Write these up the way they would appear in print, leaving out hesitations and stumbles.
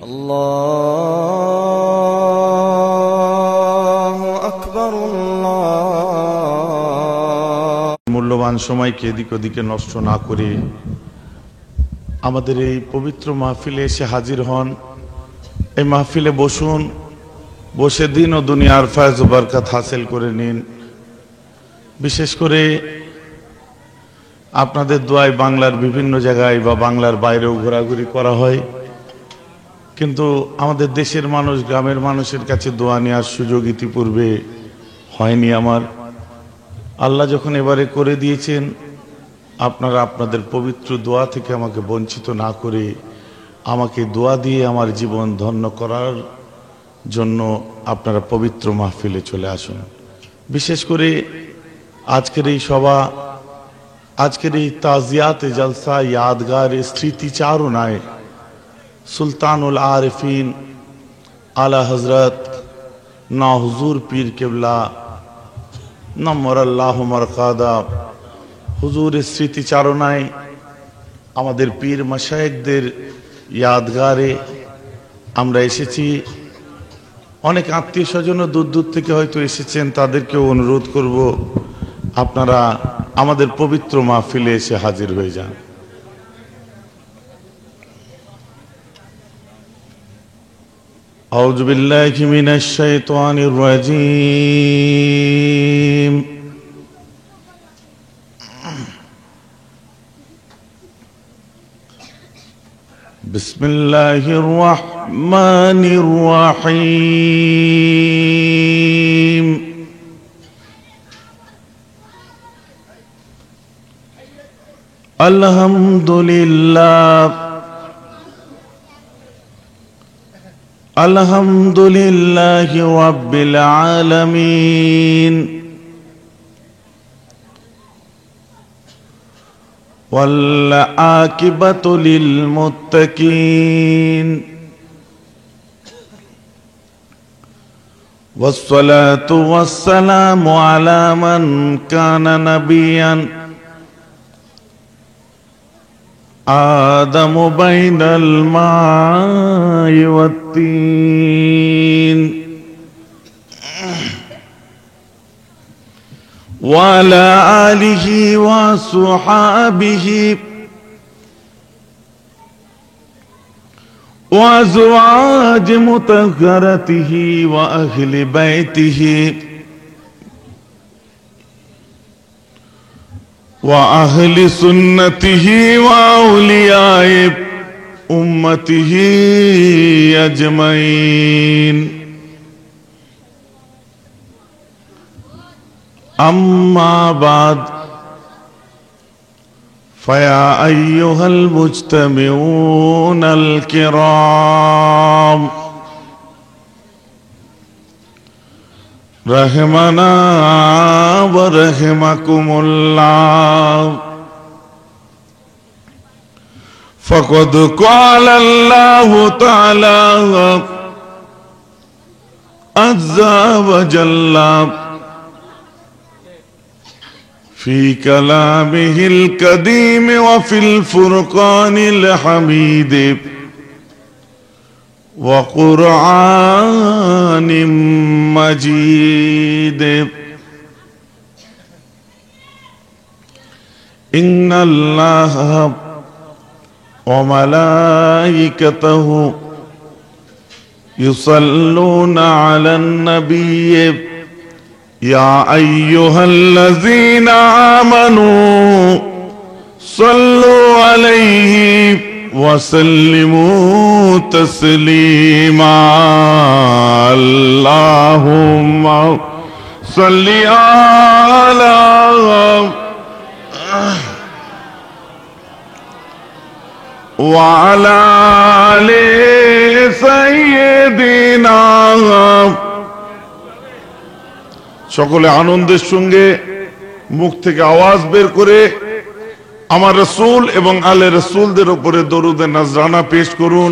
আল্লাহু আকবার। মূল্যবান সময়কে এদিক ওদিকে নষ্ট না করে আমাদের এই পবিত্র মাহফিলে এসে হাজির হন। এই মাহফিলে বসুন, বসে দিন ও দুনিয়ার ফয়েজ ও বরকত হাসিল করে নিন। বিশেষ করে আপনাদের দোয়ায় বাংলার বিভিন্ন জায়গায় বা বাংলার বাইরেও ঘোরাঘুরি করা হয়, কিন্তু আমাদের দেশের মানুষ, গ্রামের মানুষের কাছে দোয়া নেওয়ার সুযোগ ইতিপূর্বে হয়নি আমার। আল্লাহ যখন এবারে করে দিয়েছেন, আপনারা আপনাদের পবিত্র দোয়া থেকে আমাকে বঞ্চিত না করে আমাকে দোয়া দিয়ে আমার জীবন ধন্য করার জন্য আপনারা পবিত্র মাহফিলে চলে আসুন। বিশেষ করে আজকের এই সভা, আজকের এই তাজিয়াতে জলসা, यादगार স্মৃতিচারণায় সুলতানুল আরিফিন আলা হজরত না হুজুর পীর কেবলা নম্মরাল্লাহু মারকাদা হুজুরের স্মৃতিচারণায় আমাদের পীর মাশায়েখদের यादगारे আমরা এসেছি। অনেক আত্মীয় স্বজনও দূর দূর থেকে হয়তো এসেছেন, তাদেরকেও অনুরোধ করব আপনারা আমাদের পবিত্র মাহফিলে এসে হাজির হয়ে যান। আউযু বিল্লাহি মিনাশ শাইতানির রাজীম। বিসমিল্লাহির রহমানির রহিম। আলহামদুলিল্লাহ আলহামদুলিল্লাহি রাব্বিল আলামিন ওয়াল আকিবাতু লিল মুত্তাকিন ওয়াসসালাতু ওয়াসসালামু আলা মান কানা নাবিয়ান آدم بين الماء والطين وعلى آله وصحابه وأزواج مطهرته وأهل بيته وأهل سنته وأولياء أمته أجمعين. أما بعد، فيا أيها المجتمعون الكرام، رحمنا ورحمكم الله. فقد قال الله تعالى عز وجل في كلامه القديم وفي الفرقان الحميد وقرآن مجيد. إن الله وملائكته يصلون على النبي يا أيها الذين آمنوا صلوا عليه وسلموا تسليما. اللهم صل على وعلى آل سيدنا। সকলে আনন্দের সঙ্গে মুখ থেকে আওয়াজ বের করে আমার রাসূল এবং আলে রাসূলদের উপরে দরুদে নজরানা পেশ করুন।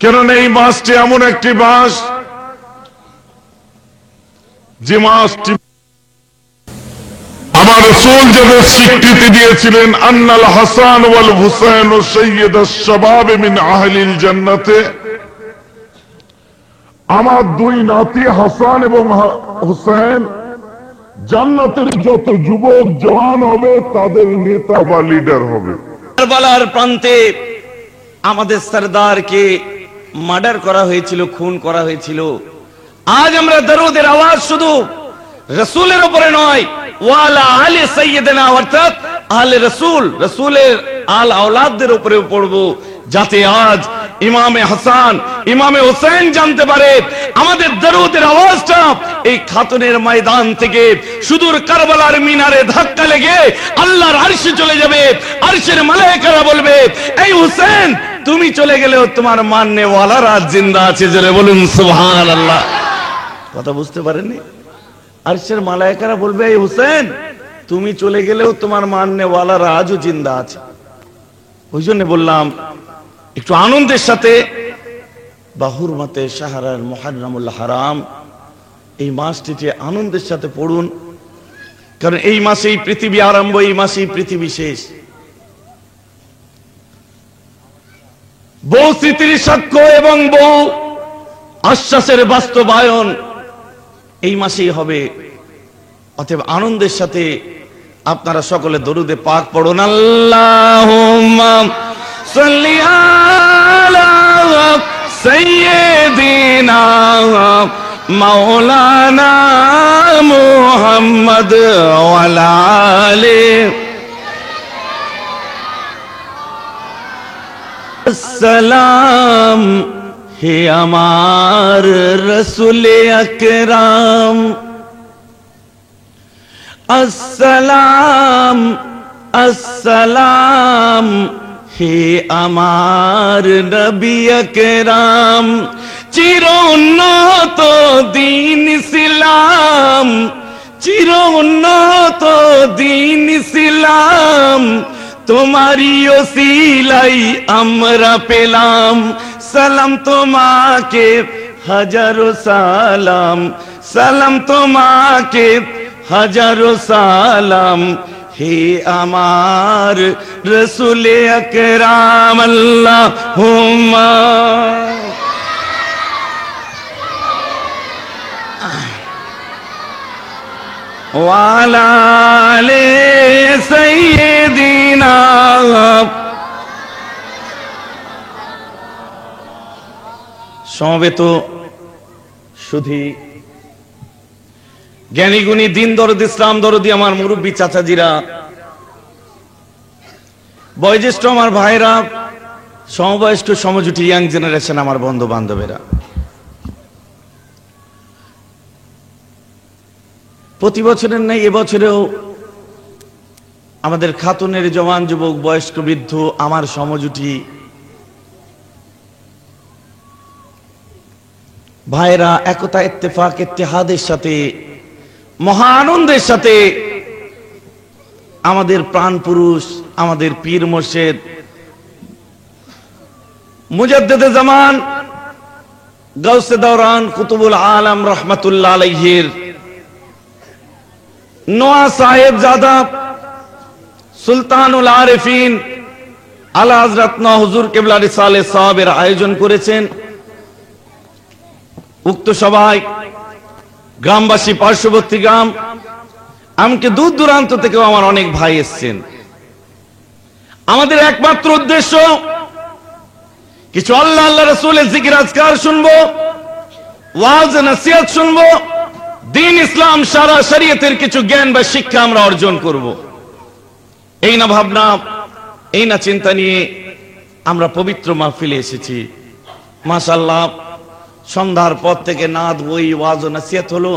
কেননা এই মাসটি এমন একটি মাস যে মাসটি আমার রাসূল যাদের স্বীকৃতি দিয়েছিলেন আন্নাল হাসান ওয়াল হুসাইন সাইয়্যিদাশ শাবাব মিন আহলিল জান্নাতে, আমার দুই নাতি হাসান এবং হুসাইন জান্নাতের যত যুবক জওয়ান হবে তাদের নেতা বা লিডার হবে। কারবালার প্রান্তে আমাদের সরদারকে মার্ডার করা হয়েছিল, খুন করা হয়েছিল। আজ আমরা দরুদের আওয়াজ শুধু রাসূলের উপরে নয়, ওয়ালা আলে সাইয়্যিদিনা অর্থাৎ আলে রাসূল, রাসূলের আল আওলাদদের উপরে পড়ব, যাতে আজ ইমামে হাসান ইমামে হোসেন জানতে পারে আমাদের দরুদের আওয়াজটা এই খাতুনের ময়দান থেকে সুদূর কারবালার মিনারে ধাক্কা লেগে আল্লাহর আরশে চলে যাবে। আরশের মালায়েকারা বলবে, এই হোসেন তুমি চলে গেলেও তোমার মাননে ওয়ালারা জিন্দা আছে। জোরে বলুন সুবহানাল্লাহ। কথা বুঝতে পারেননি? আরশের মালায়েকারা বলবে, এই হোসেন তুমি চলে গেলেও তোমার মাননে ওয়ালারা আজও জিন্দা আছে। ওই জন্য বললাম একটু আনন্দের সাথে বাহুরমাতে শাহরার মুহাররামুল হারাম এই মাসটিতে আনন্দের সাথে পড়ুন, কারণ এই মাসেই পৃথিবী আরম্ভ, এই মাসেই পৃথিবী শেষ। বহু স্মৃতির সাক্ষ্য এবং বহু আশ্বাসের বাস্তবায়ন এই মাসেই হবে। অতএব আনন্দের সাথে আপনারা সকলে দরুদে পাক পড়ুন। আল্লাহুম্মা সাল্লি আলা সাইয়্যিদিনা মাওলানা মুহাম্মদ ওয়া আলা আলিহি আসসালাম। হে আমার রাসূল আকরাম, আসসালাম আসসালাম। হে আমার নবী আকরাম, চিরোন্নত দিন ইসলাম, চিরোন্নত দিন ইসলাম তোমারই ওসিলাই আমরা পেলাম। সালাম তোমাকে হাজারো সালাম, সালাম তোমাকে হাজারো সালাম। হে আমার রাসূল আকরাম, আল্লাহুম্মা ওয়া আলা আলি সাইয়্যিদিনা। সমবেত শুধু জ্ঞানী গুণী দিন দরদ ইসলাম দরদি আমার মুরব্বী চাচাজিরা, বয়োজ্যেষ্ঠ আমার ভাইরা, সমবয়স্ক সমজুটি ইয়াং জেনারেশন আমার বন্ধু বান্ধবেরা, প্রতি বছরের নেই এবছরেও আমাদের খাতুনের জওয়ান যুবক বয়স্ক বৃদ্ধ আমার সমজুটি ভাইরা একতা ইত্তেফাক ইত্তেহাদের সাথে মহা আনন্দের সাথে আমাদের প্রাণ পুরুষ, আমাদের পীর মুর্শিদ মুজাদ্দিদে জামান গাউসে দৌরান কুতুবুল আলম রহমাতুল্লাহ আলাইহির নোয়া সাহেব জাদা সুলতানুল আরিফিন আলা হযরত নওয়াজ হুজুর কিবলা রিসালে সাহেবের আয়োজন করেছেন। উক্ত সভায় গ্রামবাসী, পার্শ্ববর্তী গ্রাম, এমনকি দূর দূরান্ত থেকেও আমার অনেক ভাই এসছেন। আমাদের একমাত্র উদ্দেশ্য কিছু আল্লাহ আল্লাহ রাসূলের জিকির আজকার শুনবো, ওয়াজ নসিহত শুনবো, দ্বীন ইসলাম সারা শরীয়তের কিছু জ্ঞান বা শিক্ষা আমরা অর্জন করব। এই না ভাবনা, এই না চিন্তা নিয়ে আমরা পবিত্র মাহফিলে এসেছি। মাশাআল্লাহ, সন্ধ্যার পর থেকে নাদ বই ওয়াজ ও নসিহত হলো।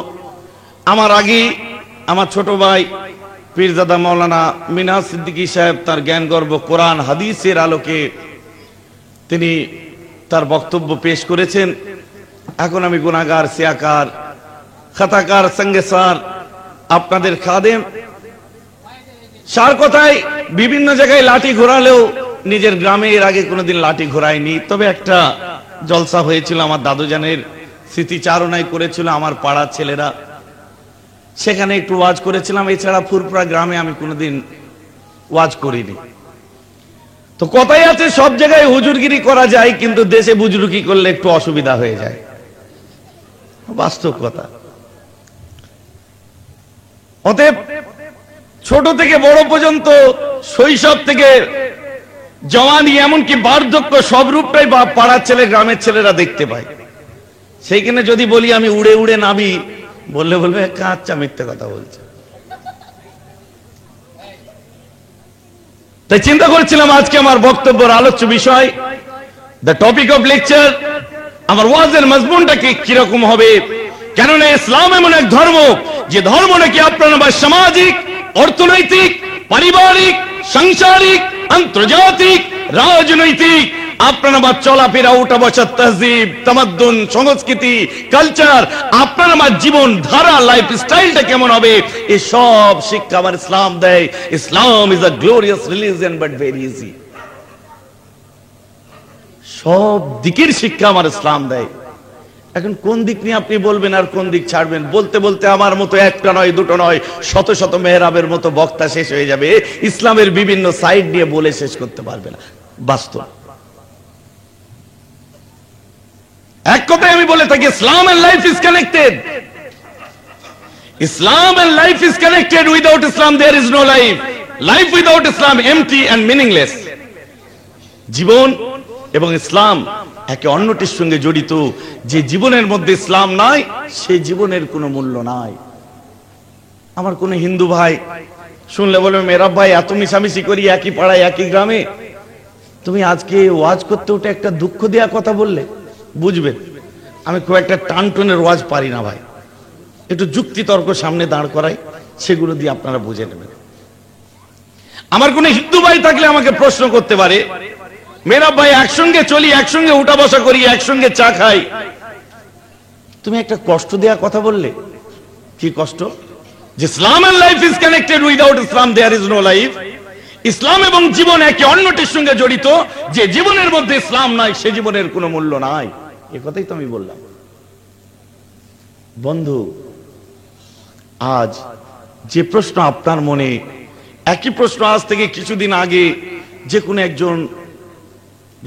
আমার আগে আমার ছোট ভাই পীরজাদা মাওলানা মিনাজ সিদ্দিকী সাহেব তার জ্ঞান গর্ব কোরআন হাদিসের আলোকে তিনি তার বক্তব্য পেশ করেছেন। এখন আমি গুনাহগার, সিয়াকার, খাতাকার, সঙ্গেসার, আপনাদের খাদেম। সার কথায় বিভিন্ন জায়গায় লাঠি ঘোরালেও নিজের গ্রামে এর আগে কোনোদিন লাঠি ঘোরায়নি। তবে একটা জলসা হয়েছিল, আমার দাদুজানের স্মৃতিচারণায় করেছিল আমার পাড়ার ছেলেরা। সেখানে একটু ওয়াজ করেছিলাম, এছাড়া ফুরপুরা গ্রামে আমি কোনোদিন ওয়াজ করিনি। তো কথাই আছে সব জায়গায় হুজুরগিরি করা যায়, কিন্তু দেশে বুজুর্গি করলে একটু অসুবিধা হয়ে যায়, বাস্তব কথা। অতএব ছোট থেকে বড় পর্যন্ত, শৈশব থেকে জওয়ানি এমনকি বার্ধক্য, সব রূপটাই পাড়ার ছেলে গ্রামের ছেলেরা দেখতে পায়। সেইখানে যদি বলি আমি উড়ে উড়ে নামি, বললে বলবে কাচ্চা মিথ্যে কথা বলছে। তাই চিন্তা করছিলাম আজকে আমার বক্তব্যের আলোচ্য বিষয়, দ্য টপিক অফ লেকচার, আমার ওয়াজের মজমুনটা কিরকম হবে। কেননা ইসলাম এমন এক ধর্ম, যে ধর্ম নাকি আপনার সামাজিক, অর্থনৈতিক, পারিবারিক, সাংসারিক, আন্তর্জাতিক, রাজনৈতিক, আপনার আমার চলাফেরা, উঠা বসা, তহজিব, তামাদ্দুন, সংস্কৃতি, কালচার, আপনার আমার জীবন ধারা, লাইফ স্টাইলটা কেমন হবে, এই সব শিক্ষা আমার ইসলাম দেয়। Islam is a glorious religion but very easy. সব দিকের শিক্ষা আমার ইসলাম দেয়। এখন কোন দিক নিয়ে আপনি বলবেন আর কোন দিক ছাড়বেন, বলতে বলতে আমার মতো একটা নয়, দুটো নয়, শত শত মেহরাবের মতো বক্তা শেষ হয়ে যাবে, ইসলামের বিভিন্ন সাইড নিয়ে বলে শেষ করতে পারবে না। বাস্তব এক কথায় আমি বলে থাকি, Islam and life is connected. Islam and life is connected. Without Islam there is no life. Life without Islam empty and meaningless. জীবন এবং ইসলাম একে অন্যটির সঙ্গে জড়িত। যে জীবনের মধ্যে ইসলাম নাই, সে জীবনের কোনো মূল্য নাই। আমার কোন হিন্দু ভাই শুনলে বলবে, মেরা ভাই এত মিশামিশি করি একই পাড়ায় একই গ্রামে, তুমি আজকে ওয়াজ করতে উঠে একটা দুঃখ দেওয়া কথা বললে, বুঝবেন আমি খুব একটা টানটনের ওয়াজ পারি না ভাই, একটু যুক্তি তর্ক সামনে দাঁড় করাই, সেগুলো দিয়ে আপনারা বুঝে নেবেন। আমার কোন হিন্দু ভাই থাকলে আমাকে প্রশ্ন করতে পারে, মেরা ভাই একসঙ্গে চলি, একসঙ্গে উঠা বসা করি, একসঙ্গে চা খাই, তুমি একটা কষ্ট দেয়া কথা বললে। কি কষ্ট? যে Islam and life is connected, without Islam there is no life. ইসলাম এবং জীবন একে অন্যটির সঙ্গে জড়িত। যে জীবনের মধ্যে ইসলাম নাই, সে জীবনের কোনো মূল্য নাই। এ কথাই তো আমি বললাম। বন্ধু, আজ যে প্রশ্ন আপনার মনে, একই প্রশ্ন আজ থেকে কিছুদিন আগে যে কোনো একজন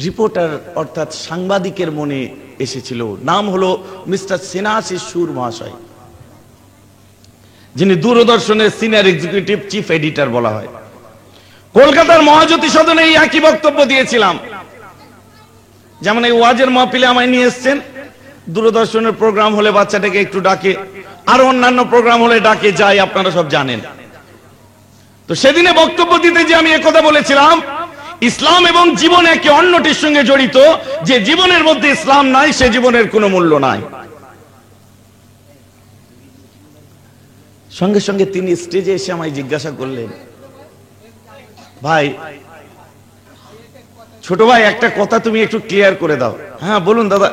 রিপোর্টার অর্থাৎ সাংবাদিকের মনে এসেছিল। নাম হলো মিস্টার সিনাসিস সুর মহাশয়, যিনি দূরদর্শনের সিনিয়র এক্সিকিউটিভ চিফ এডিটর বলা হয়। কলকাতার মহাজ্যোতি সদনে এই একই বক্তব্য দিয়েছিলাম। যেমন এই ওয়াজের মাহফিলে আমায় নিয়ে এসছেন, দূরদর্শনের প্রোগ্রাম হলে বাচ্চাটাকে একটু ডাকে, আর অন্যান্য প্রোগ্রাম হলে ডাকে, যাই, আপনারা সব জানেন। তো সেদিনে বক্তব্য দিতে যে আমি একথা বলেছিলাম, ইসলাম এবং জীবন একে অন্যটির সঙ্গে জড়িত। যে জীবনের মধ্যে ইসলাম নাই, সে জীবনের কোনো মূল্য নাই। সঙ্গে সঙ্গে তিনি স্টেজে এসে আমায় জিজ্ঞাসা করলেন, ভাই, ছোট ভাই, একটা কথা তুমি একটু ক্লিয়ার করে দাও। হ্যাঁ বলুন দাদা।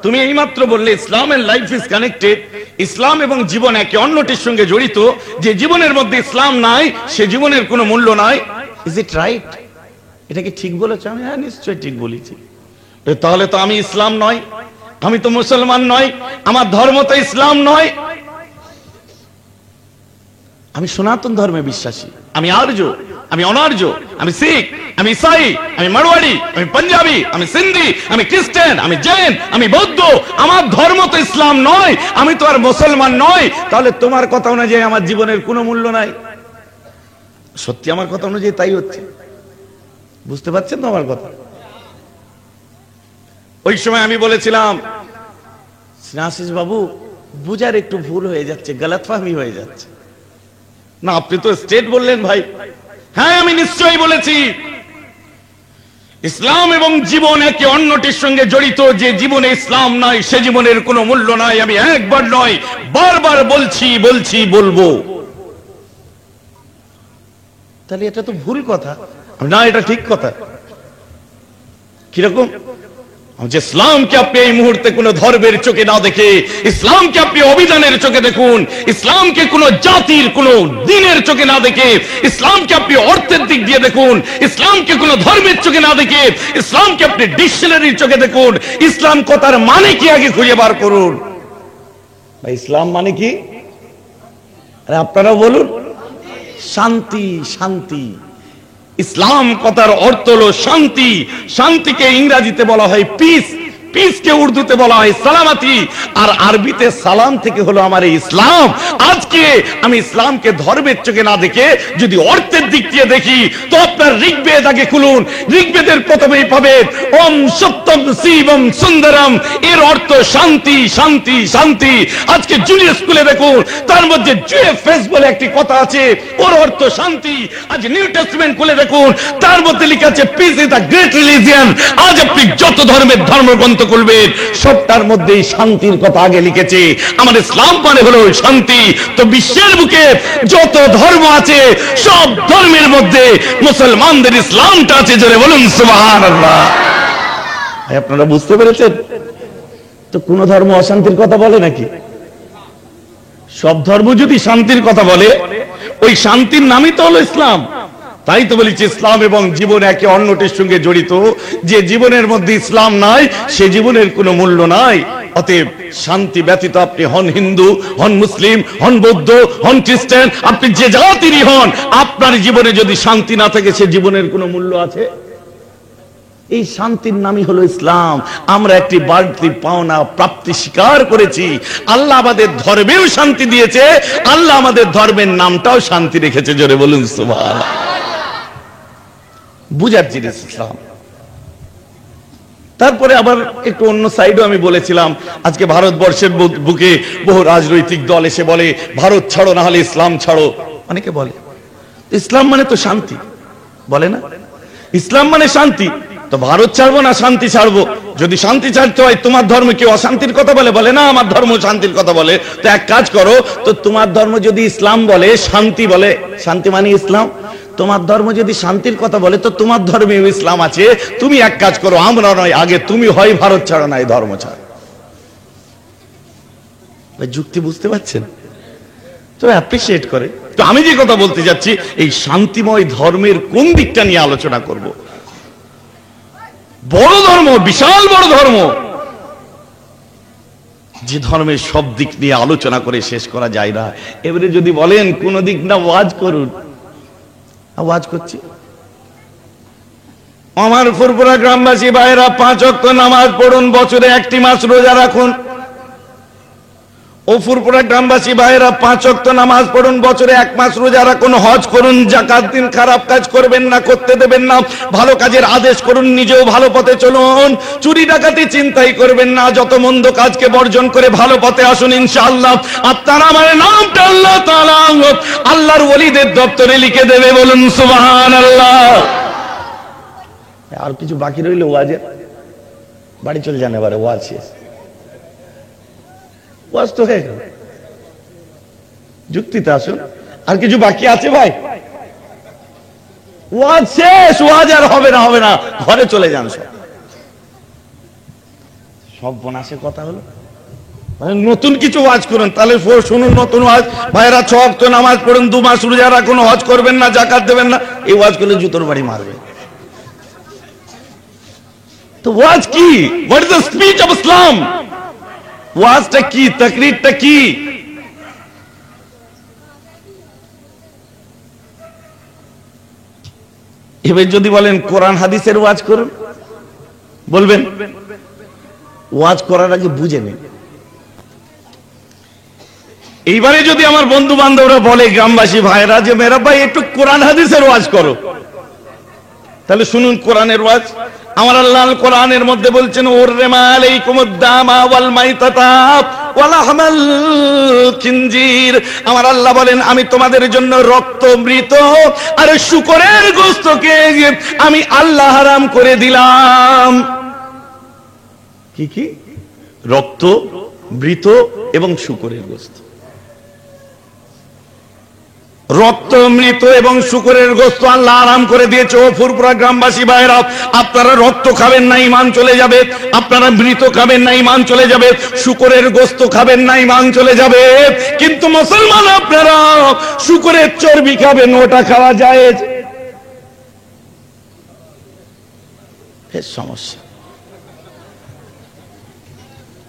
তুমি এইমাত্র বললে ইসলাম এন্ড লাইফ ইজ কানেক্টেড, ইসলাম এবং জীবন একে অন্যটির সঙ্গে জড়িত। যে জীবনের মধ্যে ইসলাম নাই, সে জীবনের কোনো মূল্য নাই। Is it right? এটা কি ঠিক বলেছ? আমি হ্যাঁ নিশ্চয়ই ঠিক বলেছি। তাহলে তো আমি ইসলাম নয়, আমি তো মুসলমান নয়, আমার ধর্ম তো ইসলাম নয়। আমি সনাতন ধর্মে বিশ্বাসী, আমি আর্য, আমি অনার্য, আমি শিখ, আমি ইসাই, আমি মারওয়াড়ি, আমি পাঞ্জাবি, আমি সিন্ধি, আমি খ্রিস্টান, আমি জৈন, আমি বৌদ্ধ। আমার ধর্ম তো ইসলাম নয়, আমি তো আর মুসলমান নয়। তাহলে তোমার কথা অনুযায়ী আমার জীবনের কোনো মূল্য নাই। সত্যি আমার কথা অনুযায়ী তাই হচ্ছে। বুঝতে পারছেন তো আমার কথা? ওই সময় আমি বলেছিলাম, আশিস বাবু, বুঝার একটু ভুল হয়ে যাচ্ছে, গলতফাহমি হয়ে যাচ্ছে। না, আপনি তো স্টেট বললেন ভাই। হ্যাঁ, আমি নিশ্চয়ই বলেছি ইসলাম এবং জীবন একে অন্যটির সঙ্গে জড়িত। যে জীবনে ইসলাম নাই, সে জীবনের কোনো মূল্য নাই। আমি একবার নয়, বারবার বলছি, বলবো। তাহলে এটা তো ভুল কথা না, এটা ঠিক কথা। কিরকম? যে ইসলামকে আপনি এই মুহূর্তে কোন ধর্মের চোখে না দেখে, ইসলামকে আপনি অভিধানের চোখে দেখুন, ইসলামকে কোন জাতির, কোন দিনের চোখে না দেখে, ইসলামকে আপনি অর্থের দিক দিয়ে দেখুন, ইসলামকে কোন ধর্মের চোখে না দেখে, ইসলামকে আপনি ডিকশনারির চোখে দেখুন। ইসলাম কথার মানে কি আগে খুঁজে বার করুন। ইসলাম মানে কি? আরে আপনারা বলুন, শান্তি শান্তি। ইসলাম কথার অর্থ হলো শান্তি। শান্তিকে ইংরেজিতে বলা হয় পিস, পিসকে উর্দুতে বলা হয় সালামাতি, আর আরবিতে সালাম থেকে হলো আমার এই ইসলাম। আজকে আমি ইসলামকে ধর্মের চোখে না দেখে যদি অর্থের দিক দিয়ে দেখি, তো আপনার ঋগ্বেদ আগে খুলুন, ঋগ্বেদের প্রথমেই পাবেন ওম সত্যম শিবম সুন্দরম, এর অর্থ শান্তি শান্তি শান্তি। আজকে জুনিয়র স্কুলে দেখুন, তার মধ্যে জুএফএস বলে একটি কথা আছে, ওর অর্থ শান্তি। আজ নিউ টেস্টামেন্ট খুলে দেখুন, তার মধ্যে লেখা আছে piece is the great religion. আজ আপনি যত ধর্মের ধর্মগ্রন্থ করবেন, সবটার মধ্যেই শান্তির কথা আগে লিখেছে। আমার ইসলাম মানে হলো শান্তি। তো বিশ্বের বুকে যত ধর্ম আছে, সব ধর্মের মধ্যে মুসলমানদের ইসলামটা আছে। জোরে বলুন সুবহানাল্লাহ। আপনারা বুঝতে পেরেছেন তো? কোন ধর্ম অশান্তির কথা বলে নাকি? সব ধর্ম যদি শান্তির কথা বলে, ওই শান্তির নামই তো হলো ইসলাম। তাই তো বলেছি ইসলাম এবং জীবন একে অন্যটির সঙ্গে জড়িত। যে জীবনের মধ্যে ইসলাম নাই, সে জীবনের কোনো মূল্য নাই। অতএব শান্তি ব্যতীত আপনি হন হিন্দু, হন মুসলিম, হন বৌদ্ধ, হন খ্রিস্টান, আপনি যে জাতিরই হন, আপনার জীবনে যদি শান্তি না থাকে, সে জীবনের কোনো মূল্য আছে? এই শান্তির নামই হলো ইসলাম। আমরা একটি বাড়তি পাওনা প্রাপ্তি স্বীকার করেছি। আল্লাহ আমাদের ধর্মেও শান্তি দিয়েছে, আল্লাহ আমাদের ধর্মের নামটাও শান্তি রেখেছে। জোরে বলুন সুবহানাল্লাহ। বুঝার জিনিস ইসলাম। তারপরে আবার একটু অন্য সাইডও আমি বলেছিলাম, আজকে ভারতবর্ষের বুকে বহু রাজনৈতিক দল এসে বলে ভারত ছাড়ো, না হলে ইসলাম ছাড়ো। অনেকে বলে ইসলাম মানে তো শান্তি, বলে না? ইসলাম মানে শান্তি, তো ভারত ছাড়বো না শান্তি ছাড়বো? যদি শান্তি ছাড়তে হয়, তোমার ধর্ম কি অশান্তির কথা বলে? বলে না, আমার ধর্ম শান্তির কথা বলে। তো এক কাজ করো, তো তোমার ধর্ম যদি ইসলাম বলে, শান্তি বলে, শান্তি মানে ইসলাম, তোমার ধর্ম যদি শান্তির কথা বলে, তো তোমার ধর্মেও ইসলাম আছে। তুমি এক কাজ করো, আমরা নয়, আগে তুমি হয় ভারত ছাড়ো, না এই ধর্ম ছাড়ো। যুক্তি বুঝতে পারছেন তো? অ্যাপ্রিসিয়েট করে। তো আমি যে কথা বলতে যাচ্ছি, এই শান্তিময় ধর্মের কোন দিকটা নিয়ে আলোচনা করব? বড় ধর্ম, বিশাল বড় ধর্ম, যে ধর্মের সব দিক নিয়ে আলোচনা করে শেষ করা যায় না। এবারে যদি বলেন কোন দিক না ওয়াজ করুন, ওয়াজ করছি। আমার ফুরফুরা গ্রামবাসী ভাইরা, 5 ওয়াক্ত নামাজ পড়ুন, বছরে একটি মাস রোজা রাখুন। ও ফুরফুরা গ্রামবাসী ভাইরা, 5 ওয়াক্ত নামাজ পড়ুন, বছরে 1 মাস রোজা রাখুন, হজ করুন, যাকাত দিন, খারাপ কাজ করবেন না, করতে দেবেন না, ভালো কাজের আদেশ করুন, নিজেও ভালো পথে চলুন, চুরি ডাকাতি চিন্তাই করবেন না, যত মন্দ কাজকে বর্জন করে ভালো পথে আসুন। ইনশাআল্লাহ আপনার আমার নামটা আল্লাহ তাআলা আল্লাহর ওলিদের দপ্তরে লিখে দেবে। বলুন সুবহানাল্লাহ। আর কিছু বাকি রইল ওয়াজের? বাড়ি চলে যান এবারে, ওয়াজ শেষ। ওয়াজ তো হয়ে গেল, যুক্তিতে আসুন। আর কিছু বাকি আছে ভাই? ওয়াজ শেষ, ওয়াজ আর হবে না, হবে না, ঘরে চলে যান সব। সব বোনাসের কথা হলো, মানে নতুন কিছু ওয়াজ করুন, তাহলে শুনুন নতুন ওয়াজ। ভাইরা 6 ওয়াক্ত নামাজ পড়ুন, 2 মাস রোজা রাখুন, হজ করবেন না, যাকাত দেবেন না, এই ওয়াজ করলে জুতোর বাড়ি মারবে। তো ওয়াজ কি? What is the speech of Islam? ওয়াজটা কি? তাকরীরটা কি? এবার যদি বলেন কোরআন হাদিসের ওয়াজ করুন, বলবেন ওয়াজ করার আগে বুঝে নিন। এইবারে যদি আমার বন্ধু বান্ধবরা বলে, গ্রামবাসী ভাইরা, যে মেরা ভাই একটু কোরআন হাদিসের ওয়াজ করো, তাহলে শুনুন কোরআনের ওয়াজ। আমার আল্লাহ কোরআনের মধ্যে বলছেন, উররিমা আলাইকুমুদ দামা ওয়াল মাইতাতা ওয়া লাহমাল খিনজির। আমার আল্লাহ বলেন, আমি তোমাদের জন্য রক্ত, মৃত আর শূকরের গোশতকে আমি আল্লাহ হারাম করে দিলাম। কি কি? রক্ত, মৃত এবং শূকরের গোশত। রক্ত, মৃত এবং শূকরের গোশত আল্লাহ আরাম করে দিয়েছে। ও ফুরফুরা গ্রামবাসী ভাইরা, আপনারা রক্ত খাবেন না, ঈমান চলে যাবে। আপনারা মৃত খাবেন না, ঈমান চলে যাবে। শূকরের গোশত খাবেন না, ঈমান চলে যাবে। কিন্তু মুসলমান আপনারা শূকরের চর্বি খাবেন, ওটা খাওয়া জায়েজ। এর সমস্যা,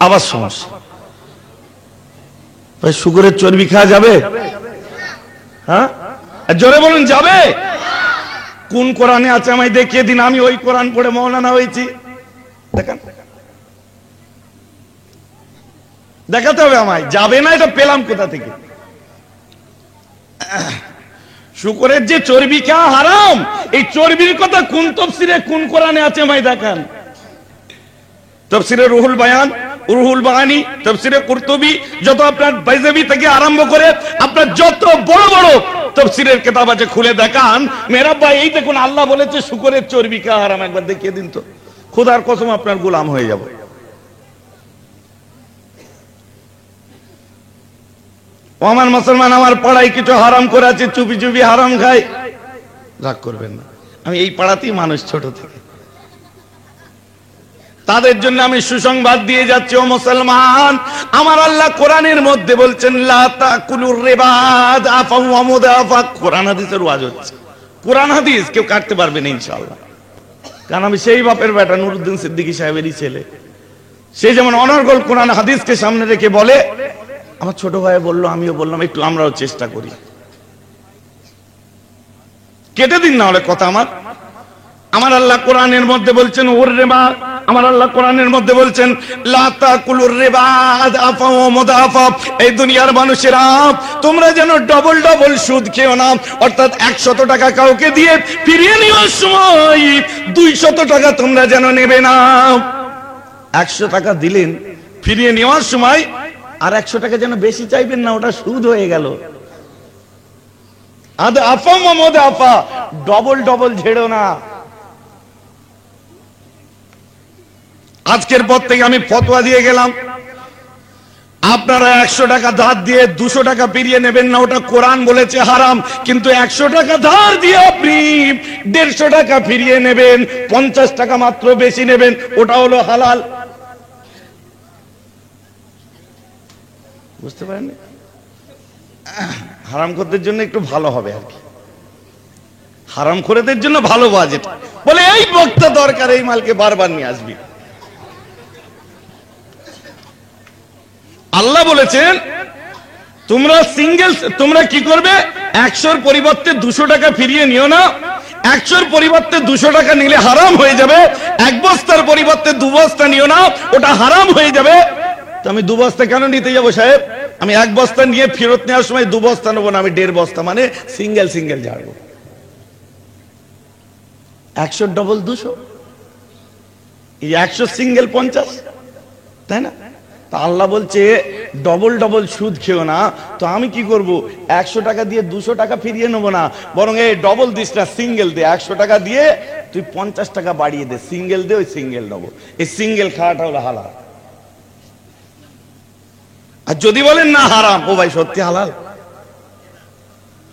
আবার সমস্যা। শূকরের চর্বি খাওয়া যাবে? হ্যাঁ, জোরে বলুন যাবে? কোন কোরআনে আছে আমায় দেখিয়ে দিন, আমি ওই কোরআন পড়ে মৌলানা হয়েছি। দেখেন, দেখাতে হবে আমায়। যাবে না, এটা পেলাম কোথা থেকে? শুকরের যে চর্বি খাওয়া হারাম, এই চর্বির কথা কোন তাফসীরে কোন কোরআনে আছে আমায় দেখান। তাফসীরে রুহুল বায়ান, রুহুল বায়ানি, তাফসীরে কুরতুবী, যত আপনার বাইজাবি থেকে আরম্ভ করে আপনার যত বড় বড় তাফসীরের কিতাব আছে খুলে দেখান। মেরা ভাই, এই দেখুন আল্লাহ বলেছে শুকরের চর্বি খাওয়া হারাম। একবার দেখিয়ে দিন তো, খোদার কসম আপনার গোলাম হয়ে যাব। ও আমার মুসলমান, আমার পাড়ায় কিছু হারাম করে আছে, চুপি চুপি হারাম খায়। রাগ করবেন না, আমি এই পাড়াতেই মানুষ ছোট থেকে, তাদের জন্য আমি সুসংবাদ দিয়ে যাচ্ছি। ও মুসলমান, আমার আল্লাহ কোরআনের মধ্যে বলছেন লা তাকুলুর রিবা আফা ওয়া মুদাফা। কোরআন হাদিসের ওয়াজ হচ্ছে, কোরআন হাদিস কেউ কাটতে পারবে না ইনশাআল্লাহ। কারণ আমি সেই বাপের বেটা নুরুদ্দিন সিদ্দিকী সাহেবেরই ছেলে। সে যেমন অনর্গল কোরআন হাদিসকে সামনে রেখে বলে, আমার ছোট ভাই বললো, আমিও বললাম একটু আমরাও চেষ্টা করি। কেটে দিন না হলে কথা আমার আল্লাহ কোরআনের মধ্যে বলছেন ওর রিবা, আমার আল্লাহ কোরআনের মধ্যে বলছেন লা তাকুলুর রিবা আফা ওয়া মুদাফা। এই দুনিয়ার মানুষেরা, তোমরা যেন ডবল ডবল সুদ খেও না। অর্থাৎ 100 টাকা কাউকে দিয়ে ফিরিয়ে নেওয়ার সময় 200 টাকা তোমরা যেন নেবে না। 100 টাকা দিলেন, ফিরিয়ে নেওয়ার সময় আর 100 টাকা যেন বেশি চাইবেন না, ওটা সুদ হয়ে গেল। আফা ওয়া মুদাফা, ডবল ডবল ঝেড়ো না। আজকের পর থেকে আমি ফতোয়া দিয়ে গেলাম, আপনারা 100 টাকা ধার দিয়ে 200 টাকা ফিরিয়ে নেবেন না, ওটা কোরআন বলেছে হারাম। কিন্তু 100 টাকা ধার দিয়ে আপনি 150 টাকা ফিরিয়ে নেবেন, 50 টাকা মাত্র বেশি নেবেন, ওটা হলো হালাল। বুঝতে পারেন? হারাম খোরদের জন্য একটু ভালো হবে আর কি, হারাম খোরদের জন্য ভালো বাজেট। বলে এই বক্তা দরকার, এই মালকে বারবার নিয়ে আসবি। আল্লাহ বলেছেন তোমরা কি করবে, 100 পরিবর্তে 200 টাকা ফিরিয়ে নিও না। 100 পরিবর্তে 200 টাকা নিলে হারাম হয়ে যাবে। 1 বস্তার পরিবর্তে 2 বস্তা নিও না, ওটা হারাম হয়ে যাবে। তো আমি 2 বস্তা কেন নিতে যাবো সাহেব? আমি 1 বস্তা নিয়ে ফেরত নেওয়ার সময় 2 বস্তা নেবো না, আমি 1.5 বস্তা, মানে সিঙ্গেল ঝাড়বো। 100 ডবল 200, এই 100 সিঙ্গেল 50, তাই না? তা আল্লাহ বলছে ডবল ডবল সুদ খেও না। তো আমি কি করব, 100 টাকা দিয়ে 200 টাকা ফিরিয়ে নেবো না, বরং এই ডবল দিস না, সিঙ্গেল দে। 100 টাকা দিয়ে তুই 50 টাকা বাড়িয়ে দে, সিঙ্গেল দে, ওই সিঙ্গেল নেবো। এই সিঙ্গেল খাওয়াটা হলো হালাল। আর যদি বলেন না হারাম, ও ভাই সত্যি হালাল?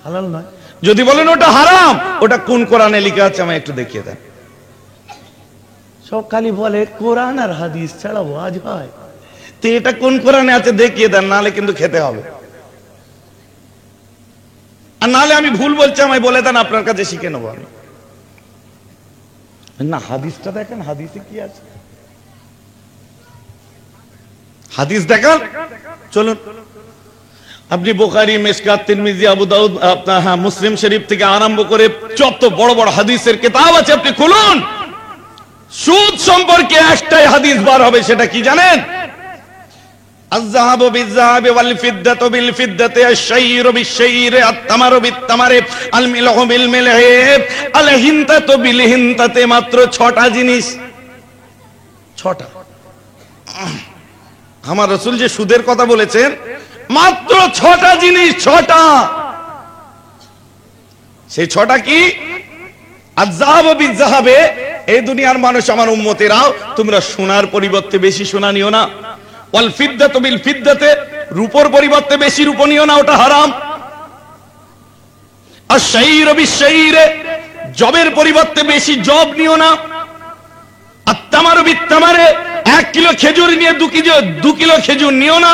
হালাল নয়। যদি বলেন ওটা হারাম, ওটা কোন কোরআনে লেখা আছে আমায় একটু দেখিয়ে দেন। সব খালি বলে কোরআন আর হাদিস ছাড়া ওয়াজ হয়, তো এটা কোন কোরআনে আছে দেখিয়ে দেন, নাহলে কিন্তু খেতে হবে। আর নাহলে আমি ভুল বলছি, আমায় বলে দেন, আপনার কাছে শিখে নেবো আমি। না, হাদিসটা দেখেন, হাদিসে কি আছে, হাদিস দেখান। চলুন, আপনি বুখারী, মিশকাত, তিরমিজি, আবু দাউদ, আপনার মুসলিম শরীফ থেকে আরম্ভ করে যত বড় বড় হাদিসের কিতাব আছে আপনি খুলুন। সুদ সম্পর্কে একটাই হাদিস বার হবে, সেটা কি জানেন? আয-যাহাবু বিয-যাহাবি ওয়াল ফিদ্দাতু বিল ফিদ্দাতি, আশ-শাইরু বিশ-শাইরি, আত-তামারু বিত-তামারি, আল-মিলহু বিল-মিলহি, আল-হিনতাতু বিল-হিনতাতি। মাত্র 6টা জিনিস, 6টা। আমার রাসূল যে সুদের কথা বলেছেন, মাত্র 6টা জিনিস, 6টা। সেই 6টা কি? আয-যাহাবু বিয-যাহাবি, এই দুনিয়ার মানুষ আমার উম্মতেরাও, তোমরা সোনার পরিবর্তে বেশি সোনা নিও না। ওয়াল ফিদ্দাতু বিল ফিদ্দাতি, রূপোর পরিবর্তে বেশি রূপো নিও না, ওটা হারাম। আশ-শাইরু বিশ-শাইরি, জবের পরিবর্তে বেশি জব নিও না। আত-তামারু বিত-তামারি, 1 কিলো খেজুর নিয়ে 2 কিলো খেজুর নিও না।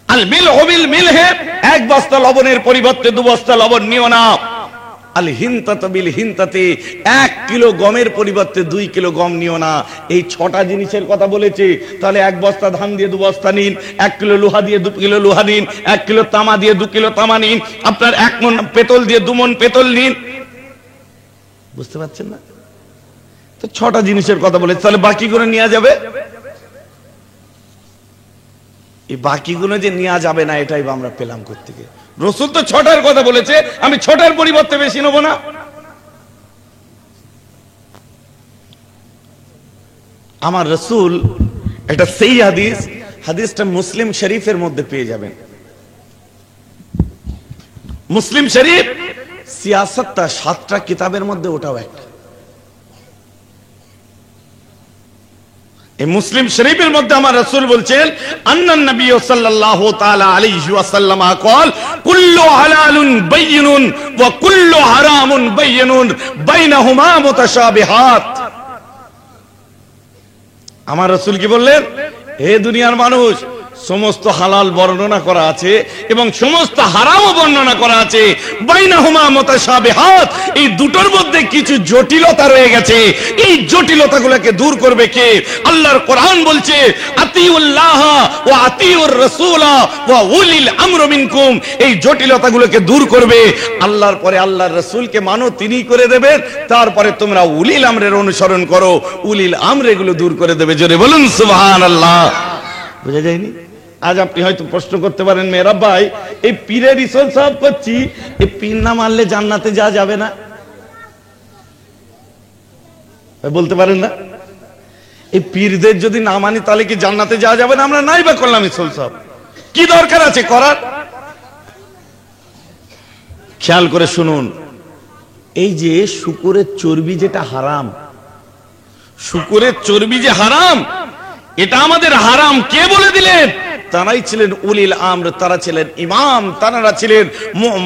আল-মিলহু বিল-মিলহি, 1 বস্তা লবণের পরিবর্তে 2 বস্তা লবণ নিও না। আল হিনতাতু বিল হিনতাতি, 1 কিলো গমের পরিবর্তে 2 কিলো গম নিও না। এই 6টা জিনিসের কথা বলেছে। তাহলে 1 বস্তা ধান দিয়ে 2 বস্তা নিন, 1 কিলো লোহা দিয়ে 2 কিলো লোহা নিন, 1 কিলো তামা দিয়ে 2 কিলো তামা নিন, আপনার 1 মণ পেতল দিয়ে 2 মণ পেতল নিন। বুঝতে পারছেন না? তো 6টা জিনিসের কথা বলেছে, তাহলে বাকিগুলো নেওয়া যাবে? এই বাকিগুলো যে নেওয়া যাবে না, এটাই আমরা পেলাম কোত্থেকে? রাসূল তো 6টার কথা বলেছে, আমি 6টার পরিবর্তে বেশি নেব না। আমার রাসূল এটা সেই হাদিস, হাদিসটা মুসলিম শরীফের মধ্যে পেয়ে যাবেন। মুসলিম শরীফ সিয়াসতটা 7টা কিতাবের মধ্যে ওটাও একটা। এই মুসলিম শরীফের মধ্যে আমার রাসূল বলছেন, আন্নান নবী সাল্লাল্লাহু তাআলা আলাইহি ওয়াসাল্লাম قال কুল্লু হালালুন বাইয়িনুন ওয়া কুল্লু হারামুন বাইয়িনুন বাইনাহুমা মুতাশাবিহাত। আমার রাসূল কি বললেন? হে দুনিয়ার মানুষ, সমস্ত হালাল বর্ণনা করা আছে এবং সমস্ত হারামও বর্ণনা করা আছে। বাইনাহুমা মুতাশাবিহাত, এই দুটোর মধ্যে কিছু জটিলতা রয়ে গেছে। এই জটিলতাগুলোকে দূর করবে কে? আল্লাহর কোরআন বলছে, আতিউল্লাহ ওয়া আতিউর রাসূলা ওয়া উলিল আমর মিনকুম। এই জটিলতাগুলোকে দূর করবে আল্লাহর পরে আল্লাহর রাসূলকে মানো, তিনিই করে দেবেন। তারপরে তোমরা উলিল আমরের অনুসরণ করো, উলিল আমর এগুলো দূর করে দেবে। জোরে বলুন সুবহানাল্লাহ। বুঝা যায়নি? আজ আপনি হয়তো প্রশ্ন করতে পারেন, মেয়েরা ভাই এই পীরের ইসল সাহেব করছি, এই পীর না মানলে জান্নাতে যাওয়া যাবে না? বলতে পারেন না? এই পীরদের যদি না মানি তাহলে কি জান্নাতে যাওয়া যাবে না? আমরা নাই বা করলাম ইসল সাহেব, কি দরকার আছে করার? খেয়াল করে শুনুন, এই যে শূকরের চর্বি যেটা হারাম, শূকরের চর্বি যে হারাম, এটা আমাদের হারাম কে বলে দিলেন? তারাই ছিলেন উলিল আমর, তারা ছিলেন ইমাম, তারা ছিলেন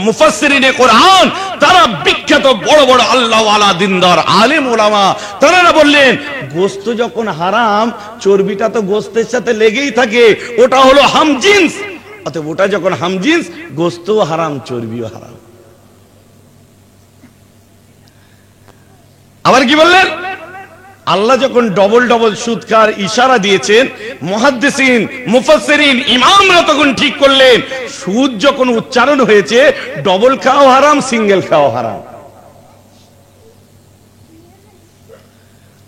মুফাসসিরিনে কোরআন, তারা বিখ্যাত বড় বড় আল্লাহ ওয়ালা দিনদার আলেম ওলামা। তারা বললেন গোশত যখন হারাম, চর্বিটা তো গোশতের সাথে লেগেই থাকে, ওটা হলো হামজিন্স। অতএব ওটা যখন হামজিন্স, গোশতও হারাম, চর্বিও হারাম। আবার কি বললেন? আল্লাহ যখন ডবল ডবল সুদকার ইশারা দিয়েছেন, মুহাদ্দিসিন মুফাসসিরিন ইমামরা তখন ঠিক করলেন, সুদ যখন উচ্চারণ হয়েছে, ডবল খাওয়া হারাম, সিঙ্গেল খাওয়া হারাম।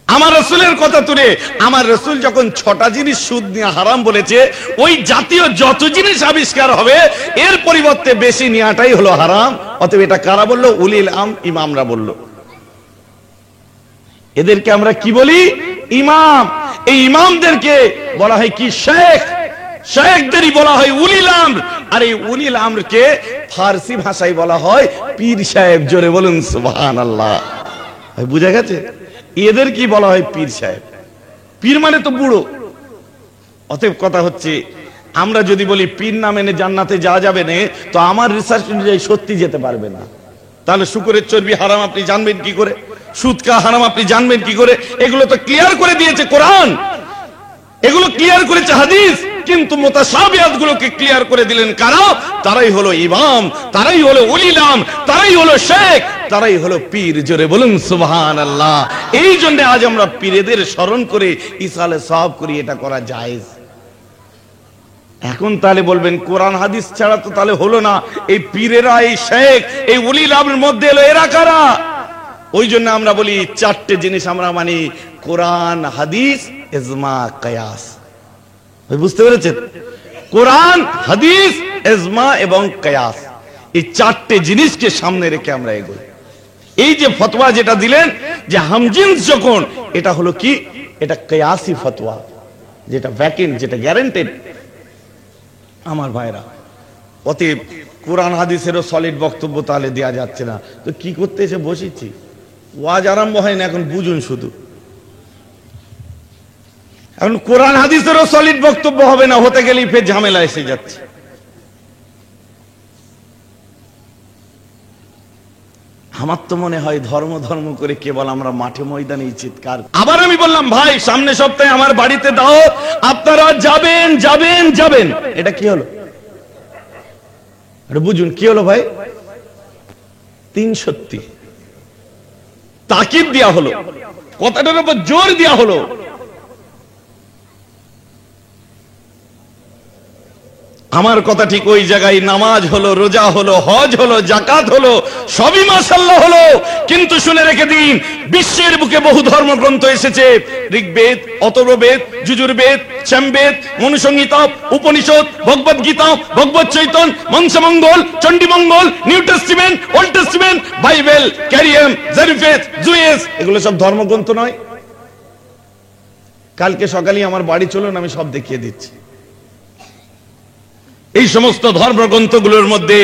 আমার রাসূলের কথা তুলে আমার রাসূল যখন 6টা জিনিস সুদ নিয়ে হারাম বলেছে, ওই জাতীয় যত জিনিস আবিষ্কার হবে এর পরিবর্তে বেশি নেওয়াটাই হলো হারাম। অতএব এটা কারা বললো? উলিল আমর, ইমামরা বললো। এদেরকে আমরা কি বলি? ইমাম। এই ইমামদেরকে বলা হয় কি? শেখ। শেখদেরই বলা হয় উলিল আমর। আর এই উলিল আমরকে ফারসি ভাষায় বলা হয় পীর সাহেব। জোরে বলুন সুবহানাল্লাহ। বুঝা গেছে? এদের কি বলা হয়? পীর সাহেব। পীর মানে তো বুড়ো। অতএব কথা হচ্ছে, আমরা যদি বলি পীর না মেনে জান্নাতে যাওয়া যাবে না, তো আমার রিসার্চ অনুযায়ী সত্যি যেতে পারবে না। তাহলে শূকরের চর্বি হারাম আপনি জানবেন কি করে? সুদ কা হারাম আপনি জানবেন কি করে? এগুলো তো ক্লিয়ার করে দিয়েছে কোরআন, এগুলো ক্লিয়ার করেছে হাদিস। কিন্তু মুতাশাবিহাত গুলোকে ক্লিয়ার করে দিলেন কারা? তারাই হলো ইমাম, তারাই হলো উলিল আমর, তারাই হলো শেখ, তারাই হলো পীর। জোরে বলুন সুবহানাল্লাহ। এই জন্য আজ আমরা পীরদের স্মরণ করে ইসালে সওয়াব করি, এটা করা জায়েজ। এখন তাহলে বলবেন কোরআন হাদিস ছাড়া তো তাহলে হলো না, এই পীরেরা, এই শেখ, এই উলিল আমরের মধ্যে এলো এরা কারা? ওই জন্য আমরা বলি 4টে জিনিস আমরা মানি: কোরআন, হাদিস, ইজমা, কিয়াস। বুঝতে পেরেছেন? কোরআন, হাদিস, ইজমা এবং কিয়াস, এই 4টে জিনিসকে সামনে রেখে আমরা এগোই। এই যে ফতোয়া যেটা দিলেন যে হামজিন্স যখন, এটা হলো কি? এটা কিয়াসি ফতোয়া, যেটা ভ্যাকেন্ট, যেটা গ্যারান্টেড। আমার ভাইরা, অতএব কোরআন হাদিসেরও সলিড বক্তব্য তাহলে দেওয়া যাচ্ছে না, তো কি করতে এসে বসেছি? ওয়াজ আরম্ভ হয় না, এখন বুঝুন শুধু। এখন কোরআন হাদিসেরও সলিড বক্তব্য হবে না, হতে গেলেই ফের ঝামেলা এসে যাচ্ছে। আমার তো মনে হয় ধর্ম ধর্ম করে কেবল আমরা মাঠে ময়দানে চিৎকার। আবার আমি বললাম, ভাই সামনে সপ্তাহে আমার বাড়িতে দাওয়াত, আপনারা যাবেন যাবেন যাবেন। এটা কি হলো? বুঝুন কি হলো ভাই? 3 সত্যি তাকিদ দেয়া হলো, কথাটার উপর জোর দেয়া হলো। আমার কথা ঠিক ওই জায়গায় নামাজ হলো, রোজা হলো, হজ হলো, যাকাত হলো, সবই মাশাআল্লাহ হলো। কিন্তু শুনে রেখে দিন, বিশ্বের বুকে বহু ধর্মগ্রন্থ এসেছে। Rigveda, Atharvaveda, Yajurveda, Samaveda, Manusamhita, Upanishad, Bhagavad Gita, Bhagavat Chaitanya, Manasamangal, Chandimangal, New Testament, Old Testament, Bible, ক্যারিয়াম, জারিফেত, জুয়েস, এগুলো সব ধর্মগ্রন্থ নয়? কালকে সকালে আমার বাড়ি চলুন, আমি সব দেখিয়ে দিচ্ছি। এই সমস্ত ধর্মগ্রন্থগুলোর মধ্যে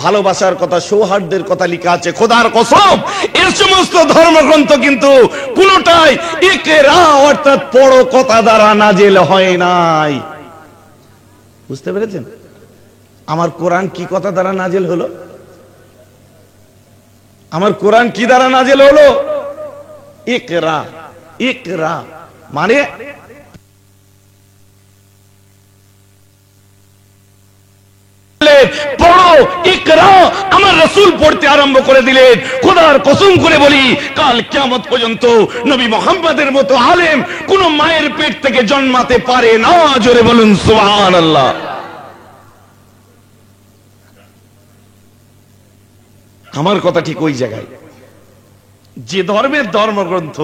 ভালোবাসার কথা, সৌহার্দ্যের কথা লেখা আছে। খোদার কসম, এই সমস্ত ধর্মগ্রন্থ কিন্তু কোনটাই ইকরা অর্থাৎ পড়ো কথা দ্বারা নাজিল হয় নাই। বুঝতে পেরেছেন? আমার কোরআন কি কথা দ্বারা নাজিল হলো? আমার কোরআন কি দ্বারা নাজিল হলো? ইকরা। ইকরা মানে পড়ো, ইকরা। আমার রাসূল পড়তে আরম্ভ করে দিলেন। খোদার কসম করে বলি, কাল কিয়ামত পর্যন্ত নবী মুহাম্মদের মতো আলেম কোন মায়ের পেট থেকে জন্মাতে পারে না। জোরে বলুন সুবহানাল্লাহ। আমার কথা ঠিক ওই জায়গায়। যে ধর্মের ধর্মগ্রন্থ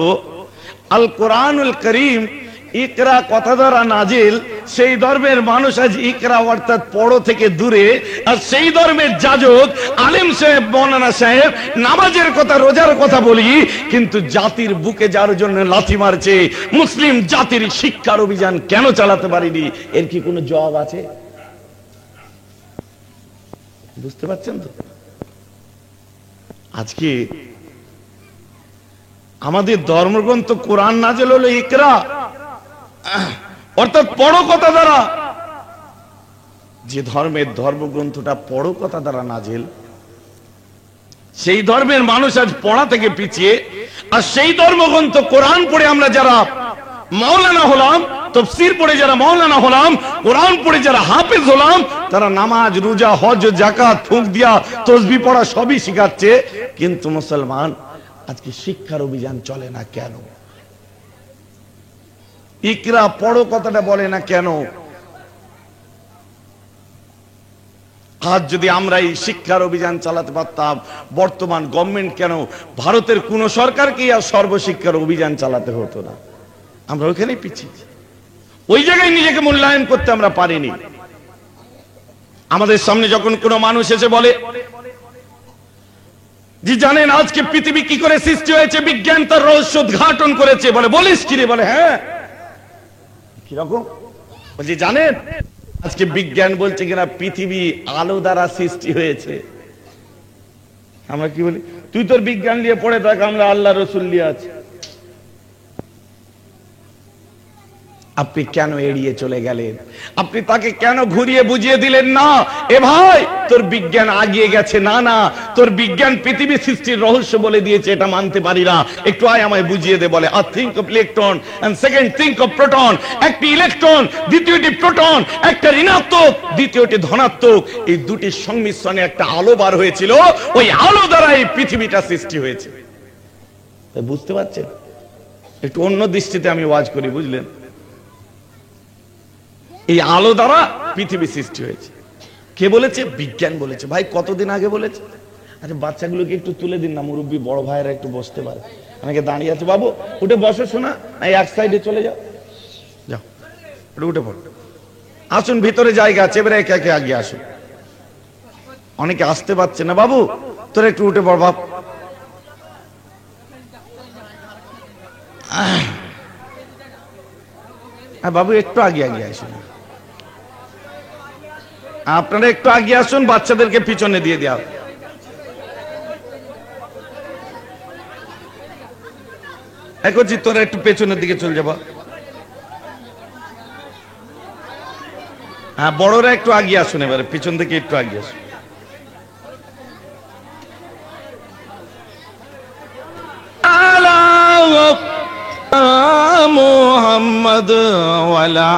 আল কোরআনুল করিম ইকরা কথা দ্বারা নাজিল, সেই ধর্মের মানুষ আজ ইকরা অর্থাৎ পড়ো থেকে দূরে। আর সেই ধর্মের যাজক আলেম সাহেব, মৌলানা সাহেব নামাজের কথা, রোজার কথা বলি, কিন্তু জাতির বুকে যার জন্য লাথি মারছে, মুসলিম জাতির শিক্ষার অভিযান কেন চালাতে পারিনি, এর কি কোনো জবাব আছে? বুঝতে পারছেন তো? আজকে আমাদের ধর্মগ্রন্থ কোরআন নাজিল হলো ইকরা অর্থাৎ পড়ো কথা দ্বারা। যে ধর্মের ধর্মগ্রন্থটা পড়ো কথা দ্বারা নাজিল, সেই ধর্মের মানুষ আজ পড়া থেকে পিছিয়ে। আর সেই ধর্মগ্রন্থ কোরআন পড়ে আমরা যারা মাওলানা হলাম, তাফসীর পড়ে যারা মাওলানা হলাম, কোরআন পড়ে যারা হাফেজ হলাম, তারা নামাজ, রোজা, হজ, যাকাত, ফুঁক দিয়া, তাসবিহ পড়া সবই শিখাচ্ছে। কিন্তু মুসলমান আজকে শিক্ষার অভিযান চলে না কেন? ইকরা পড়ো কথাটা বলে না কেন? আজ যদি আমরা এই শিক্ষার অভিযান চালাতে পারতাম, বর্তমান গভর্নমেন্ট কেন, ভারতের কোন সরকারকে আর সর্বশিক্ষার অভিযান চালাতে হতো না। আমরা ওখানেই পিছিয়ে, ওই জায়গায় নিজেকে মূল্যায়ন করতে আমরা পারিনি। আমাদের সামনে যখন কোনো মানুষ এসে বলে যে জানেন আজকে পৃথিবী কি করে সৃষ্টি হয়েছে, বিজ্ঞান তার রহস্য উদ্ঘাটন করেছে, বলিস কি রে? বলে হ্যাঁ। কিরকম? বলছি জানেন আজকে বিজ্ঞান বলছে কিনা পৃথিবী আলো দ্বারা সৃষ্টি হয়েছে। আমরা কি বলি? তুই তোর বিজ্ঞান নিয়ে পড়ে থাক, আমরা আল্লাহ রসুল নিয়ে আছি। আপনি কেন এড়িয়ে চলে গেলেন? আপনি তাকে কেন ঘুরিয়ে বুঝিয়ে দিলেন না? এ ভাই, তোর বিজ্ঞান আগিয়ে গেছে। না না, তোর বিজ্ঞান পৃথিবী সৃষ্টির রহস্য বলে দিয়েছে, এটা মানতে পারি না, একটু আয় আমায় বুঝিয়ে দে। বলে আর think of electron and second think of proton. একটি ইলেকট্রন, দ্বিতীয়টি প্রোটন, একটা ঋণাত্মক, দ্বিতীয়টি ধনাত্মক, এই দুটির সংমিশ্রণে একটা আলো বার হয়েছিল। ওই আলো দ্বারা এই পৃথিবীটা সৃষ্টি হয়েছে। বুঝতে পারছেন? একটু অন্য দৃষ্টিতে আমি ওয়াজ করি, বুঝলেন? এই আলো দ্বারা পৃথিবী সৃষ্টি হয়েছে। কে বলেছে? বিজ্ঞান বলেছে। ভাই কতদিন আগে বলেছে? আচ্ছা বাচ্চাগুলোকে একটু তুলে দিন না, মুরব্বী বড় ভাইরা একটু বসতে পারে। অনেকে দাঁড়িয়ে আছে, বাবু উঠে বসো, শোনা এই এক সাইডে চলে যাও, যাও উঠে পড়ো, আসুন ভিতরে জায়গা আছে, এবারে একে একে আগে আসুন। অনেকে আসতে পারছে না, বাবু তোরা একটু উঠে পড় বাপ। বাবু একটু আগে আগে আসুন, আপনারা একটু আগে আসুন, বাচ্চাদেরকে পিছনে দিয়ে দেওয়া। এখন তোরা একটু পেছনের দিকে চলে যাবা। হ্যাঁ, বড়রা একটু আগে আসুন, এবারে পিছন থেকে একটু আগে আসুন। মোহাম্মদ ওয়ালা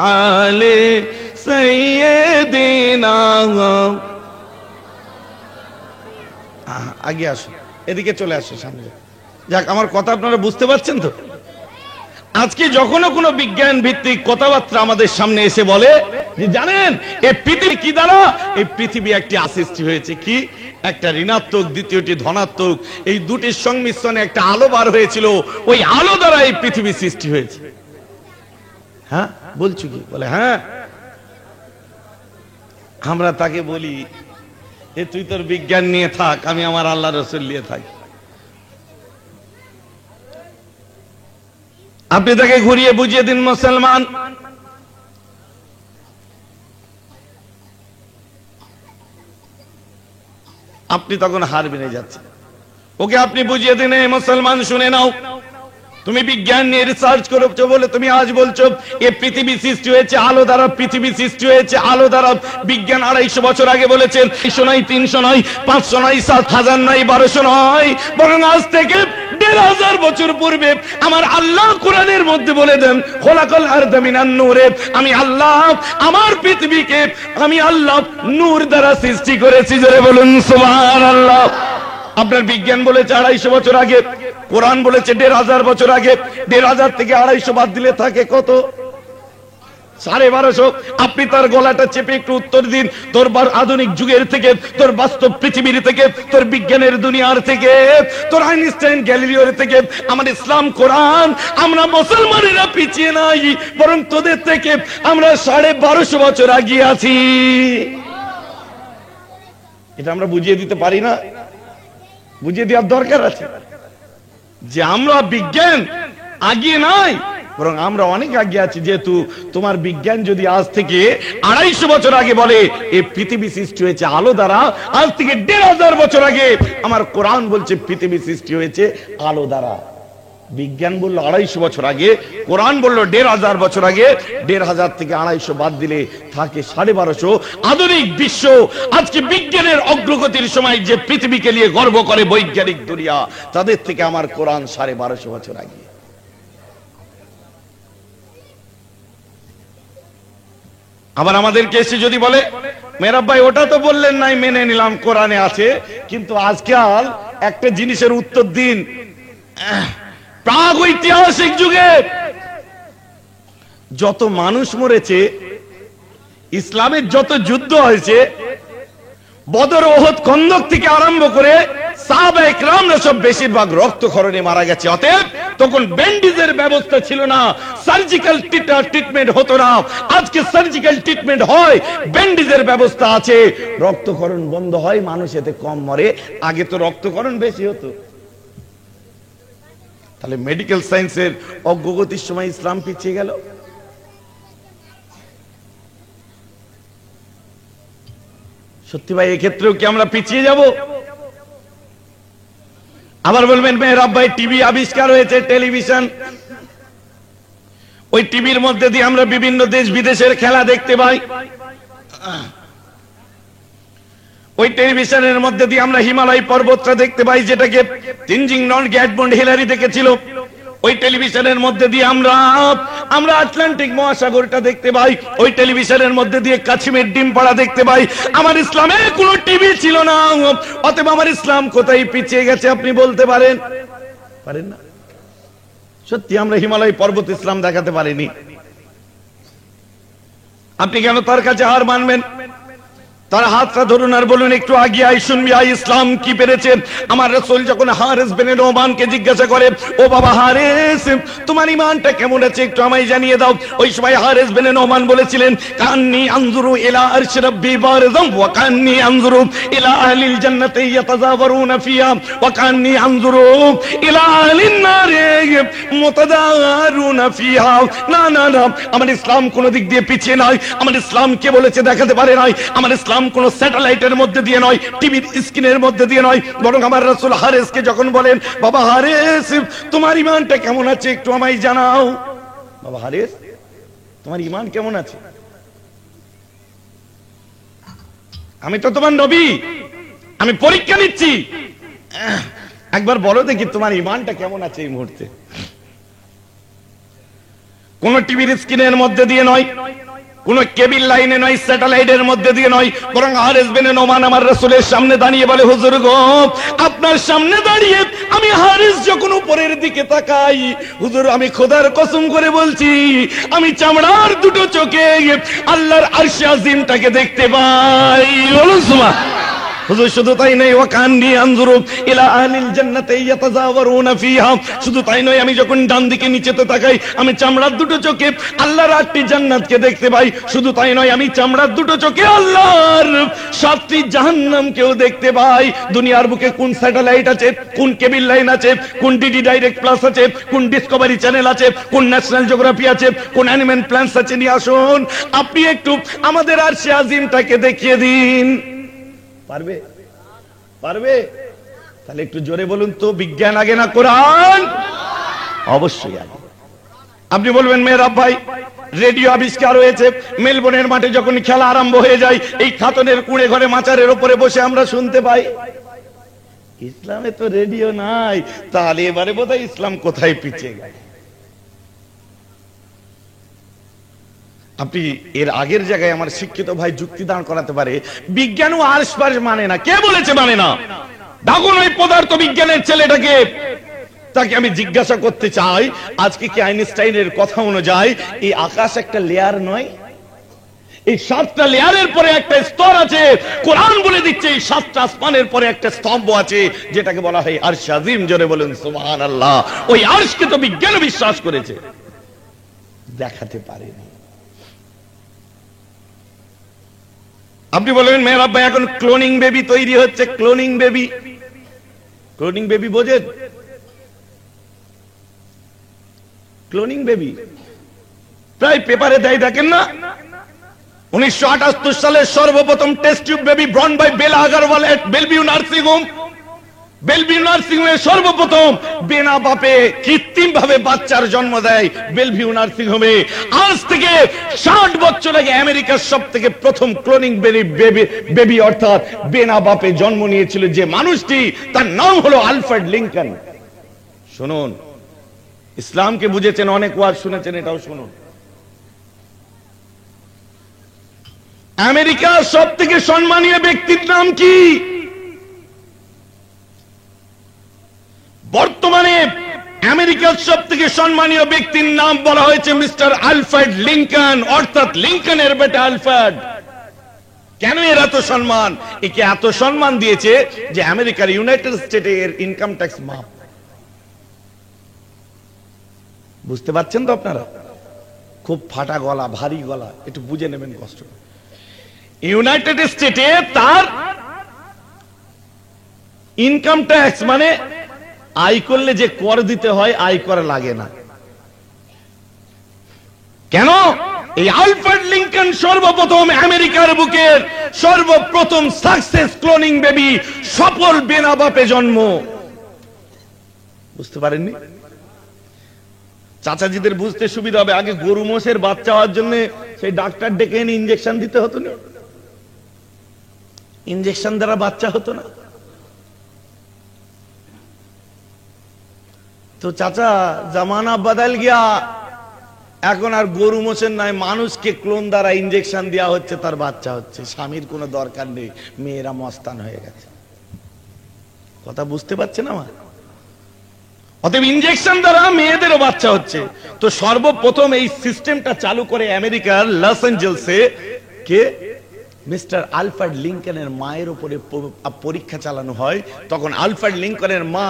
আলে সাইয়্যিদিনা। আগে আসুন। এদিকে চলে আসো সামনে। যাক, আমার কথা আপনারা বুঝতে পারছেন তো? আজকে যখনও কোনো বিজ্ঞান ভিত্তিক কথাবার্তা আমাদের সামনে এসে বলে যে জানেন এই পৃথিবী কি দ্বারা, এই পৃথিবী একটি সৃষ্টি হয়েছে, কি একটা ঋণাত্মক, দ্বিতীয়টি ধনাত্মক, এই দুটির সংমিশ্রণে একটা আলো বার হয়েছিল, ওই আলো দ্বারা এই পৃথিবী সৃষ্টি হয়েছে। হ্যাঁ বলছো কি? বলে হ্যাঁ। আমরা তাকে বলি এ তুই তোর বিজ্ঞান নিয়ে থাক, আমি আমার আল্লাহ রসুল নিয়ে থাকি। আপনি তাকে ঘুরিয়ে বুঝিয়ে দিন মুসলমান, আপনি তখন হার মেনে যাচ্ছেন। ওকে আপনি বুঝিয়ে দিন, মুসলমান শুনে নাও, তুমি বিজ্ঞান নিয়ে রিসার্চ করেছো বলে তুমি আজ বলছো এই পৃথিবী সৃষ্টি হয়েছে আলো দ্বারা, পৃথিবী সৃষ্টি হয়েছে আলো দ্বারা। বিজ্ঞান 250 বছর আগে বলেছেন, 200 নয়, 300 নয়, 500 নয়, 7000 নয়, 1200 নয়, বরং আজ থেকে 1500 বছর পূর্বে আমার আল্লাহ কোরআনের মধ্যে বলে দেন, খোলাকাল আরদা মিনান নূরে, আমি আল্লাহ আমার পৃথিবীকে আমি আল্লাহ নূর দ্বারা সৃষ্টি করেছি। জোরে বলুন সুবহানাল্লাহ। আপনার বিজ্ঞান বলেছে 250 বছর আগে, কোরআন বলেছে 1500 বছর আগে। 1500 থেকে 250 বাদ দিলে থাকে কত? 1250। আপনি তার গলাটা চেপে একটু উত্তর দিন, তোর আধুনিক যুগের থেকে, তোর বাস্তব পৃথিবীর থেকে, তোর বিজ্ঞানের দুনিয়ার থেকে, তোর আইনস্টাইন গ্যালিলিওর থেকে আমার ইসলাম কোরআন, আমরা মুসলমানেরা পিছিয়ে নাই, বরং তোদের থেকে আমরা 1250 বছর এগিয়ে আছি। এটা আমরা বুঝিয়ে দিতে পারি না? বুঝিয়ে দেওয়ার দরকার আছে যে আমরা বিজ্ঞান আগিয়ে নাই, বরং আমরা অনেক আগে আছি। যেহেতু তোমার বিজ্ঞান যদি আজ থেকে 250 বছর আগে বলে এই পৃথিবী সৃষ্টি হয়েছে আলো দ্বারা, আজ থেকে 1500 বছর আগে আমার কোরআন বলছে পৃথিবী সৃষ্টি হয়েছে আলো দ্বারা। বিজ্ঞান বললো 250 বছর আগে, কোরআন বললো 1500 বছর আগে। 1500 থেকে 250 বাদ দিলে থাকে 1250। আধুনিক বিশ্ব আজকে বিজ্ঞানের অগ্রগতির সময় যে পৃথিবীকে নিয়ে গর্ব করে বৈজ্ঞানিক দুনিয়া, তাদের থেকে আমার কোরআন 1250 বছর আগে। আবার আমাদেরকে এসে যদি বলে মেরা ভাই ওটা তো বললেন নাই, মেনে নিলাম কোরআনে আছে, কিন্তু আজকাল একটা জিনিসের উত্তর দিন, প্রাগ ঐতিহাসিক যুগে যত মানুষ মরেছে, ইসলামের যত যুদ্ধ হয়েছে, বদর, ওহদ, খন্দক থেকে আরম্ভ করে সাহাবায়ে কেরামরা সব বেশিরভাগ রক্তক্ষরণে মারা গেছে। অতএব তখন ব্যান্ডেজের ব্যবস্থা ছিল না, সার্জিক্যাল ট্রিটমেন্ট হতো না। আজকে সার্জিক্যাল ট্রিটমেন্ট হয়, ব্যান্ডেজের ব্যবস্থা আছে, রক্তক্ষরণ বন্ধ হয়, মানুষ এতে কম মরে। আগে তো রক্তক্ষরণ বেশি হতো। তাহলে মেডিকেল সায়েন্সের অগ্রগতির সময় ইসলাম পিছিয়ে গেল। সত্যি ভাই, এক্ষেত্রেও কি আমরা পিছিয়ে যাব? আবার বলবেন মেহরাব ভাই টিভি আবিষ্কার হয়েছে, টেলিভিশন, ওই টিভির মধ্যে দিয়ে আমরা বিভিন্ন দেশ বিদেশের খেলা দেখতে পাই। ওই টেলিভিশনের মধ্যে দিয়ে আমরা হিমালয় পর্বতটা দেখতে পাই, যেটাকে তেনজিং নরগে এডমন্ড হিলারি দেখেছিল। ওই টেলিভিশনের মধ্যে দিয়ে আমরা আটলান্টিক মহাসাগরটা দেখতে পাই। ওই টেলিভিশনের মধ্যে দিয়ে কাশ্মীর ডিম পাড়া দেখতে পাই। আমার ইসলামে কোনো টিভি ছিল না, অতএব আমার ইসলাম কোথায় পিছিয়ে গেছে আপনি বলতে পারেন? পারেন না। সত্যি আমরা হিমালয় পর্বত ইসলাম দেখাতে পারিনি। আপনি কেন তার কাছে হার মানবেন? তার হাতটা ধরুন আর বলুন একটু আগে আই, শুনবি আই ইসলাম কি পেরেছে। আমার রাসূল যখন হারেস বিন নোমানকে জিজ্ঞাসা করে, ও বাবা হারেস, তোমার ঈমানটা কেমন আছে একটু আমায় জানিয়ে দাও। ওই সময় হারেস বিন নোমান বলেছিলেন, কান্নি আনজুরু ইলা আরশি রাব্বি বারিযাম ওয়া কান্নি আনজুরু ইলা আহলিল জান্নাতি ইয়াতাযাওয়ারুনা ফিহা ওয়া কান্নি আনজুরু ইলা আহলিন নারি মুতাদারুনা ফিহা। না না না, আমার ইসলাম কোন দিক দিয়ে পিছিয়ে নয়। আমার ইসলাম কে বলেছে দেখাতে পারে নাই। আমার ইসলাম কোন স্যাটেলাইটের মধ্যে দিয়ে নয়, টিভির স্ক্রিনের মধ্যে দিয়ে নয়, বরং আমার রাসূল হারেসকে যখন বলেন, বাবা হারেস, তোমার ঈমানটা কেমন আছে একটু আমায় জানাও। বাবা হারেস, তোমার ঈমান কেমন আছে? আমি তো তোমার নবী, আমি পরীক্ষা নিচ্ছি, একবার বলো দেখি তোমার ঈমানটা কেমন আছে এই মুহূর্তে। কোন টিভির স্ক্রিনের মধ্যে দিয়ে নয়, কোন কেবিল লাইনে নয়, স্যাটেলাইটের মধ্যে দিয়ে নয়, বরং হারেস বিন নোমান আমার রাসূলের সামনে দাঁড়িয়ে বলে, হুজুর গো, আপনার সামনে দাঁড়িয়ে আমি হারেস যখন উপরের দিকে তাকাই, হুজুর আমি খোদার কসম করে বলছি, আমি চামড়ার দুটো চোখে আল্লাহর আরশে আজিমটাকে দেখতে পাই। বলুন সুবহান। হুজুর শুধু তাই নয়, ওয়াকান্নি আনজুরু ইলা আহলিল জান্নাতি ইয়াতাযাওয়ারুনা ফিহা, শুধু তাই নয়, আমি যখন ডান দিকে নিচেতে তাকাই আমি চামড়ার দুটো চোখে আল্লাহর 8টি জান্নাতকে দেখতে পাই। শুধু তাই নয়, আমি চামড়ার দুটো চোখে আল্লাহর 7টি জাহান্নামকেও দেখতে পাই। দুনিয়ার বুকে কোন স্যাটেলাইট আছে, কোন কেবল লাইন আছে, কোন ডিডি ডাইরেক্ট প্লাস আছে, কোন ডিসকভারি চ্যানেল আছে, কোন ন্যাশনাল জিওগ্রাফি আছে, কোন অ্যানিমেল প্ল্যান্টস আছে, নিয়ে আসুন আপনি একটু আমাদের আরশে আজিমটাকে দেখিয়ে দিন। পারবে? পারবে? তাহলে একটু জোরে বলুন তো, বিজ্ঞান আগে না কোরআন? অবশ্যই আগে। আপনি বলবেন মেহরাব ভাই, রেডিও আবিষ্কার হয়েছে, মেলবোর্নের মাঠে যখন খেলা আরম্ভ হয়ে যায় এই খাতনের কুঁড়ে ঘরে মাচারের উপরে বসে আমরা শুনতে পাই। ইসলামে তো রেডিও নাই, তাহলে এবারে বোধহয় ইসলাম কোথায় পিছিয়ে গেছে। আপনি এর আগের জায়গায় আমার শিক্ষিত ভাই যুক্তি দান করাতে পারে, বিজ্ঞানও আশপাশ মানে না। কে বলেছে মানে না? ডাকুন ওই পদার্থ বিজ্ঞানের ছেলেটাকে, তাকে আমি জিজ্ঞাসা করতে চাই, আজকে কি আইনস্টাইনের কথা অনুযায়ী এই আকাশ একটা লেয়ার নয়? এই 7টা লেয়ারের পরে একটা স্তর আছে। কোরআন বলে দিচ্ছে এই 7টা আসমানের পরে একটা স্তম্ভ আছে, যেটাকে বলা হয় আরশ আজিম। জোরে বলেন সুবহানাল্লাহ। ওই আরশকে তো বিজ্ঞান বিশ্বাস করেছে, দেখাতে পারেনি। আপনি বলবেন মেহরাব ভাই, এখন ক্লোনিং বেবি তৈরি হচ্ছে। ক্লোনিং বেবি, ক্লোনিং বেবি বোঝেন? ক্লোনিং বেবি প্রায় পেপারে দেয়, দেখেন না? 1978 সালে সর্বপ্রথম test tube baby born by Bela Agarwal at Bellevue nursing home. Bellevue nursing হোমে সর্বপ্রথম বিনা বাপে কৃত্রিম ভাবে বাচ্চার জন্ম দেয় বেলভিউ নার্সিং হোমে। আজ থেকে 60 বছর আগে আমেরিকার সবথেকে প্রথম ক্লোনিং বেবি অর্থাৎ বিনা বাপে জন্ম নিয়েছিল যে মানুষটি, তার নাম হলো আলফ্রেড লিংকন। শুনুন, ইসলামকে বুঝেছেন, অনেক ওয়াজ শুনেছেন, এটাও শুনুন। আমেরিকার সবথেকে সম্মানীয় ব্যক্তির নাম কি? বর্তমানে আমেরিকার সবথেকে সম্মানীয় ব্যক্তির নাম বলা হয়েছে মিস্টার আলফ্রেড লিংকন, অর্থাৎ লিংকনের বেটা আলফ্রেড। কেন এর এত সম্মান? একে এত সম্মান দিয়েছে যে আমেরিকার ইউনাইটেড স্টেটের ইনকাম ট্যাক্স মাফ। বুঝতে পারছেন তো আপনারা? খুব ফাটা গলা, ভারী গলা, একটু বুঝে নেবেন কষ্ট। ইউনাইটেড স্টেটে তার ইনকাম ট্যাক্স মানে আয় করলে যে কর দিতে হয়, আয় কর লাগে না। কেন? এই আলফ্রেড লিংকন সর্বপ্রথম আমেরিকার বুকের সর্বপ্রথম সাকসেস ক্লোনিং বেবি, সফল বিনা বাপে জন্ম। বুঝতে পারেননি? চাচাজিদের বুঝতে সুবিধা হবে, আগে গরু মোষের বাচ্চা হওয়ার জন্য সেই ডাক্তার ডেকে এনে ইঞ্জেকশন দিতে হতো না, ইঞ্জেকশন দ্বারা বাচ্চা হতো না। তো চাচা জামানা বদল গিয়া, এখন আর গরু মোষের নাই, মানুষকে ক্লোন দ্বারা ইঞ্জেকশন দেওয়া হচ্ছে, তার বাচ্চা হচ্ছে। স্বামীর কোনো দরকার নেই, মেয়েরা মস্তান হয়ে গেছে। কথা বুঝতে পারছেন আমার? অতএব ইঞ্জেকশন দ্বারা মেয়েদেরও বাচ্চা হচ্ছে। তো সর্বপ্রথম এই সিস্টেমটা চালু করে আমেরিকার লস অ্যাঞ্জেলসে কে? মিস্টার আলফ্রেড লিংকনের মায়ের উপরে পরীক্ষা চালানো হয়। তখন আলফ্রেড লিংকনের মা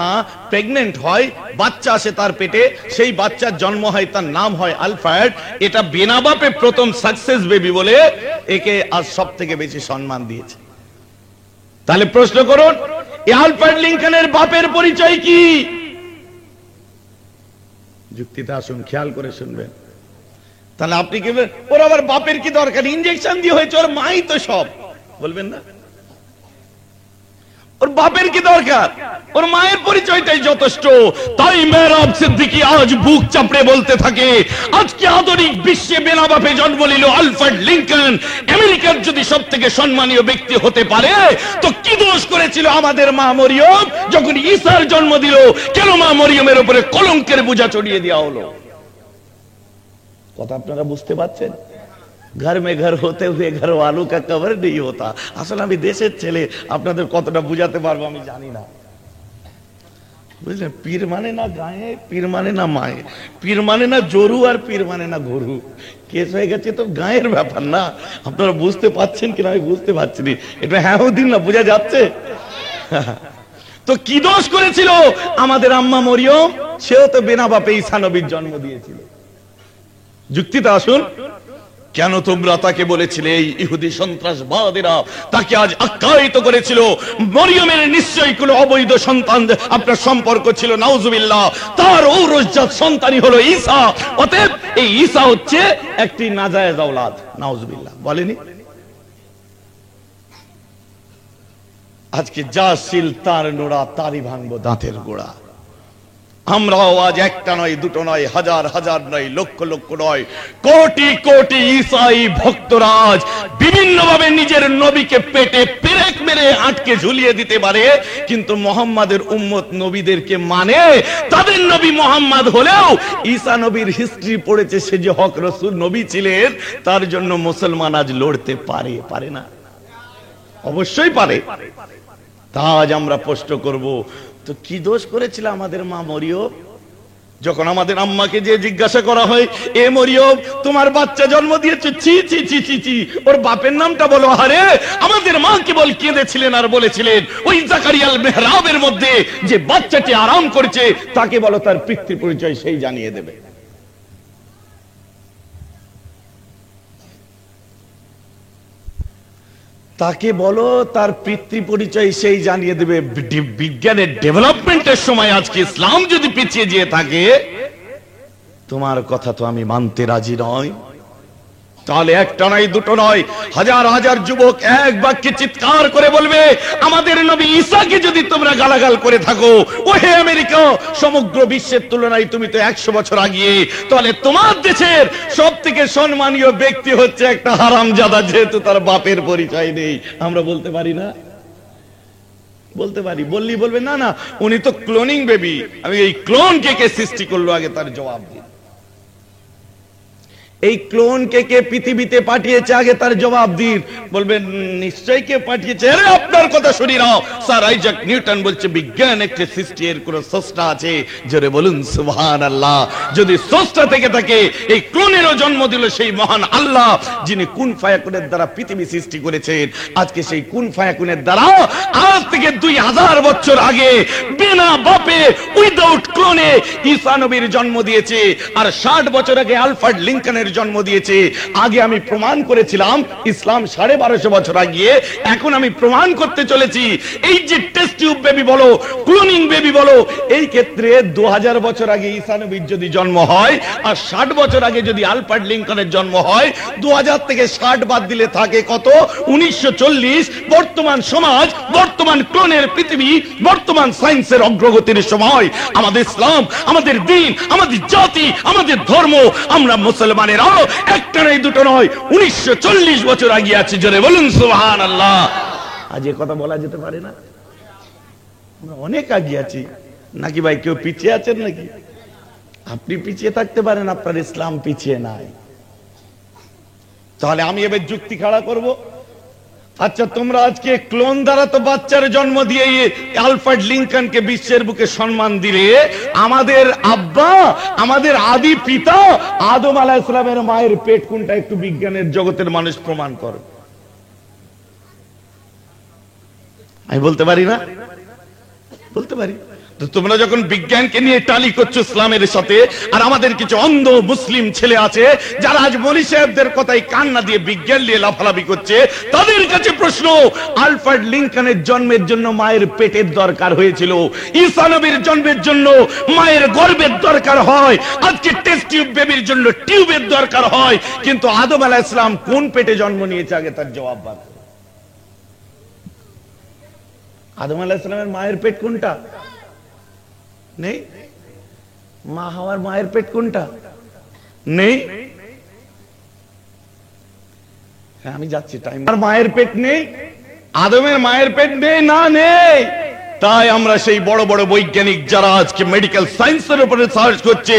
প্রেগনেন্ট হয়, বাচ্চা আসে তার পেটে, সেই বাচ্চার জন্ম হয়, তার নাম হয় আলফ্রেড। এটা বিনা বাপে প্রথম সাকসেস বেবি বলে একে আজ সব থেকে বেশি সম্মান দিয়েছে। তাহলে প্রশ্ন করুন, এই আলফ্রেড লিংকনের বাপের পরিচয় কি? যুক্তিতে আসুন, খেয়াল করে শুনবেন। তাহলে আপনি কি ওর আবার বাপের কি দরকার? ইঞ্জেকশন দিয়ে হয়েছে, ওর মাই তো সব, বলবেন না? ওর বাপের কি দরকার? ওর মায়ের পরিচয়টাই যথেষ্ট। তাই মেহরাব সিদ্দিকী আজ বুক চাপড়ে বলতে থাকে, আজকে আধুনিক বিশ্বে বিনা বাপে জন্ম নিল আলফ্রেড লিংকন। আমেরিকার যদি সব থেকে সম্মানীয় ব্যক্তি হতে পারে, তো কি দোষ করেছিল আমাদের মা মরিয়ম যখন ঈসার জন্ম দিল? কেন মা মরিয়মের উপরে কলঙ্কের বোঝা চড়িয়ে দেওয়া হলো? কথা আপনারা বুঝতে পারছেন? घर में घर होते हुए घर वालों का कवर नहीं होता। আসলে আমি দেশের ছেলে, আপনাদের কতটা বুঝাতে পারবো আমি জানি না, বুঝলেন? পীর মানে না গায়ে, পীর মানে না মায়ে, পীর মানে না জরু, আর পীর মানে না গরু। কেস হয়ে গেছে তো গায়ের ব্যাপার না। আপনারা বুঝতে পারছেন কিনা আমি বুঝতে পারছি না, এটা হ্যাঁ দিন না, বোঝা যাচ্ছে? তো কি দোষ করেছিল আমাদের আম্মা মরিয়ম? সেও তো বিনা বাপে ঈসা নবীর জন্ম দিয়েছিল। যুক্তিতে আসুন, কেন তোমরা তাকে বলেছিলে এই ইহুদি সন্ত্রাসবাদীরা তাকে আজ আখ্যায়িত করেছিল মরিয়মের নিশ্চয়ই কোনো অবৈধ সন্তান আপনার সম্পর্ক ছিল, নাউজুবিল্লাহ, তার ঔরসজাত সন্তানই হলো ঈসা, অতএব এই ঈসা হচ্ছে একটি নাজায়েজ আওলাদ, নাউজুবিল্লাহ বলেনি? আজকে যা শিল তার নোড়া, তারই ভাঙবো দাঁতের গোড়া। আমরাও আজ একটা নয়, দুটো নয়, হাজার হাজার নয়, লক্ষ লক্ষ নয়, কোটি কোটি ঈসাই ভক্তরাজ বিভিন্ন ভাবে নিজের নবীকে পেটে পেরেক মেরে আটকে ঝুলিয়ে দিতে পারে, কিন্তু মোহাম্মদের উম্মত নবীদেরকে মানে। তাদের নবী মোহাম্মদ হলেও ঈসা নবীর হিস্ট্রি পড়েছে, সে যে হক রাসূল নবী ছিলেন, তার জন্য মুসলমান আজ লড়তে পারে? পারে না? অবশ্যই পারে। তা আজ আমরা প্রশ্ন করব, তো কি দোষ করেছিল আমাদের মা মরিয়ম? যখন আমাদের আম্মাকে যে জিজ্ঞাসা করা হয়, এ মরিয়ম তোমার বাচ্চা জন্ম দিয়েছে, ছি ছি ছি ছি ছি, ওর বাপের নামটা বলো। আরে আমাদের মা কেবল কেঁদেছিলেন আর বলেছিলেন, ওই জাকারিয়াল মেহরাবের মধ্যে যে বাচ্চাটি আরাম করেছে তাকে বলো তার পিতৃ পরিচয়, সেই জানিয়ে দেবে। তাকে বলো তার পিতৃ পরিচয়, সেই জানিয়ে দেবে। বিজ্ঞানের ডেভেলপমেন্টের সময় আজকে ইসলাম যদি পিছিয়ে যেয়ে থাকে, তোমার কথা তো আমি মানতে রাজি নই। তাহলে একটা নয়, দুটো নয়, হাজার হাজার যুবক এক বাক্যে চিৎকার করে বলবে, আমাদের নবী ঈসাকে যদি তোমরা গালাগাল করে থাকো, ও হে আমেরিকা, সমগ্র বিশ্বের তুলনায় তুমি তো 100 বছর আগিয়ে, তাহলে তোমার দেশের সব থেকে সম্মানীয় ব্যক্তি হচ্ছে একটা হারামজাদা, যেহেতু তার বাপের পরিচয় নেই। আমরা বলতে পারি না? বলতে পারি। বললি বলবে না না উনি তো ক্লোনিং বেবি। আমি এই ক্লোন কে সৃষ্টি করলো, আগে তার জবাব দিই। এই ক্লোন কে পৃথিবীতে পাঠিয়েছে, আগে তার জবাব দিন। বলবেন নিশ্চয়ই কে পাঠিয়েছে। আরে আপনার কথা শুনি নাও, স্যার আইজাক নিউটন বলছে বিজ্ঞান একটি সৃষ্টি, এর কোন স্রষ্টা আছে? জোরে বলুন সুবহানাল্লাহ। যদি স্রষ্টা থেকে থাকে, এই ক্লোনেরও জন্ম দিল সেই মহান আল্লাহ, যিনি কুন ফায়াকুনের দ্বারা পৃথিবী সৃষ্টি করেছেন। আজকে সেই কুন ফায়াকুনের দ্বারা আজ থেকে 2000 বছর আগে বিনা বাপে উইদাউট ক্লোনে ঈসা নবীর জন্ম দিয়েছে, আর 60 বছর আগে আলফ্রেড লিঙ্কনের জন্ম দিয়েছে। আগে আমি প্রমাণ করেছিলাম ইসলাম 1250 বছর আগে, এখন আমি প্রমাণ করতে চলেছি এই যে টেস্ট টিউব বেবি বলো, ক্লোনিং বেবি বলো, এই ক্ষেত্রে 2000 বছর আগে ঈসা নবীর যদি জন্ম হয়, আর 60 বছর আগে যদি আলফ্রেড লিঙ্কনের জন্ম হয়, 2000 থেকে 60 বাদ দিলে থাকে কত? 1940। বর্তমান সমাজ, বর্তমান ক্লোনের পৃথিবী, বর্তমান সায়েন্সের অগ্রগতির সময় আমাদের ইসলাম, আমাদের দ্বীন, আমাদের জাতি, আমাদের ধর্ম, আমরা মুসলমানের একটা নয়, দুটো নয়, 1940 বছর আগে আছে। জোরে বলুন সুবহানাল্লাহ। আজ এ কথা বলা যেতে পারে না? আমরা অনেক আগে আছি নাকি ভাই? কেউ পিছিয়ে আছেন নাকি? আপনি পিছিয়ে থাকতে পারেন, আপনার ইসলাম পিছিয়ে নাই। তাহলে আমি এবার যুক্তি খাড়া করব। আচ্ছা তোমরা আজকে ক্লোন দ্বারা তো বাচ্চার জন্ম দিয়ে আলফ্রেড লিঙ্কনকে বিশ্বের বুকে সম্মান দিলে, আমাদের আব্বা, আমাদের আদি পিতা আদম আলাইহিস সালামের মায়ের পেট কোনটা? একটু বিজ্ঞানের জগতের মানুষ প্রমাণ করো। আমি বলতে পারি না? বলতে পারি। তো তোমরা যখন বিজ্ঞানকে নিয়ে টালি করছো ইসলামের সাথে, আর আমাদের কিছু অন্ধ মুসলিম ছেলে আছে যারা আজ মৌলী সাহেবদের কথাই কান্না দিয়ে বিজ্ঞান নিয়ে লাফালাফি করছে, তাদের কাছে প্রশ্ন, আলফ্রেড লিঙ্কনের জন্মের জন্য মায়ের পেটের দরকার হয়েছিল, ঈসা নবীর জন্মের জন্য মায়ের গর্ভের দরকার হয়, আজকে টেস্ট টিউব বেবির জন্য টিউবের দরকার হয়, কিন্তু আদম আলাইহিস সালাম কোন পেটে জন্ম নিয়েছে? আগে তার জবাব দাও। আদম আলাইহিস সালামের মায়ের পেট কোনটা? নেই। মা হওয়ার মায়ের পেট কোনটা? নেই। আমি যাচ্ছি টাইম। আর মায়ের পেট নেই, আদমের মায়ের পেট নেই, না নেই। তাই আমরা সেই বড় বড় বৈজ্ঞানিক যারা আজকে মেডিকেল সায়েন্সের উপরে রিসার্চ করছে,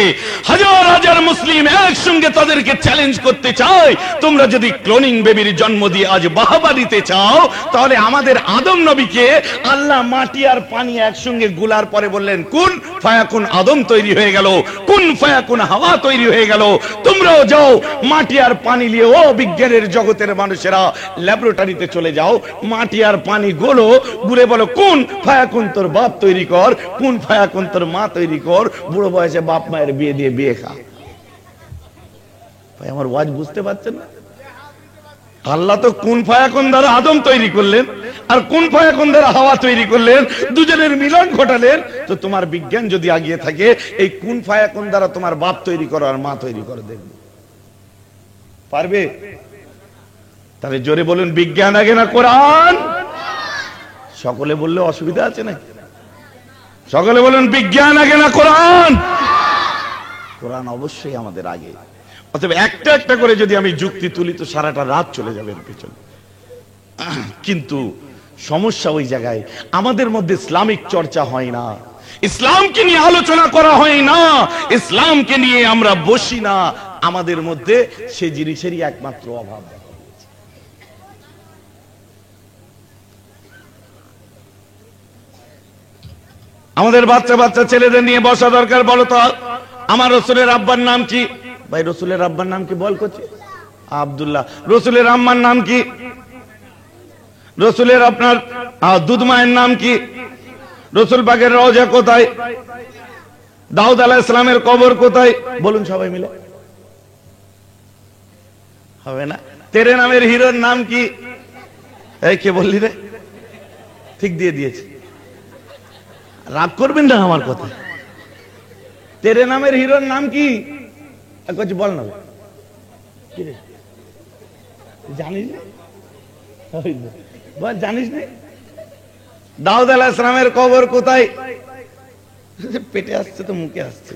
হাজার হাজার মুসলিম একসঙ্গে তাদেরকে চ্যালেঞ্জ করতে চায়, তোমরা যদি ক্লোনিং বেবির জন্ম দিয়ে আজ বাহাবা দিতে চাও, তাহলে আমাদের আদম নবীকে আল্লাহ মাটি আর পানি একসঙ্গে গুলার পরে বললেন কুন ফায়াকুন, আদম তৈরি হয়ে গেল, কুন ফায়াকুন হাওয়া তৈরি হয়ে গেল। তোমরাও যাও মাটি আর পানি নিয়ে, ও বিজ্ঞানের জগতের মানুষেরা, ল্যাবরেটরিতে চলে যাও, মাটি আর পানি গোলো, গুলে বলো কুন ফায়াকুন তোর বাপ তৈরি কর, কুন ফায়াকুন তোর মা তৈরি কর, বুড়ো বয়সে বাপ মায়ের বিয়ে দিয়ে বিয়ে খা। ভাই আমার ওয়াজ বুঝতে পারছেন না? আল্লাহ তো কুন ফায়াকুন দ্বারা আদম তৈরি করলেন আর কুন ফায়াকুন দ্বারা হাওয়া তৈরি করলেন, দুজনের মিলন ঘটালেন। তো তোমার বিজ্ঞান যদি আগিয়ে থাকে, এই কুন ফায়াকুন দ্বারা তোমার বাপ তৈরি করো আর মা তৈরি করো, দেখবে পারবে? তাহলে জোরে বলুন, বিজ্ঞান আগে না কোরআন? সকলে বললে অসুবিধা আছে না? সকলে বলুন, বিজ্ঞান আগে না কোরআন? কোরআন অবশ্যই আমাদের আগে। অতএব একটা একটা করে যদি আমি যুক্তি তুলি তো সারাটা রাত চলে যাবে এর পিছনে। কিন্তু সমস্যা ওই জায়গায়, আমাদের মধ্যে ইসলামিক চর্চা হয় না, ইসলামকে নিয়ে আলোচনা করা হয় না, ইসলামকে নিয়ে আমরা বসি না। আমাদের মধ্যে সেই জিনিসেরই একমাত্র অভাব। আমাদের বাচ্চা বাচ্চা ছেলেদের নিয়ে বসা দরকার। বলো তো আমার রসুলের আব্বার নাম কি? ভাই রসুলের আব্বার নাম কি বল করছে? আব্দুল্লাহ। রসুলের আম্মার নাম কি? রসুলের আপনার দুধ মায়ের নাম কি? রসুল পাকের রওজা কোথায়? দাউদ আলাইহিস সালামের কবর কোথায়? বলুন সবাই মিলে। হবে না? তেরে নামের হিরোর নাম কি? এই কে বললি রে? ঠিক দিয়ে দিয়েছে, রাগ করবেন না আমার কথা। তেরে নামের হিরোর নাম কি? বল না, জানিস বল, জানিস না? দাউদ আলাইহিস সালামের কবর কোথায়? পেটে আসছে তো মুখে আসছে।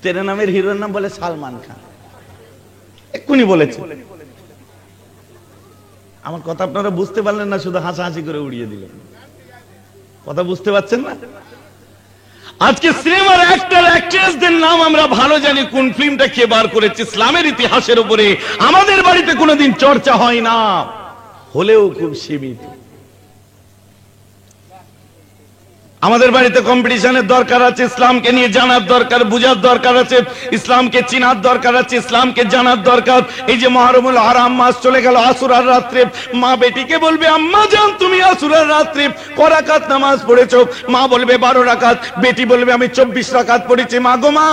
তেরে নামের হিরোর নাম বলে সালমান খান, এক্ষুনি বলেছে। আমার কথা আপনারা বুঝতে পারলেন না, শুধু হাসাহাসি করে উড়িয়ে দিলেন। কথা বুঝতে পারছেন না? আজকে সিনেমার অ্যাক্টর অ্যাক্ট্রেসদের নাম আমরা ভালো জানি, কোন ফিল্মটা কে বার করেছে, ইসলামের ইতিহাসের উপরে আমাদের বাড়িতে কোনোদিন চর্চা হয় না, হলেও খুব সীমিত। আমাদের বাড়িতে কম্পিটিশনের দরকার আছে, ইসলামকে নিয়ে জানার দরকার, বুঝার দরকার আছে, ইসলামকে চিনার দরকার আছে, ইসলামকে জানার দরকার। এই যে মুহররমুল হারাম মাস চলে গেল, আসুরার রাত্রে মা বেটিকে বলবে আম্মা জান তুমি আসুরার রাত্রে ক রাকাত নামাজ পড়েছো? মা বলবে 12 রাকাত। বেটি বলবে আমি 24 রাকাত পড়েছি। মা গো মা,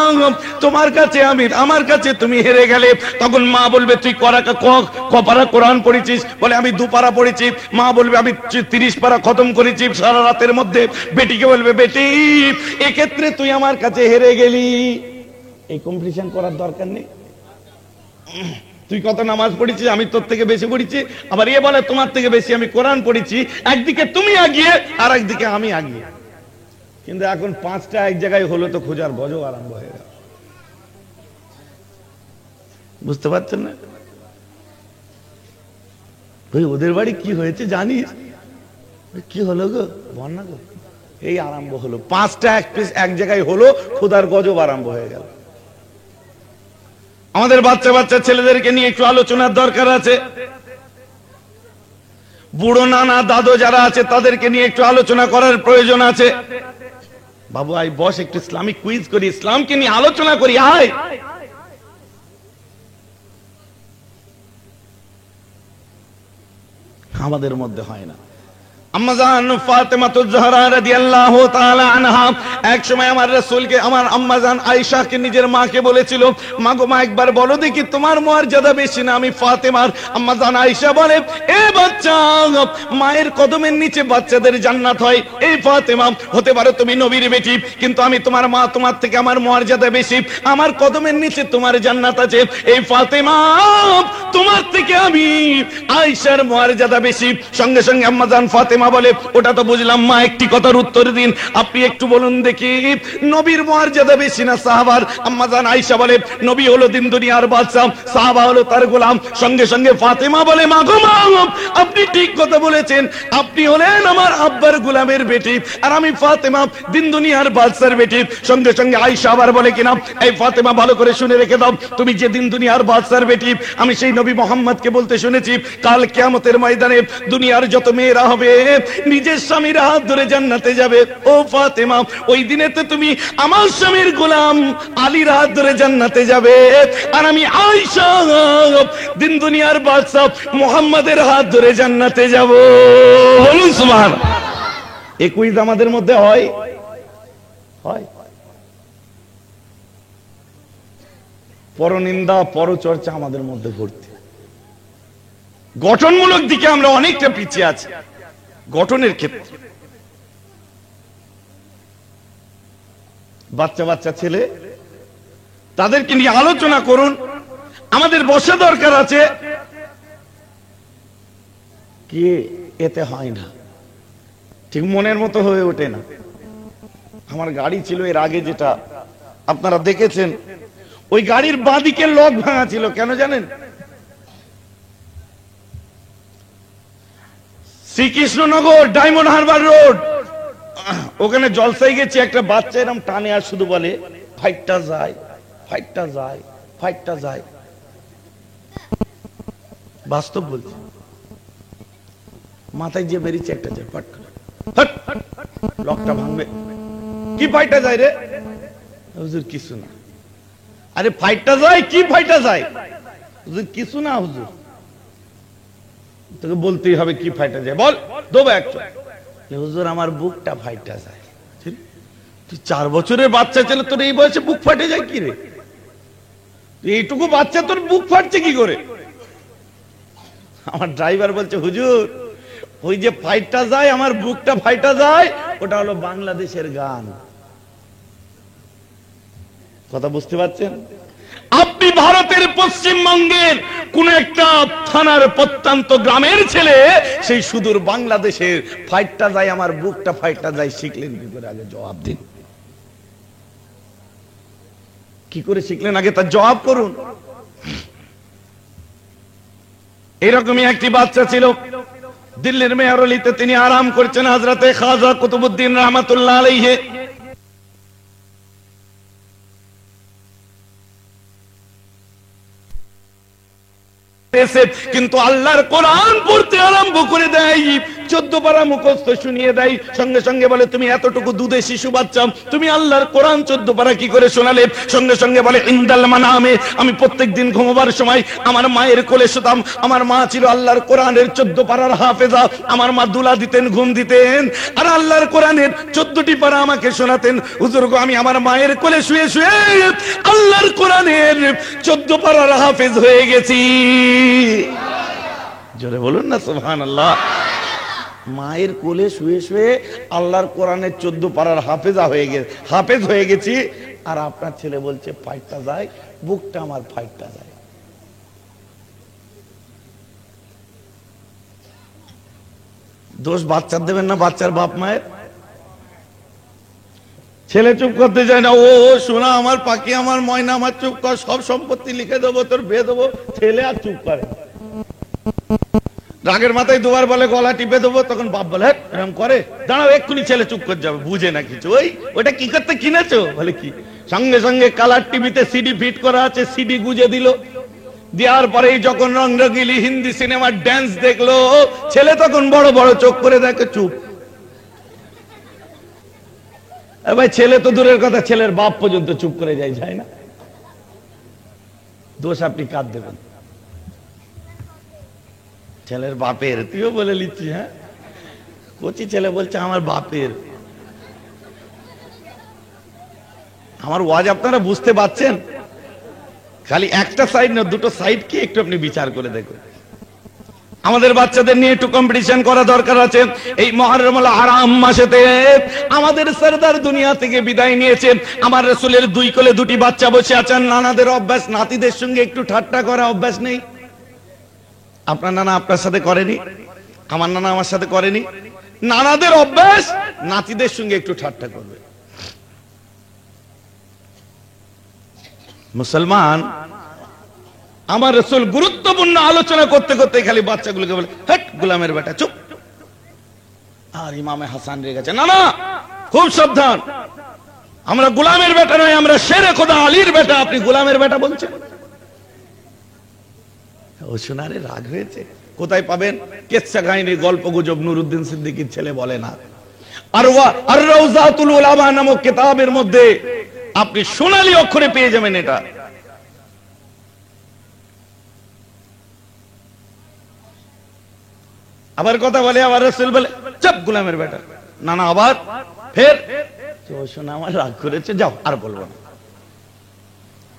তোমার কাছে আমি, আমার কাছে তুমি হেরে গেলে। তখন মা বলবে তুই ক পারা কোরআন পড়েছিস? বলে আমি 2 পারা পড়েছি। মা বলবে আমি 30 পারা খতম করেছি সারা রাতের মধ্যে। বেটিকে বলবে বেটি এক্ষেত্রে তুই আমার কাছে হেরে গেলি। এই কম্পিটিশন করার দরকার নেই। তুই কত নামাজ পড়েছিস? আমি তোর থেকে বেশি পড়েছি। আবার এ বলে তোমার থেকে বেশি আমি কোরআন পড়েছি। একদিকে তুমি আগিয়ে আর একদিকে আমি আগিয়ে। কিন্তু এখন 5টা এক জায়গায় হলো তো খোঁজার গজব আরম্ভ হয়ে গেল। বুঝতে পারছেন না? ভাই ওদের বাড়ি কি হয়েছে জানিস? কি হলো গো? বন্যা গো, এই আরম্ভ হলো। 5টা এক জায়গায় হলো, খোদার গজব আরম্ভ হয়ে গেল। আমাদের বাচ্চা বাচ্চা ছেলেদেরকে নিয়ে একটু আলোচনার দরকার আছে। বুড়ো নানা দাদু যারা আছে তাদেরকে নিয়ে একটু আলোচনা করার প্রয়োজন আছে। বাবু আই বস, একটু ইসলামিক কুইজ করি, ইসলামকে নিয়ে আলোচনা করি, আয়। আমাদের মধ্যে হয় না। আম্মাজান ফাতেমাতুজ জাহরা রাদিয়াল্লাহু তাআলা আনহা এক সময় আমার রাসূলকে, আমার আম্মাজান আয়েশাকে, নিজের মাকে বলেছিল মা গো মা একবার বলো দেখি তোমার মর্যাদা বেশি না আমি ফাতেমার? আম্মাজান আয়েশা বলে এ বাচ্চা, মায়ের কদমের নিচে বাচ্চাদের জান্নাত হয়। এই ফাতেমা, হতে পারো তুমি নবীর বেটি, কিন্তু আমি তোমার মা, তোমার থেকে আমার মর্যাদা বেশি, আমার কদমের নিচে তোমার জান্নাত আছে। এই ফাতেমা তোমার থেকে আমি আয়েশার মর্যাদা বেশি। সঙ্গে সঙ্গে আম্মা জান ফাতেমা বলে, ওটা তো বুঝলাম মা, একটি কথার উত্তর দিন, আপনি একটু বলুন দেখি, নবীর মর্যাদা বেশি না সাহাবার? আম্মা জান আয়েশা বলে, নবী হলো দিন দুনিয়ার বাদশা, সাহাবা হলো তার গোলাম। সঙ্গে সঙ্গে ফাতেমা বলে, মা গো মা, আপনি ঠিক কথা বলেছেন, আপনি হলেন আমার আব্বার গোলামের বেটি, আর আমি ফাতেমা দিন দুনিয়ার বাদশার বেটি। সঙ্গে সঙ্গে আয়েশা আবার বলে কিনা, এই ফাতেমা ভালো করে শুনে রেখে দাও, তুমি যে দিন দুনিয়ার বাদশার বেটি, আমি সেই নবী মোহাম্মদকে বলতে শুনেছি, কাল কিয়ামতের ময়দানে দুনিয়ার যত মেয়েরা হবে নিজের স্বামীর হাত ধরে জান্নাতে যাবে। ও ফাতেমা, ওই দিনেতে তুমি আমার স্বামীর গোলাম আলীর হাত ধরে জান্নাতে যাবে, আর আমি আয়েশা দিন দুনিয়ার বাদশা মুহাম্মাদের হাত ধরে জান্নাতে যাব। বলুন সুবহানাল্লাহ। এই কুইজ আমাদের মধ্যে হয়? পরনিন্দা পরচর্চা আমাদের মধ্যে ভর্তি। গঠনমূলক দিকে আমরা অনেকটা পিছিয়ে আছি গঠনের ক্ষেত্রে। বাচ্চা বাচ্চা ছেলে, তাদেরকে নিয়ে আলোচনা করুন, আমাদের বসা দরকার আছে। কি এতে হয় না, ঠিক মনের মতো হয়ে ওঠে না। আমার গাড়ি ছিল এর আগে, যেটা আপনারা দেখেছেন, ওই গাড়ির বাঁদিকে লক ভাঙা ছিল। কেন জানেন? শ্রীকৃষ্ণনগর ডায়মন্ড হারবার রোড, ওখানে জলসাই গেছি, একটা বাচ্চা এরকম টানে আর শুধু বলে ফাইটটা যায়, ফাইটটা যায়, ফাইটটা যায়। বাস্তব বলছি, মাথায় যে বেরিয়েছে একটা যায়, ফাট করে লকটা ভাঙবে। কি ফাইটটা যায় রে? হুজুর কিছু না। আরে ফাইটটা যায়, কি ফাইটটা যায়? হুজুর কিছু না হুজুর। তোকে বলতেই হবে কি ফাইটটা যায়, বল দেবো একটা। হুজুর আমার বুকটা ফাইটটা যায়। তুই 4 বছরের বাচ্চা ছেলে, তোর এই বয়সে বুক ফাটে যায় কি রে? এইটুকু বাচ্চা তোর বুক ফাটছে কি করে? আমার ড্রাইভার বলছে, হুজুর ওই যে ফাইটটা যায়, আমার বুকটা ফাইটা যায়, ওটা হলো বাংলাদেশের গান। কথা বুঝতে পারছেন? আপনি ভারতের পশ্চিমবঙ্গের কোন একটা থানার প্রত্যন্ত গ্রামের ছেলে, সেই সুদূর বাংলাদেশের ফাইটটা যায়, আমার বুকটা ফাইটটা যায়, শিখলেন কি করে? আগে জবাব দিন। কি করে শিখলেন আগে তার জবাব করুন। এরকমই একটি বাচ্চা ছিল দিল্লির মেয়রলিতে, তিনি আরাম করছেন। হযরতে খাজা কুতুবউদ্দিন রাহমাতুল্লাহ আলাইহি কিন্তু আল্লাহর কোরআন পড়তে আরম্ভ করে দেয়, 14 পারা মুখস্থ শুনিয়ে দেয়। সঙ্গে সঙ্গে বলে, তুমি এতটুকু দুধে শিশু বাচ্চা, তুমি আল্লাহর কোরআন 14 পারা কি করে শোনালে? সঙ্গে সঙ্গে বলে, ইনদাল মানামে, আমি প্রত্যেকদিন ঘুমাবার সময় আমার মায়ের কোলে শুতাম। আমার মা ছিল আল্লাহর কোরআনের 14 পারার হাফেজা। আমার মা দুলা দিতেন, ঘুম দিতেন, আর আল্লাহর কোরআনের 14টি পারা আমাকে শোনাতেন। হুজুর গো, আমি আমার মায়ের কোলে শুয়ে শুয়ে আল্লাহর কোরআনের 14 পারার হাফেজ হয়ে গেছি। জোরে বলুন না সুবহানাল্লাহ। মায়ের কোলে শুয়ে শুয়ে আল্লাহর কোরআনের 14 পারার হাফেজ হয়ে গেছি। আর আপনার ছেলে বলছে ফাইটটা যায়, বুকটা আমার ফাইটটা যায়। দোষ বাচ্চার দেবেন না, বাচ্চার বাপ মায়ের। ছেলে চুপ করতে চায় না, ও শোনা আমার পাখি, আমার ময়না, আমার চুপ কর, সব সম্পত্তি লিখে দেবো, তোর বিয়ে দেবো। ছেলে আর চুপ করে, রাগের মাথায় দুবার বলে গলা টিপে দেবো, তখন বাপ বলে এরকম করে, দাঁড়াও এক্ষুনি, ছেলে চুপ করে যাবে, বুঝে না কিছু। ওটা কি করতে কিনেছো? বলে কি? সঙ্গে সঙ্গে কালার টিভিতে সিডি ফিট করা আছে, সিডি গুজে দিল। দেওয়ার পরেই যখন রংরঙিলি হিন্দি সিনেমার ড্যান্স দেখলো, ছেলে তখন বড় বড় চোখ করে দেখে, চুপ। ভাই, ছেলে তো দূরের কথা, ছেলের বাপ পর্যন্ত চুপ করে যায় না। দোষ আপনি কার দেবেন? ছেলের বাপের। তুইও বলে লিখছি, হ্যাঁ, কচি ছেলে বলছে আমার বাপের। আমার ওয়াজ আপনারা বুঝতে পারছেন? খালি একটা সাইড না, দুটো সাইড কি একটু আপনি বিচার করে দেখুন। আমাদের বাচ্চাদের নিয়ে একটু কম্পিটিশন করা দরকার আছে। এই মুহররমুল হারাম মাসেতে আমাদের সরদার দুনিয়া থেকে বিদায় নিয়েছেন। আমার রাসূলের 2 কোলে 2টি বাচ্চা বসে আছেন। নানাদের অভ্যাস নাতিদের সঙ্গে একটু ঠাট্টা করা অভ্যাস নেই? আপনার নানা আপনার সাথে করেনি, আমার নানা আমার সাথে করেনি। নানাদের অভ্যাস নাতিদের সঙ্গে একটু ঠাট্টা করবে। মুসলমান, আমার রাসূল গুরুত্বপূর্ণ আলোচনা করতে করতে খালি বাচ্চাগুলোকে বলে, হট গোলামের বেটা, চুপ। আর ইমামে হাসান রেগে গেছে, না না খুব সাবধান, আমরা গোলামের বেটা নয়, আমরা শেরে খোদা আলীর বেটা, আপনি গোলামের বেটা বলছেন। ও শোনারে রাগ হয়েছে। কোথায় পাবেন? কেচ্ছা কাহিনী, গল্প গুজব নুরুদ্দিন সিদ্দিকীর ছেলে বলে না। আর রাউজাতুল উলামা নামক কিতাবের মধ্যে আপনি সোনালী অক্ষরে পেয়ে যাবেন এটা। আবার কথা বলে, আবার রাসূল বলে, চুপ গোলামের বেটা। না না, আবার ফের শোনা আমার রাগ করেছে, যাও আর বলবো না।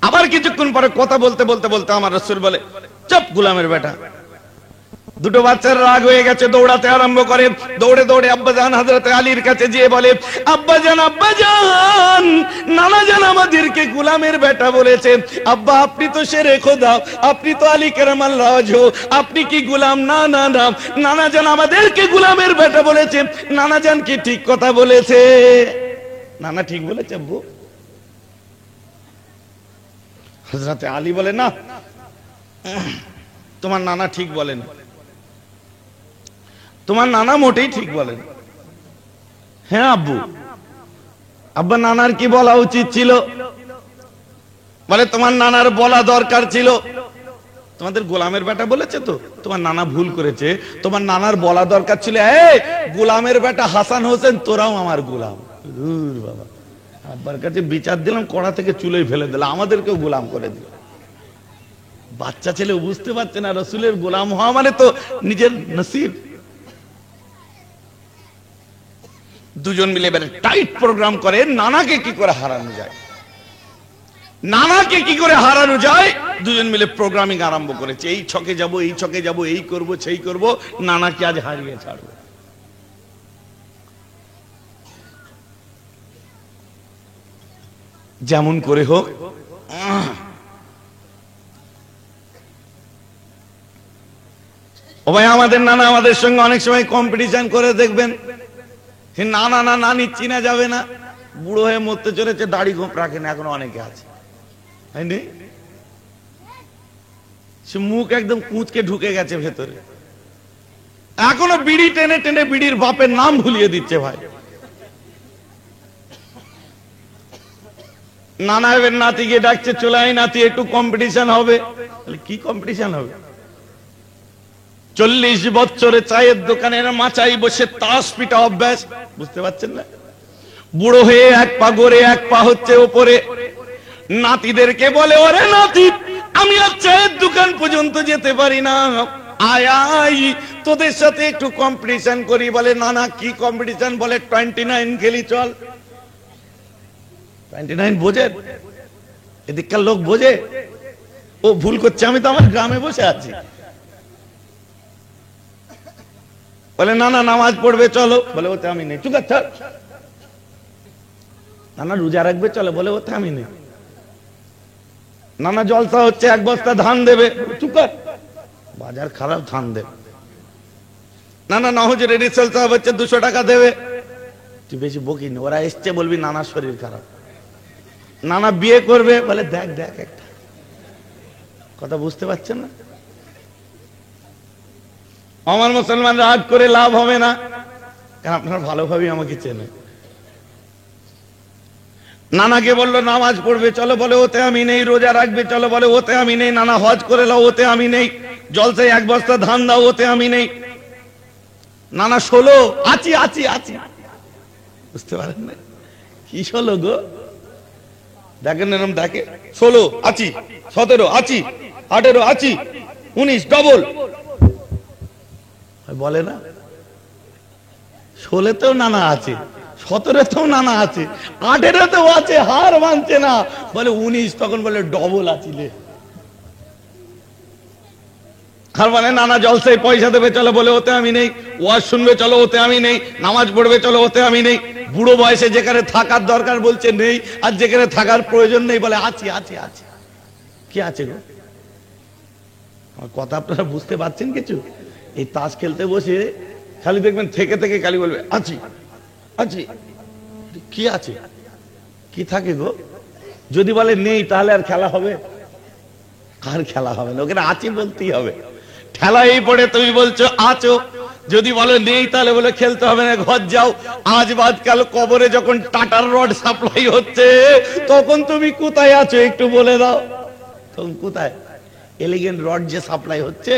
আবার কিছুক্ষণ পরে কথা বলতে বলতে বলতে আমার রাসূল বলে, চুপ গোলামের বেটা। দুটো বাচ্চার রাগ হয়ে গেছে, দৌড়াতে আরম্ভ করে। দৌড়ে দৌড়ে আব্বাজান হযরত আলীর কাছে গিয়ে বলে, আব্বাজান আব্বাজান, নানা জান আমাদেরকে গোলামের বেটা বলেছে। আব্বা আপনি তো শেরে খোদা, আপনি তো আলী কারামাল্লাহ ওয়াজহু, আপনি কি গোলাম? না না না, নানা জান আমাদেরকে গোলামের বেটা বলেছে। নানা জান কি ঠিক কথা বলেছে? নানা ঠিক বলেছে আব্বু। হযরত আলী বলে, না তোমার নানা ঠিক বলেন, তোমার নানা মোটেই ঠিক বলেন। হ্যাঁ আব্বু, আব্বা নানার কি বলা উচিত ছিল? বলে তোমার নানার বলা দরকার ছিল, তোমাদের গোলামের বেটা বলেছে তো, তোমার নানা ভুল করেছে, তোমার নানার বলা দরকার ছিল, এই গোলামের বেটা হাসান হোসেন তোরাও আমার গোলাম। বাবা, আব্বার কাছে বিচার দিলাম, কড়া থেকে চুলোই ফেলে দিলাম, আমাদেরকেও গোলাম করে দিল। বাচ্চা ছেলে বুঝতে পারছে না রাসূলের গোলাম হওয়া মানে তো নিজের নসিব। দুজন মিলে এবারে টাইট প্রোগ্রাম করে নানাকে কি করে হারানো যায়, নানাকে কি করে হারানো যায়। দুজন মিলে প্রোগ্রামিং আরম্ভ করেছে, এই ছকে যাব, এই ছকে যাব, এই করব, সেই করব, নানাকে আজ হারিয়ে ছাড়বো। যেমন করে হোক ও ভাই, আমাদের নানা আমাদের সঙ্গে অনেক সময় কম্পিটিশন করে, দেখবেন নানা না নানি চিনা যাবে না, বুড়ো হয়ে মরতে চলেছে, দাড়ি গোঁফ রাখে না, এখনো অনেকে আছে, সে মুখ একদম কুঁচকে ঢুকে গেছে ভেতরে, এখনো বিড়ি টেনে টেনে বিড়ির বাপের নাম ভুলিয়ে দিচ্ছে। ভাই নানা এবার নাতিকে ডাকছে, চলাই নাতি একটু কম্পিটিশন হবে। কি কম্পিটিশন হবে? 40 বছরে চায়ের দোকানের মাচাই বসে তাস পিটা অভ্যাস, বুঝতে পারছেন না? বুড়ো হয়ে এক পা গড়ে এক পা হচ্ছে ওপরে। নাতিদেরকে বলে, ওরে নাতি আমি আর চায়ের দোকান পর্যন্ত যেতে পারি না, আয় আয় তোদের সাথে একটু কম্পিটিশন করি। বলে নানা কি কম্পিটিশন? বলে 29 খেলি চল। 29 বোঝে? এদিককার লোক বোঝে? ও ভুল করছে, আমি তো আমার গ্রামে বসে আছি। বলে নানা নামাজ পড়বে চলো, বলে ওতে আমি নেই। চুপ কর। নানা রোজা রাখবে চলো, বলে ওতে আমি নেই। নানা জলসা হচ্ছে, এক বস্তা ধান দেবে, চুপ কর, বাজার খারাপ, ধান দেবে। নানা নাহজের রিসার্চ হচ্ছে 200 টাকা দেবে, তুই বেশি বকিনি, ওরা এসছে বলবি নানার শরীর খারাপ। নানা বিয়ে করবে, বলে দেখ দেখ একটা কথা, বুঝতে পারছেন না? আমার মুসলমান রাগ করে লাভ হবে না, কারণ আপনারা ভালোভাবে আমাকে চেনে। নানাকে বললো নামাজ পড়বে চলো, বলে ওতে আমি নেই। রোজা রাখবে চলো, বলে ওতে আমি নেই। নানা হজ করে লাও, ওতে আমি নেই। জলসায় এক বস্তা ধান দাও, ওতে আমি নেই। নানা 16, আছি আছি আছি, বুঝতে পারেন না? কি 16 গো? দেখেন এরকম দেখে, 16 আছি, 17 আছি, 18 আছি, 19 ডবল বলে না। 16তেও নানা আছে, 17তেও নানা আছে, 18তেও আছে, হার মানছে না, বলে 19, তখন বলে ডবল আছিলে। আর মানে নানা জলসায় পয়সা দেবে চলো, বলে ওতে আমি নেই। ওয়াজ শুনবে চলো, ওতে আমি নেই। নামাজ পড়বে চলো, ওতে আমি নেই। বুড়ো বয়সে যেখানে থাকার দরকার বলছে নেই, আর যেখানে থাকার প্রয়োজন নেই বলে আছি আছি আছি। কি আছে গো? আমার কথা আপনারা বুঝতে পারছেন কিছু? এই তাস খেলতে বসে খালি দেখবেন থেকে থেকে খালি বলবে আছি আছি, কি আছে কি থাকে গো? যদি বলে নেই তাহলে আর খেলা হবে? আর খেলা হবে না, ওখানে আছি বলতেই হবে। ঠেলা এই পড়ে তুমি বলছো আছো, যদি বলো নেই তাহলে বলে খেলতে হবে না, ঘর যাও। আজ বাদ কাল কবরে যখন টাটার রড সাপ্লাই হচ্ছে তখন তুমি কোথায় আছো একটু বলে দাও। তখন কোথায় এলিগেন্ট রড যে সাপ্লাই হচ্ছে?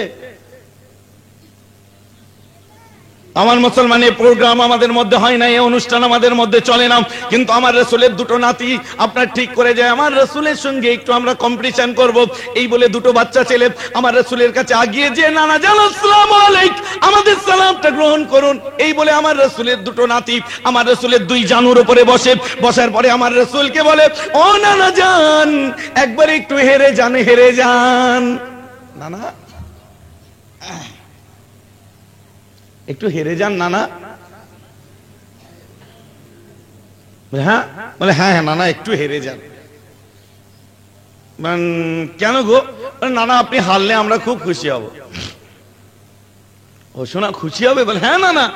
আমার মুসলমানের প্রোগ্রাম আমাদের মধ্যে হয় না, এই অনুষ্ঠান আমাদের মধ্যে চলে না, কিন্তু আমার রাসূলের দুটো নাতি আপনার ঠিক করে যায় আমার রাসূলের সঙ্গে একটু আমরা কম্পিটিশন করব। এই বলে দুটো বাচ্চা ছেলে আমার রাসূলের কাছে আগিয়ে যে নানা জান আসসালামু আলাইকুম, আমাদের সালামটা গ্রহণ করুন। এই বলে আমার রাসূলের দুটো নাতি আমার রাসূলের দুই জানুর উপরে বসে, বসার পরে আমার রাসূলকে বলে ও নানা জান একবার একটু হেরে যান, হেরে যান নানা, একটু হেরে যান নানা। হ্যাঁ বলে হ্যাঁ হ্যাঁ নানা একটু হেরে যান। কেন গো? নানা আপনি হারলে আমরা খুব খুশি হব। ও শোনা খুশি হবে? বলে হ্যাঁ নানা,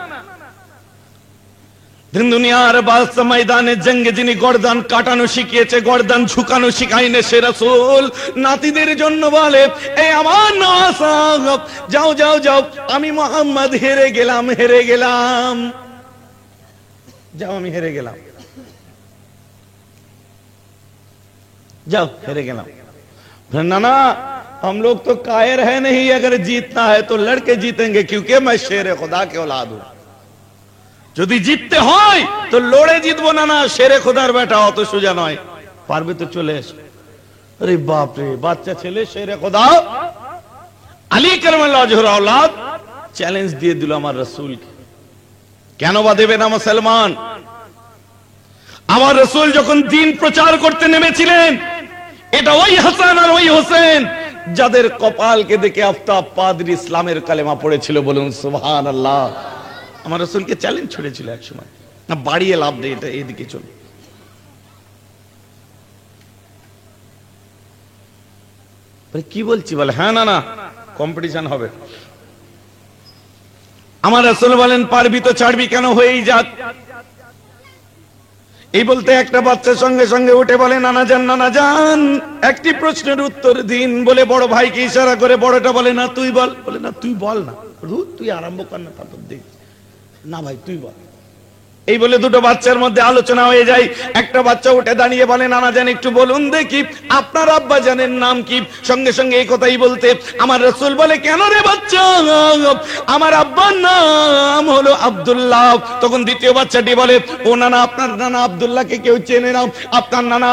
দিন দুনিয়ার বাদশা ময়দানে জঙ্গে যিনি গর্দান কাটানো শিখিয়েছে, গর্দান ঝুকানো শিখাইনে সে রাসূল নাতিদের জন্য বলে এই আমার নওয়াজ যাও যাও যাও, আমি মুহাম্মদ হেরে গেলাম, হেরে গেলাম, যাও আমি হেরে গেলাম, जाओ हेरे गेला। नाना हम लोग तो कायर है नहीं, अगर जीतना है तो लड़के जीतेंगे क्योंकि मैं शेर खुदा के औलाद हूं। যদি জিততে হয় তো লড়ে জিতবো না, না শেরে খোদার বেটা অত সোজা নয়, পারবে তো চলে এসো। আরে বাপ রে, বাচ্চা ছেলে শেরে খোদা আলী কারামাল্লাহু ওয়াজহুর औलाद চ্যালেঞ্জ দিয়ে দিল আমার রাসূলকে। কেন বা দেবে না মুসলমান? আমার রাসূল যখন দ্বীন প্রচার করতে নেমেছিলেন, এটা ওই হাসান আর ওই হোসেন যাদের কপালকে দেখে আফতাব পাদ্রী ইসলামের কালেমা পড়েছিল, বলুন সুবহানাল্লাহ। আমার রাসূলকে চ্যালেঞ্জ ছড়েছিল এক সময়, না বাড়িয়ে লাভ দেয়, এটা এইদিকে চল। কি বলছি? বলে হ্যাঁ না না কম্পিটিশন হবে। আমার রাসূল বলেন পারবি তো ছাড়বি কেন, হয়েই যাক। এই বলতে একটা বাচ্চা সঙ্গে সঙ্গে উঠে বলে নানা যান, নানা যান একটি প্রশ্নের উত্তর দিন, বলে বড় ভাইকে ইশারা করে বড়টা বলে না তুই বল, বলে না তুই বল না, তুই আরম্ভ কর না, তারপর দেখ না ভাই তুই বল। এই বলে দুটো বাচ্চার মধ্যে আলোচনা হয়ে যায়। একটা বাচ্চা উঠে দাঁড়িয়ে বলে নানা জান একটু বলুন দেখি আপনার আব্বা জানের নাম কি। সঙ্গে সঙ্গে এই কথাই বলতে আমার রাসূল বলে কেন রে বাচ্চা, আমার আব্বার নাম হলো আব্দুল্লাহ। তখন দ্বিতীয় বাচ্চাটি বলে ও নানা আপনার নানা আব্দুল্লাহকে কেউ চেনে না, আপনার নানা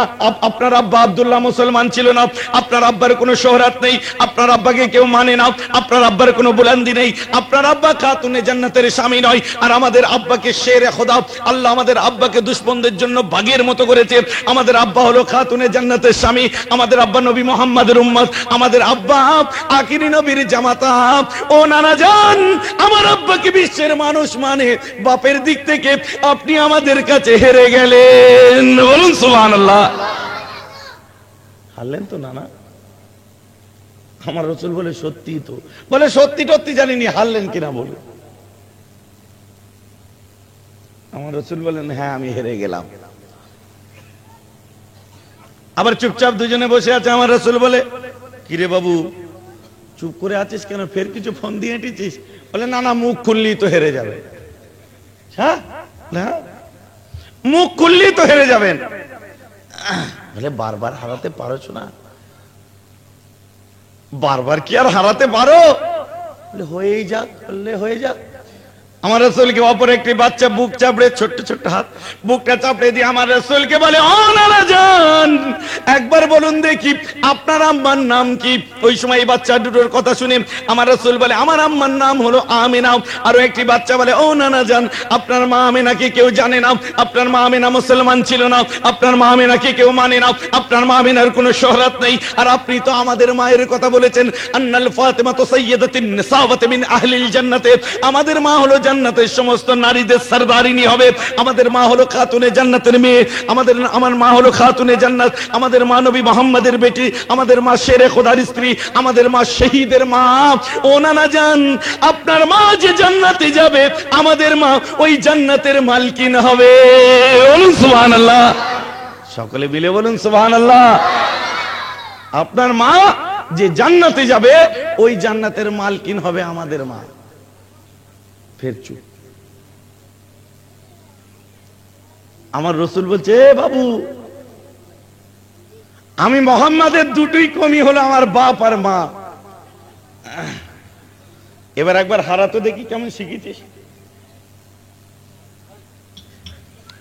আপনার আব্বা আব্দুল্লাহ মুসলমান ছিল না, আপনার আব্বার কোনো শোহরাত নেই, আপনার আব্বাকে কেউ মানে না, আপনার আব্বার কোনো বুলন্দি নেই, আপনার আব্বা খাতুনে জান্নাতের স্বামী নয়, আর আমাদের আব্বাকে শেরে খোদা আল্লাহ আমাদের আব্বাকে দুশমনদের জন্য বাঘের মতো করেছে। আমাদের আব্বা হলো খাতুনে জান্নাতের স্বামী, আমাদের আব্বা নবী মুহাম্মাদের উম্মত, আমাদের আব্বা আখিরি নবীর জামাতা। ও নানা জান আমার আব্বাকে বিশ্বের মানুষ মানে, বাপের দিক থেকে আপনি আমাদের কাছে হেরে গেলেন, বলুন সুবহানাল্লাহ। হারলেন তো নানা? আমার রাসূল বলে সত্যি তো, বলে সত্যি টত্যি জানিনি, হারলেন কিনা বলুন। আমার রাসূল বলেন হ্যাঁ আমি হেরে গেলাম। আবার চুপচাপ দুজনে বসে আছে। আমার রাসূল বলে কিরে বাবু চুপ করে আছিস কেন, ফের কিছু ফোন দিয়ে এঁটেছিস? বলে না না মুখ খুললি তো হেরে যাবে। হ্যাঁ মুখ খুললি তো হেরে যাবেন। বলে বারবার হারাতে পারো না? বারবার কি আর হারাতে পারো? বলে হয়েই যাক, বললে হয়ে যাক। আমার রাসূলকে অপর একটি বাচ্চা বুক চাপড়ে, ছোট্ট ছোট্ট হাত বুকটা চাপড়ে দিয়ে আমার রাসূলকে বলে ও নানা জান একবার বলুন দেখি আপনার আম্মার নাম কি। ওই সময় এই বাচ্চা দুটোর কথা শুনে আমার রাসূল বলে আমার আম্মার নাম হলো আমিনা। আরো একটি বাচ্চা বলে ও নানা জান আপনার মা আমিনাকে কেউ জানে না, আপনার মা আমিনা মুসলমান ছিল না, আপনার মা আমিনাকে কেউ মানে না, আপনার মা আমিনার কোনো শোহরত নেই, আর আপনি তো আমাদের মায়ের কথা বলেছেন আন্নাল ফাতিমা তো সাইয়্যিদাতুন নিসা ওয়া মিন আহলিল জান্নাতে, আমাদের মা হলো জান্নাতের সমস্ত নারীদের সরদারিনী হবে। আমাদের মা হলো খাতুনে জান্নাতের মেয়ে, আমার মা হলো খাতুনে জান্নাত, আমাদের মা নবী মুহাম্মাদের বেটি, আমাদের মা শেরে খোদার স্ত্রী, আমাদের মা শহীদের মা। ও নানা জান, আপনার মা যে জান্নাতে যাবে, আমাদের মা ওই জান্নাতের মালকিন হবে। বলুন সুবহানাল্লাহ, সকলে মিলে বলুন সুবহানাল্লাহ। আপনার মা যে জান্নাতে যাবে, ওই জান্নাতের মালকিন হবে আমাদের মা। ফের চুপ। আমার রসুল বলছে, বাবু আমি মোহাম্মদের দুটোই কমি হলো, আমার বাপ আর মা। এবার একবার হারাতো দেখি কেমন শিখেছিস।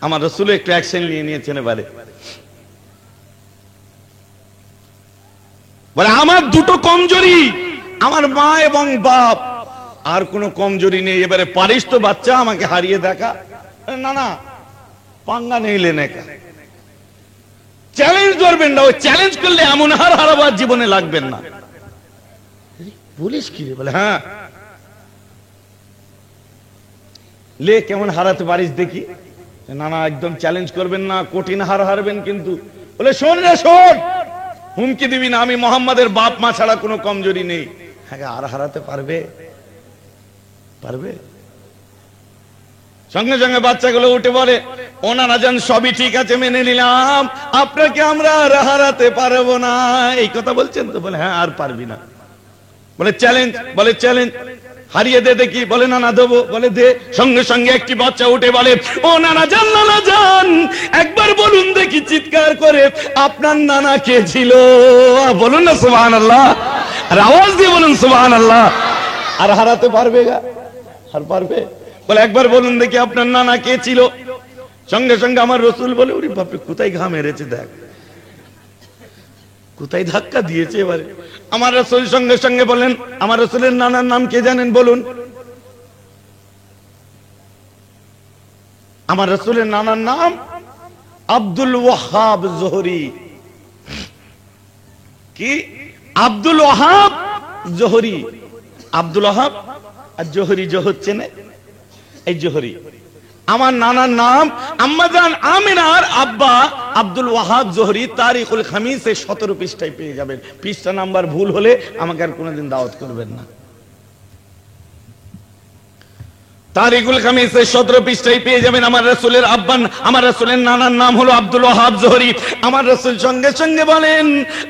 আমার রসুল একটু অ্যাকশন নিয়েছেন এবারে। বলে আমার দুটো কমজোরি, আমার মা এবং বাপ, আর কোনো কমজোরি নেই। এবারে পারিস তো বাচ্চা আমাকে হারিয়ে দেখা? না না, পাঙ্গা নেই লেনে কা। চ্যালেঞ্জ করবেন না, ওই চ্যালেঞ্জ করলে এমন হার হারাবার জীবনে লাগবেন না। বলিস কি রে? বলে হ্যাঁ, লে কেমন হারাতে পারিস দেখি। না না, একদম চ্যালেঞ্জ করবেন না, কঠিন হার হারবেন কিন্তু। বলে শোন রে শোন, হুমকি দিবি না, আমি মোহাম্মদের বাপ মা ছাড়া কোনো কমজোরি নেই। হ্যাঁ, আর হারাতে পারবে? পারবে? সঙ্গে সঙ্গে বাচ্চাগুলো উঠে বলে, ওনারা যান সবই ঠিক আছে, মেনে নিলাম, আপনাকে আমরা আর হারাতে পারবো না। এই কথা বলছেন তো? বলে হ্যাঁ, আর পারবি না। বলে চ্যালেঞ্জ? বলে চ্যালেঞ্জ, হারিয়ে দে দেখি। বলে না না দেবো। বলে দে। সঙ্গে সঙ্গে একটি বাচ্চা উঠে বলে, ও নানা যান, নানা যান, একবার বলুন দেখি চিৎকার করে, আপনার নানা কে ছিল? বলুন না সুবহানাল্লাহ, আর আওয়াজ দিয়ে বলুন সুবহানাল্লাহ। আর হারাতে পারবে গা? আর পারবে? বলে একবার বলুন দেখি আপনার নানা কে ছিল? সঙ্গে সঙ্গে আমার রসুল বলে, ওরে বাপরে, কোথায় ঘা মেরেছে দেখ, কোথায় ধাক্কা দিয়েছে। এবারে আমার রসুল সঙ্গে সঙ্গে বলেন, আমার রসুলের নানার নাম কে জানেন? বলুন। আমার রসুলের নানার নাম আব্দুল ওয়াহাব জোহরি। কি? আব্দুল ওয়াহাব জোহরি। আব্দুল ওয়াহাব আর জোহরি, জোহর চেনে? এই জোহরি। আমার নানার নাম আম্মাজান আমিনার আব্বা আব্দুল ওয়াহাব জোহরি। তারিখুল খামিসে 17 পৃষ্ঠায় পেয়ে যাবেন। পৃষ্ঠা নাম্বার ভুল হলে আমাকে আর কোনোদিন দাওয়াত করবেন না। তারিখুল খামিসে 17 পৃষ্ঠায় পেয়ে যাবেন। আমার রাসূলের আব্বান, আমার রাসূলের নানার নাম হলো আব্দুল ওয়াহাব জোহরি। আমার রাসূল সঙ্গে সঙ্গে বলেন,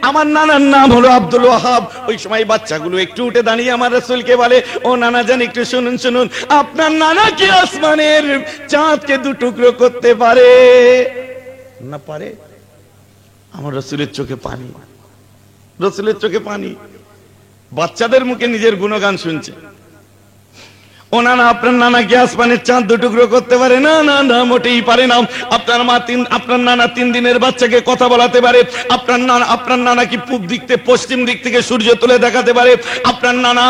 আমার নানার নাম হলো আব্দুল ওয়াহাব। ওই সময় বাচ্চাগুলো একটু উঠে দাঁড়িয়ে আমার রাসূলকে বলে, ও নানা জান, একটু শুনুন শুনুন, আপনার নানা কি আসমানের চাঁদকে দুটুকরো করতে পারে? না পারে? আমার রাসূলের চোখে পানি, রাসূলের চোখে পানি। বাচ্চাদের মুখে নিজের গুণগান শুনছে। ও নানা, আপনার নানা কি আসমানের চাঁদ দুটুকরো করতে পারে? না না না, মোটেই পারে না। আপনার নানা 3 দিনের বাচ্চাকে কথা বলাতে পারে? আপনার নানা কি পূব দিক থেকে পশ্চিম দিক থেকে সূর্য তুলে দেখাতে পারে? আপনার নানা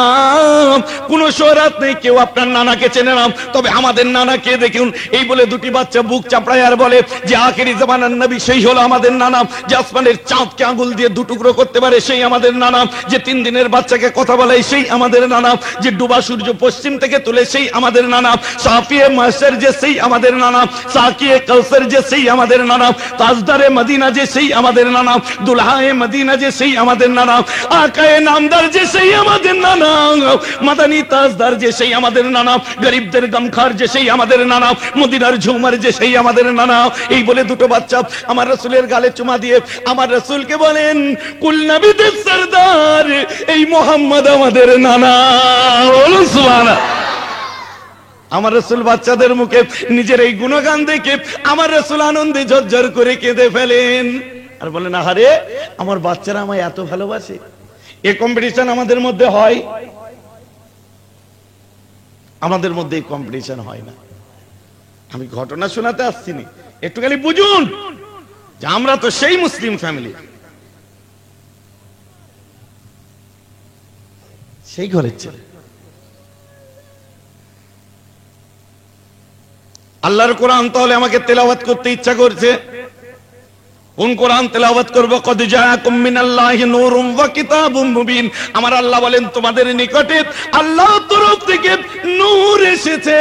কোন শহরাত নেই, কেউ আপনার নানাকে চেনে না। তবে আমাদের নানাকে দেখুন। এই বলে দুটি বাচ্চা বুক চাপড়ায় আর বলে যে আখেরি জামানার নবী সেই হলো আমাদের নানা, যে আসমানের চাঁদকে আঙ্গুল দিয়ে দুটুকরো করতে পারে সেই আমাদের নানা, যে 3 দিনের বাচ্চাকে কথা বলে সেই আমাদের নানা, যে ডুবা সূর্য পশ্চিম থেকে তুলে সেই আমাদের নানা, সাফিয়ে মাসের যে সেই আমাদের নানা, সাকিয়ে কাউসার যে সেই আমাদের নানা, তাজদারে মদিনা যে সেই আমাদের নানা, দুলহায়ে মদিনা যে সেই আমাদের নানা, আকায়ে নামদার যে সেই আমাদের নানা, মাদানী তাজদার যে সেই আমাদের নানা, গরিবদের গমখার যে সেই আমাদের নানা, মদিনার ঝুমার যে সেই আমাদের নানা। এই বলে দুটো বাচ্চা আমার রাসূলের গালে চুমা দিয়ে আমার রাসূলকে বলেন, কুল নবীদের সরদার এই মুহাম্মদ আমাদের নানা। বলুন সুবহানাল্লাহ। আমার রাসূল বাচ্চাদের মুখে নিজের এই গুণগান দেখে আমার রাসূল আনন্দে ঝরঝর করে কেঁদে ফেলেন আর বলেন, আহারে আমার বাচ্চারা আমায় এত ভালোবাসে। এই কম্পিটিশন আমাদের মধ্যে হয়? আমাদের মধ্যে এই কম্পিটিশন হয় না। আমি ঘটনা শোনাতে আসছি না, একটু খালি বুঝুন যে আমরা তো সেই মুসলিম ফ্যামিলি, সেই ঘরের ছেলে। আল্লাহর কোরআন তাহলে আমাকে তেলাওয়াত করতে ইচ্ছা করছে, কোন কোরআন তেলাওয়াত করব? কদ জাআকুম মিনাল্লাহি নূরুম ওয়া কিতাবুম মুবিন। আমার আল্লাহ বলেন তোমাদের নিকটে আল্লাহর তরফ থেকে নূর এসেছে,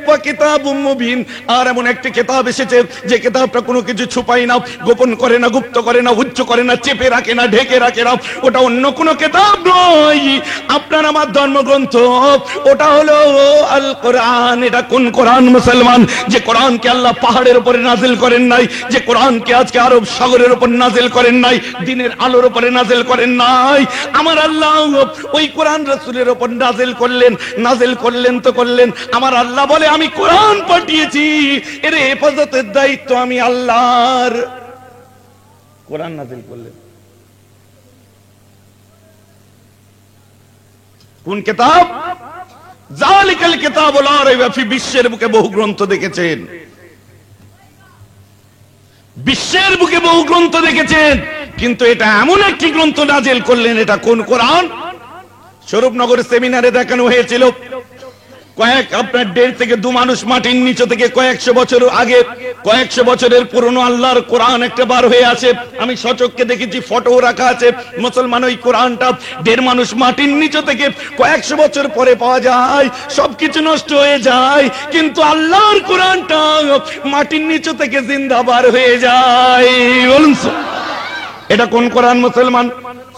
ওয়া কিতাবুম মুবিন, আর এমন একটি কিতাব এসেছে যে কিতাবটা কোনো কিছু ছুপায় না, গোপন করে না, গুপ্ত করে না, উচ্চ করে না, চেপে রাখে না, ঢেকে রাখে না। ওটা অন্য কোনো কিতাব নয়, আপনার আমার ধর্মগ্রন্থ, ওটা হলো আল কোরআন। এটা কোন কোরআন মুসলমান? যে কোরআনকে আল্লাহ পাহাড়ের উপরে নাজিল করেন নাই, যে কোরআনকে আজকে আরব সাগরের উপর নাজিল করেন নাই, দিনের আলোর উপরে নাজিল করেন নাই। আমার আল্লাহ ওই কোরআন রাসূলের উপর নাজিল করলেন। নাজিল করলেন তো করলেন, আমার আল্লাহ বলে আমি কোরআন পাঠিয়েছি, এর হেফাজতের দায়িত্ব আমি আল্লাহর। কোরআন নাজিল করলেন কোন কিতাব? জালিকাল কিতাবুল লা রাইবা ফি। বিশ্বের বুকে বহু গ্রন্থ দেখেছেন, বিশ্বের বুকে বহু গ্রন্থ দেখেছেন, কিন্তু এটা এমন একটি গ্রন্থ নাজিল করলেন, এটা কোন কোরআন? স্বরূপনগর সেমিনারে দেখানো হয়েছিল আপনার 1.5 থেকে 2 মানুষ মাটির নিচে থেকে কয়েকশো বছর আগে, কয়েকশো বছরের পুরনো আল্লাহর কোরআন একটা বার হয়ে আছে। আমি সচক্ষে দেখেছি, ফটো রাখা আছে। মুসলমান ওই কোরআনটা 1.5 মানুষ মাটির নিচে থেকে কয়েকশো বছর পরে পাওয়া যায়, সবকিছু নষ্ট হয়ে যায়, কিন্তু আল্লাহর কোরআনটা মাটির নিচে থেকে জিন্দা বার হয়ে যায়। বলুন এটা কোন কোরআন মুসলমান?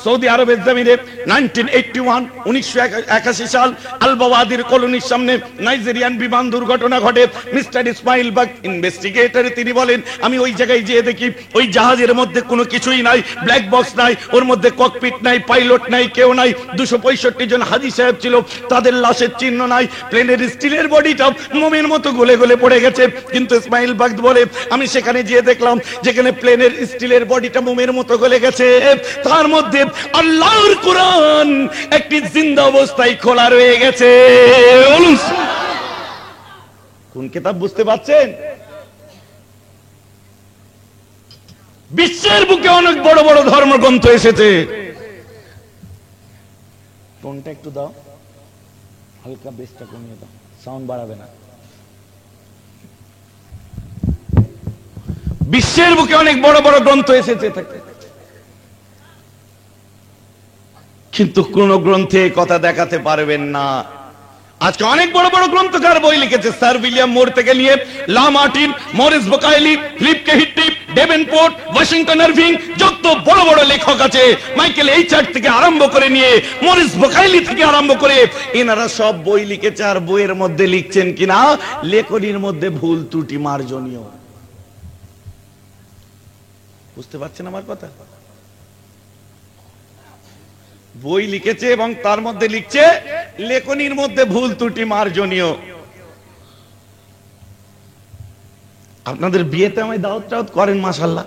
সৌদি আরবের জমিনে 1981 সাল আল-বাওয়াদির কলোনির সামনে নাইজেরিয়ান বিমান দুর্ঘটনা ঘটে। মিস্টার ইসমাইল বাগ ইনভেস্টিগেটর, তিনি বলেন আমি ওই জায়গায় যেয়ে দেখি ওই জাহাজের মধ্যে কোনো কিছুই নাই, ব্ল্যাক বক্স নাই, ওর মধ্যে ককপিট নাই, পাইলট নাই, কেউ নাই। 265 জন হাজী সাহেব ছিল, তাদের লাশের চিহ্ন নাই। প্লেনের স্টিলের বডিটা মোমের মতো গলে গলে পড়ে গেছে। কিন্তু ইসমাইল বাগ বলে আমি সেখানে যেয়ে দেখলাম যেখানে প্লেনের স্টিলের বডিটা মোমের মতো গলে গেছে, তার মধ্যে আল্লাহর কোরআন একটি জিন্দা অবস্থায় খোলা রয়ে গেছে। কোন কিতাব বুঝতে পারছেন? বিশ্বের বুকে অনেক বড় বড় ধর্মগ্রন্থ এসেছে। টোনটা একটু দাও, হালকা বেসটা কমিয়ে দাও, সাউন্ড বাড়াবে না। বিশ্বের বুকে অনেক বড় বড় গ্রন্থ এসেছে, কিন্তু কোন গ্রন্থে কথা দেখাতে পারবেন না। আজকে অনেক বড় বড় গ্রন্থকার বই লিখেছে, স্যার উইলিয়াম মোর থেকে নিয়ে লা মার্টিন, মরিস বুকাইলি, ফিলিপ কে হিট্টি, ডেভেনপোর্ট, ওয়াশিংটন আরভিং, যত বড় বড় লেখক আছে, মাইকেল এইচার্ট থেকে আরম্ভ করে নিয়ে মরিস বুকাইলি থেকে আরম্ভ করে, এনারা সব বই লিখেছে। আর বইয়ের মধ্যে লিখছেন কিনা লেখনির মধ্যে ভুল ত্রুটি মার্জনীয়। বুঝতে পারছেন আমার কথা? বই লিখেছে এবং তার মধ্যে লিখছে লেখনির মধ্যে ভুল ত্রুটি মার্জনীয়। আপনাদের বিয়েতে আমায় দাওয়াত টাওয়াত করেন মাশাআল্লাহ,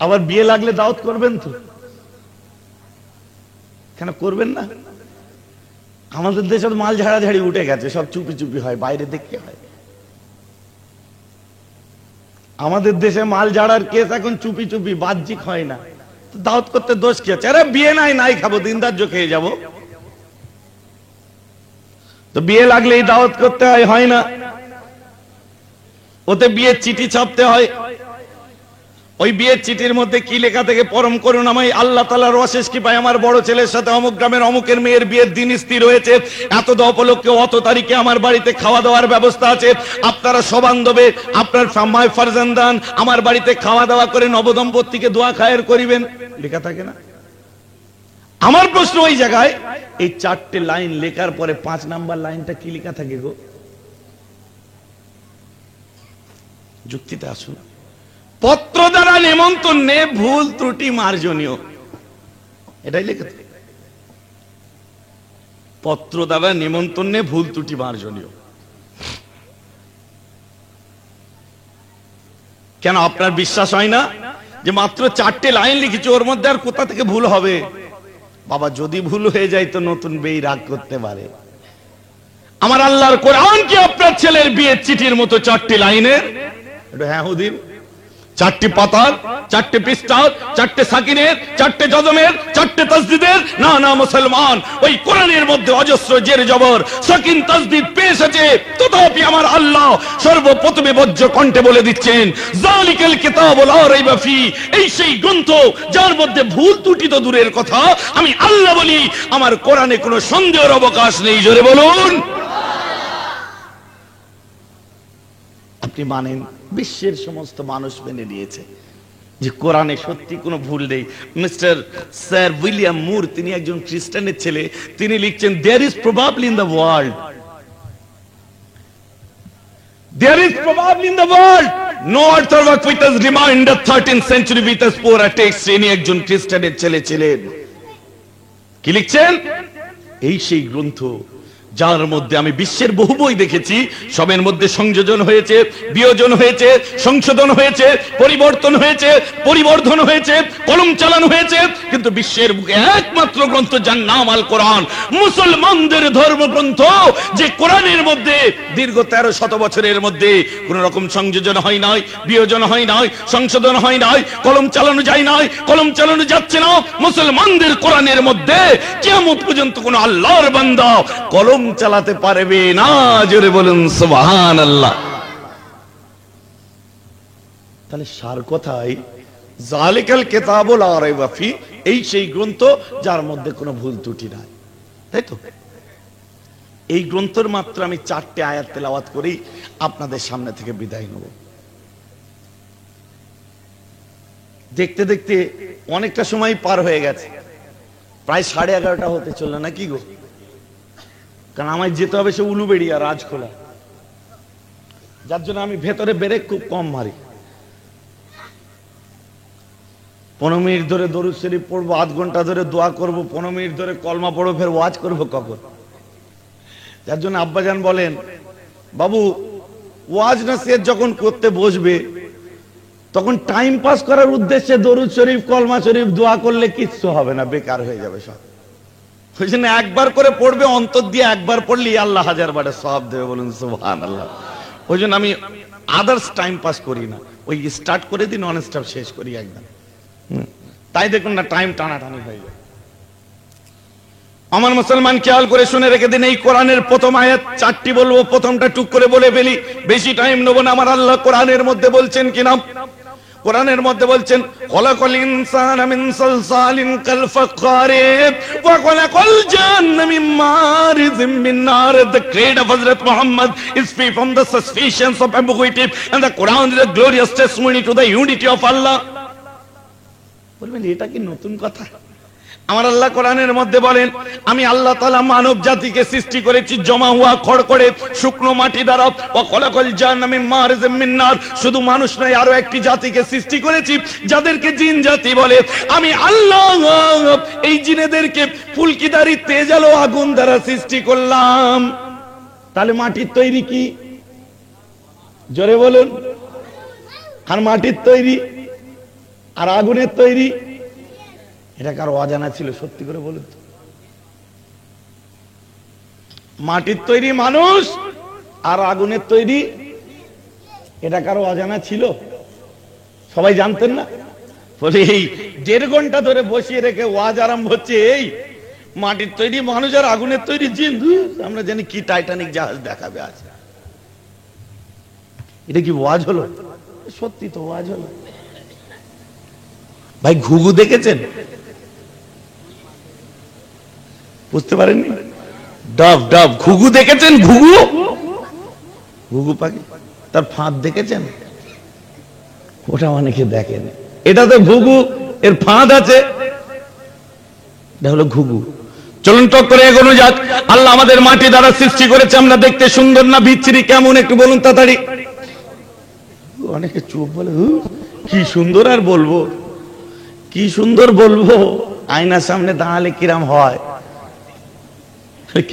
আবার বিয়ে লাগলে দাওয়াত করবেন তো? কেন করবেন না? আমাদের দেশে মাল ঝাড়াঝাড়ি উঠে গেছে, সব চুপি চুপি হয়, বাইরে দেখতে হয়। আমাদের দেশে মাল ঝাড়ার কেস এখন চুপি চুপি, বাহ্যিক হয় না। দাওয়াত করতে দোষ কি আছে? আরে বিয়ে নাই, নাই খাবো, দিন ধার্য খেয়ে যাবো। তো বিয়ে লাগলেই দাওয়াত করতে হয় না? ওতে বিয়ের চিঠি ছাপতে হয়। ওই বিয়ের চিঠির মধ্যে কি লেখা থেকে? পরম করুণাময় আল্লাহ তাআলার অশেষ কৃপায় আমার বড় ছেলের সাথে অমুক গ্রামের অমুকের মেয়ের বিয়ের দিন স্থির হয়েছে। এত উপলক্ষে অত তারিখে আমার বাড়িতে খাওয়া দাওয়ার ব্যবস্থা আছে। আপনারা সবান্ধবে আপনার ফাম্মায় ফারজান্দান আমার বাড়িতে খাওয়া দাওয়া করে নবদম্পতিকে দোয়া খায়ের করিবেন, লেখা থাকে না? আমার প্রশ্ন ওই জায়গায়, এই 4টে লাইন লেখার পরে 5 নাম্বার লাইনটা কি লেখা থাকে গো? যুক্তিতে আসুন। পত্র দ্বারা নেমন্তন্নে ভুল ত্রুটি মার্জনীয়, এটাই লেখা থাকে। পত্র দ্বারা নেমন্তন্নে ভুল ত্রুটি মার্জনীয়। কেন আপনার বিশ্বাস হয় না যে মাত্র 4টে লাইন লিখেছি, ওর মধ্যে আর কোথা থেকে ভুল হবে? বাবা যদি ভুল হয়ে যায় তো নতুন বেই রাগ করতে পারে। আমার আল্লাহর কোরআন কি আপনার ছেলের বিয়ের চিঠির মতো 4টে লাইনের? হ্যাঁ হুদিন চারটি পাতার, চারটি পৃষ্ঠার, চারটে সাকিনের, চারটে জজমের, চারটে তাসদিদের। না না মুসলমান, ওই কোরআনের মধ্যে অজস্র জের জবর সাকিন তাসদিদ পেশ আছে। তথাপি আমার আল্লাহ সর্বপ্রথমে বজ্র কণ্ঠে বলে দিচ্ছেন, যালিকাল কিতাবু লা রাইবা ফি, এই সেই গ্রন্থ যার মধ্যে ভুল ত্রুটি তো দূরের কথা, আমি আল্লাহ বলি আমার কোরআনে কোনো সন্দেহের অবকাশ নেই। জোরে বলুন। আপনি মানেন, বিশ্বের সমস্ত মানুষ মেনে নিয়েছে যে কোরআনে সত্যি কোনো ভুল নেই। মিস্টার স্যার উইলিয়াম মুর, তিনি একজন খ্রিস্টানের ছেলে, তিনি লিখছেন, there is probably in the world, there is probably in the world no author work with us remained the 13th century with us poor text। ইনি একজন খ্রিস্টানের ছেলে ছিলেন। কি লিখছেন? এই সেই গ্রন্থ যার মধ্যে আমি বিশ্বের বহু বই দেখেছি, সবের মধ্যে সংযোজন হয়েছে, বিয়োজন হয়েছে, সংশোধন হয়েছে, পরিবর্তন হয়েছে, পরিবর্ধন হয়েছে, কলম চালানো হয়েছে, কিন্তু বিশ্বের বুকে একমাত্র গ্রন্থ যার নাম আল কোরআন, মুসলমানদের ধর্মগ্রন্থ, যে কোরআনের মধ্যে দীর্ঘ 1300 বছরের মধ্যে কোন রকম সংযোজন হয় নাই, বিয়োজন হয় নাই, সংশোধন হয় নাই, কলম চালানো যায় নাই, কলম চালানো যাচ্ছে না। মুসলমানদের কোরআনের মধ্যে কিয়ামত পর্যন্ত কোন আল্লাহর বান্দা কলম চালাতে পারবে না। জোরে বলুন সুবহানাল্লাহ। তাহলে সার কথাই, যালিকাল কিতাবু লা রাইবা ফি, এই সেই গ্রন্থ যার মধ্যে কোনো ভুল ত্রুটি নাই। তাই তো? এই গ্রন্থের মাত্র আমি 4টে আয়াত তেলাওয়াত করি, আপনাদের সামনে থেকে বিদায় নেব। দেখতে দেখতে অনেকটা সময় পার হয়ে গেছে, প্রায় 11:30 হতে চললো নাকি গো? কারণ আমায় যেতে হবে সে উলুবেড়িয়া, রাজখোলা, যার জন্য আমি ভেতরে ব্রেক খুব কম মারি। 15 মিনিট ধরে দরুদ শরীফ পড়বো, আধ ঘন্টা ধরে দোয়া করবো, 15 মিনিট ধরে কলমা পড়বো, ফের ওয়াজ করবো কখন? যার জন্য আব্বাজান বলেন, বাবু ওয়াজ নসিহত যখন করতে বসবে তখন টাইম পাস করার উদ্দেশ্যে দরুদ শরীফ, কলমা শরীফ, দোয়া করলে কিচ্ছু হবে না, বেকার হয়ে যাবে সব। ওই জন্য একবার করে পড়বে, অন্তর দিয়ে একবার পড়লে আল্লাহ 1000 বারে সওয়াব দেবে। বলুন সুবহানাল্লাহ। ওই জন্য আমি আদার্স টাইম পাস করি না, ওই স্টার্ট করে দিন, নন স্টপ শেষ করি একদম। তাই দেখুন না টাইম টানাটানি হয়ে যায়। আমার মুসলমান খেয়াল করে শুনে রেখে দিন, এই কোরআনের প্রথম আয়াত 4টি বলবো, প্রথমটা টুক করে বলে ফেলি, বেশি টাইম নেব না। আমার আল্লাহ কোরআনের মধ্যে বলছেন কিনা, কোরআনের মধ্যে বলছেন, খলাকাল ইনসানা মিন সালসালিন কাল ফাখারি ওয়া খলাকাল জান্না মিন মারিজিম মিন নার। The creed of Hazrat Muhammad is free from the suspicions of ambiguity, and the Quran is a glorious testimony to the unity of Allah. বলবেন এটা কি নতুন কথা? আমার আল্লাহ কোরআনের মধ্যে বলেন, আমি আল্লাহ তাআলা মানব জাতিকে সৃষ্টি করেছি জমা হওয়া খড়খড়ে শুকনো মাটি দ্বারা। ওয়া খলাকাল জান্না মিন মারিজিম মিন নার, শুধু মানুষ নয়, আরো একটি জাতিকে সৃষ্টি করেছি যাদেরকে জিন জাতি বলে। আমি আল্লাহ এই জিনেদেরকে ফুলকিদারি তেজ আলো আগুন দ্বারা সৃষ্টি করলাম। তাহলে মাটির তৈরি কি? জোরে বলুন। আর মাটির তৈরি আর আগুনের তৈরি, এটা কারো অজানা ছিল? সত্যি করে বলুন তো। মাটির তৈরি মানুষ আর আগুনের তৈরি, এটা কারো অজানা ছিল? সবাই জানতেন না? বলে এই 1.5 ঘন্টা ধরে বসিয়ে রেখে ওয়াজ আরম্ভ হচ্ছে, এই মাটির তৈরি মানুষ আর আগুনের তৈরি জিন। আমরা জানি কি টাইটানিক জাহাজ দেখাবে আজ। এটা কি ওয়াজ হলো? সত্যি তো ওয়াজ হলো। ভাই ঘুঘু দেখেছেন? বুঝতে পারেননি? ডাব ডাব ঘুঘু দেখেছেন? ঘুঘু, ঘুঘু পাখি, তার ফাঁদ দেখেছেন? ওটা অনেকে দেখেন। এটা তো ঘুঘু, এর ফাঁদ আছে, এটা হলো ঘুঘু। চলুন টক করে এগোনো যাক। আল্লাহ আমাদের মাটি দ্বারা সৃষ্টি করেছে, আমরা দেখতে সুন্দর না বিচ্ছিরি কেমন একটু বলুন তাড়াতাড়ি। অনেকে চুপ বলে, কি সুন্দর আর বলবো, কি সুন্দর বলবো, আয়নার সামনে দাঁড়ালে কিরাম হয়।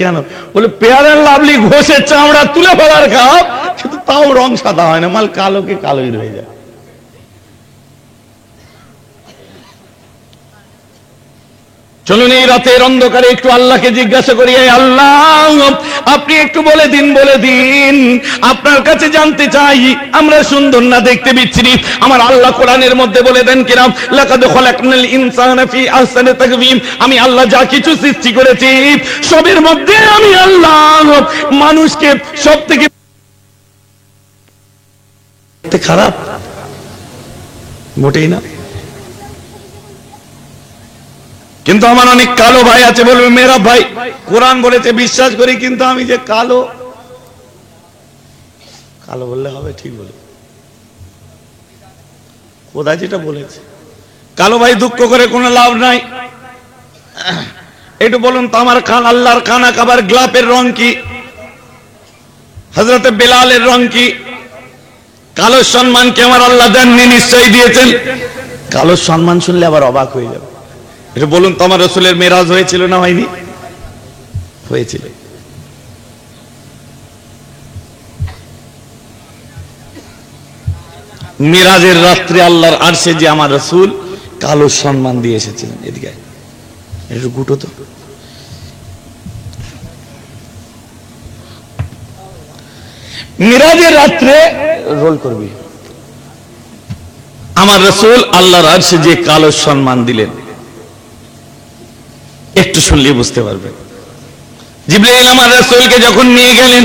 কেন? বলে পেয়ারের লাভলি ঘষে চামড়া তুলে ফেলার খাপ, কিন্তু তাও রং সাদা হয় না, মাল কালোকে কালোই রয়ে যায়। চলুন এই রাতের অন্ধকারে একটু আল্লাহকে জিজ্ঞাসা করি, আল্লাহ আপনি একটু বলে দিন, আপনার কাছে জানতে চাই আমরা সুন্দর না দেখতে বিচ্ছিরি? আমার আল্লাহ কোরআনের মধ্যে বলে দেন কিরাম, লাকাদ খালাকনাল ইনসানা ফি আহসানি তাকওয়িম, আমি আল্লাহ যা কিছু সৃষ্টি করেছি সবের মধ্যে আমি আল্লাহ মানুষকে সবথেকে খারাপ মোটেই না। কিন্তু আমার অনেক কালো ভাই আছে, বলবে মেরা ভাই কোরআন বলেছে বিশ্বাস করি, কিন্তু আমি যে কালো কালো বললে হবে? ঠিক বলে খোদা যেটা বলেছে। কালো ভাই দুঃখ করে কোনো লাভ নাই। একটু বলুন তো আমার খান আল্লাহর খানা খাবার গ্লাপের রং কি? হযরতে বেলালের রং কি? কালো সম্মানকে আমার আল্লাহ দেননি? নিশ্চয়ই দিয়েছেন। কালো সম্মান শুনলে আবার অবাক হয়ে যাবে। এটা বলুন তো আমার রাসূলের মেরাজ হয়েছিল না হয়নি? হয়েছিল। মেরাজের রাত্রে আল্লাহর আরশে যে আমার রাসূল কালো সম্মান দিয়ে এসেছিলেন। এদিকে একটু গুটো তো। মেরাজের রাত্রে রোল করবি, আমার রাসূল আল্লাহর আরশে যে কালো সম্মান দিলেন একটু শুনলে বুঝতে পারবেন। জিবরাইল আমার রাসূলকে যখন নিয়ে গেলেন,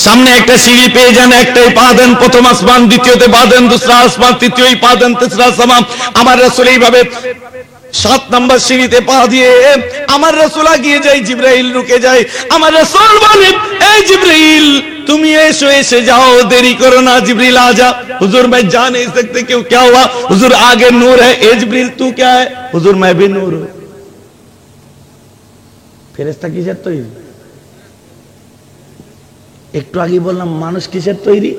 সামনে একটা সিঁড়ি পেয়ে যান, একটাই পা দেন প্রথম আসমান, দ্বিতীয়তে পা দেন দুসরা আসমান, তৃতীয়ই পা দেন তেসরা আসমান। আমার রাসূল এইভাবে 7 নম্বর সিঁড়িতে পা দিয়ে আমার রাসূল আগিয়ে যায়, জিবরাইল রুকে যায়। আমার রাসূল বলেন, এই জিবরাইল তুমি এসো, এসে যাও, দেরি করো না। जिब्रील आजा। हुजूर मैं जा नहीं सकते, क्यों क्या हुआ? हुजूर आगे नूर है। ए जिब्रील तू क्या है? हुजूर मैं भी नूर हूं। ফেরেশতা কিসের তৈরি? একটু আগে বললাম মানুষ কিসের তৈরি,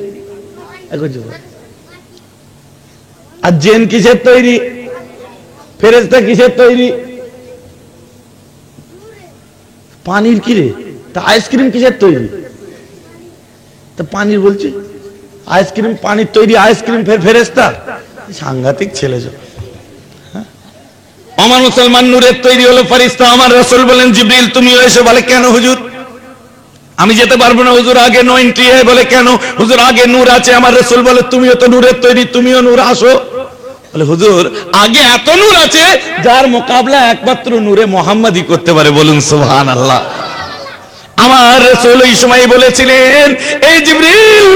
আর জিন কিসের তৈরি, ফেরেশতা কিসের তৈরি? পানির কি রে? তা আইসক্রিম কিসের তৈরি? তা পানির বলছি, আইসক্রিম পানির তৈরি, আইসক্রিম ফের ফেরেশতা? সাংঘাতিক ছেলে। আমার মুসলমান নূরের তৈরি হলো ফেরেশতা। আমার রাসূল বলেন, জিবরিল তুমিও এসো। বলে কেন হুজুর? আমি যেতে পারবো না হুজুর, আগে 90 है। বলে কেন? হুজুর আগে নূর আছে। আমার রাসূল বলে তুমিও তো নূরের তৈরি, তুমিও নূর, আসো। বলে হুজুর আগে এত নূর আছে যার মোকাবলা একমাত্র নূরে মুহাম্মাদই করতে পারে। বলুন সুবহানাল্লাহ। আমার রাসূল এই সময় বলেছিলেন, এই জিবরিল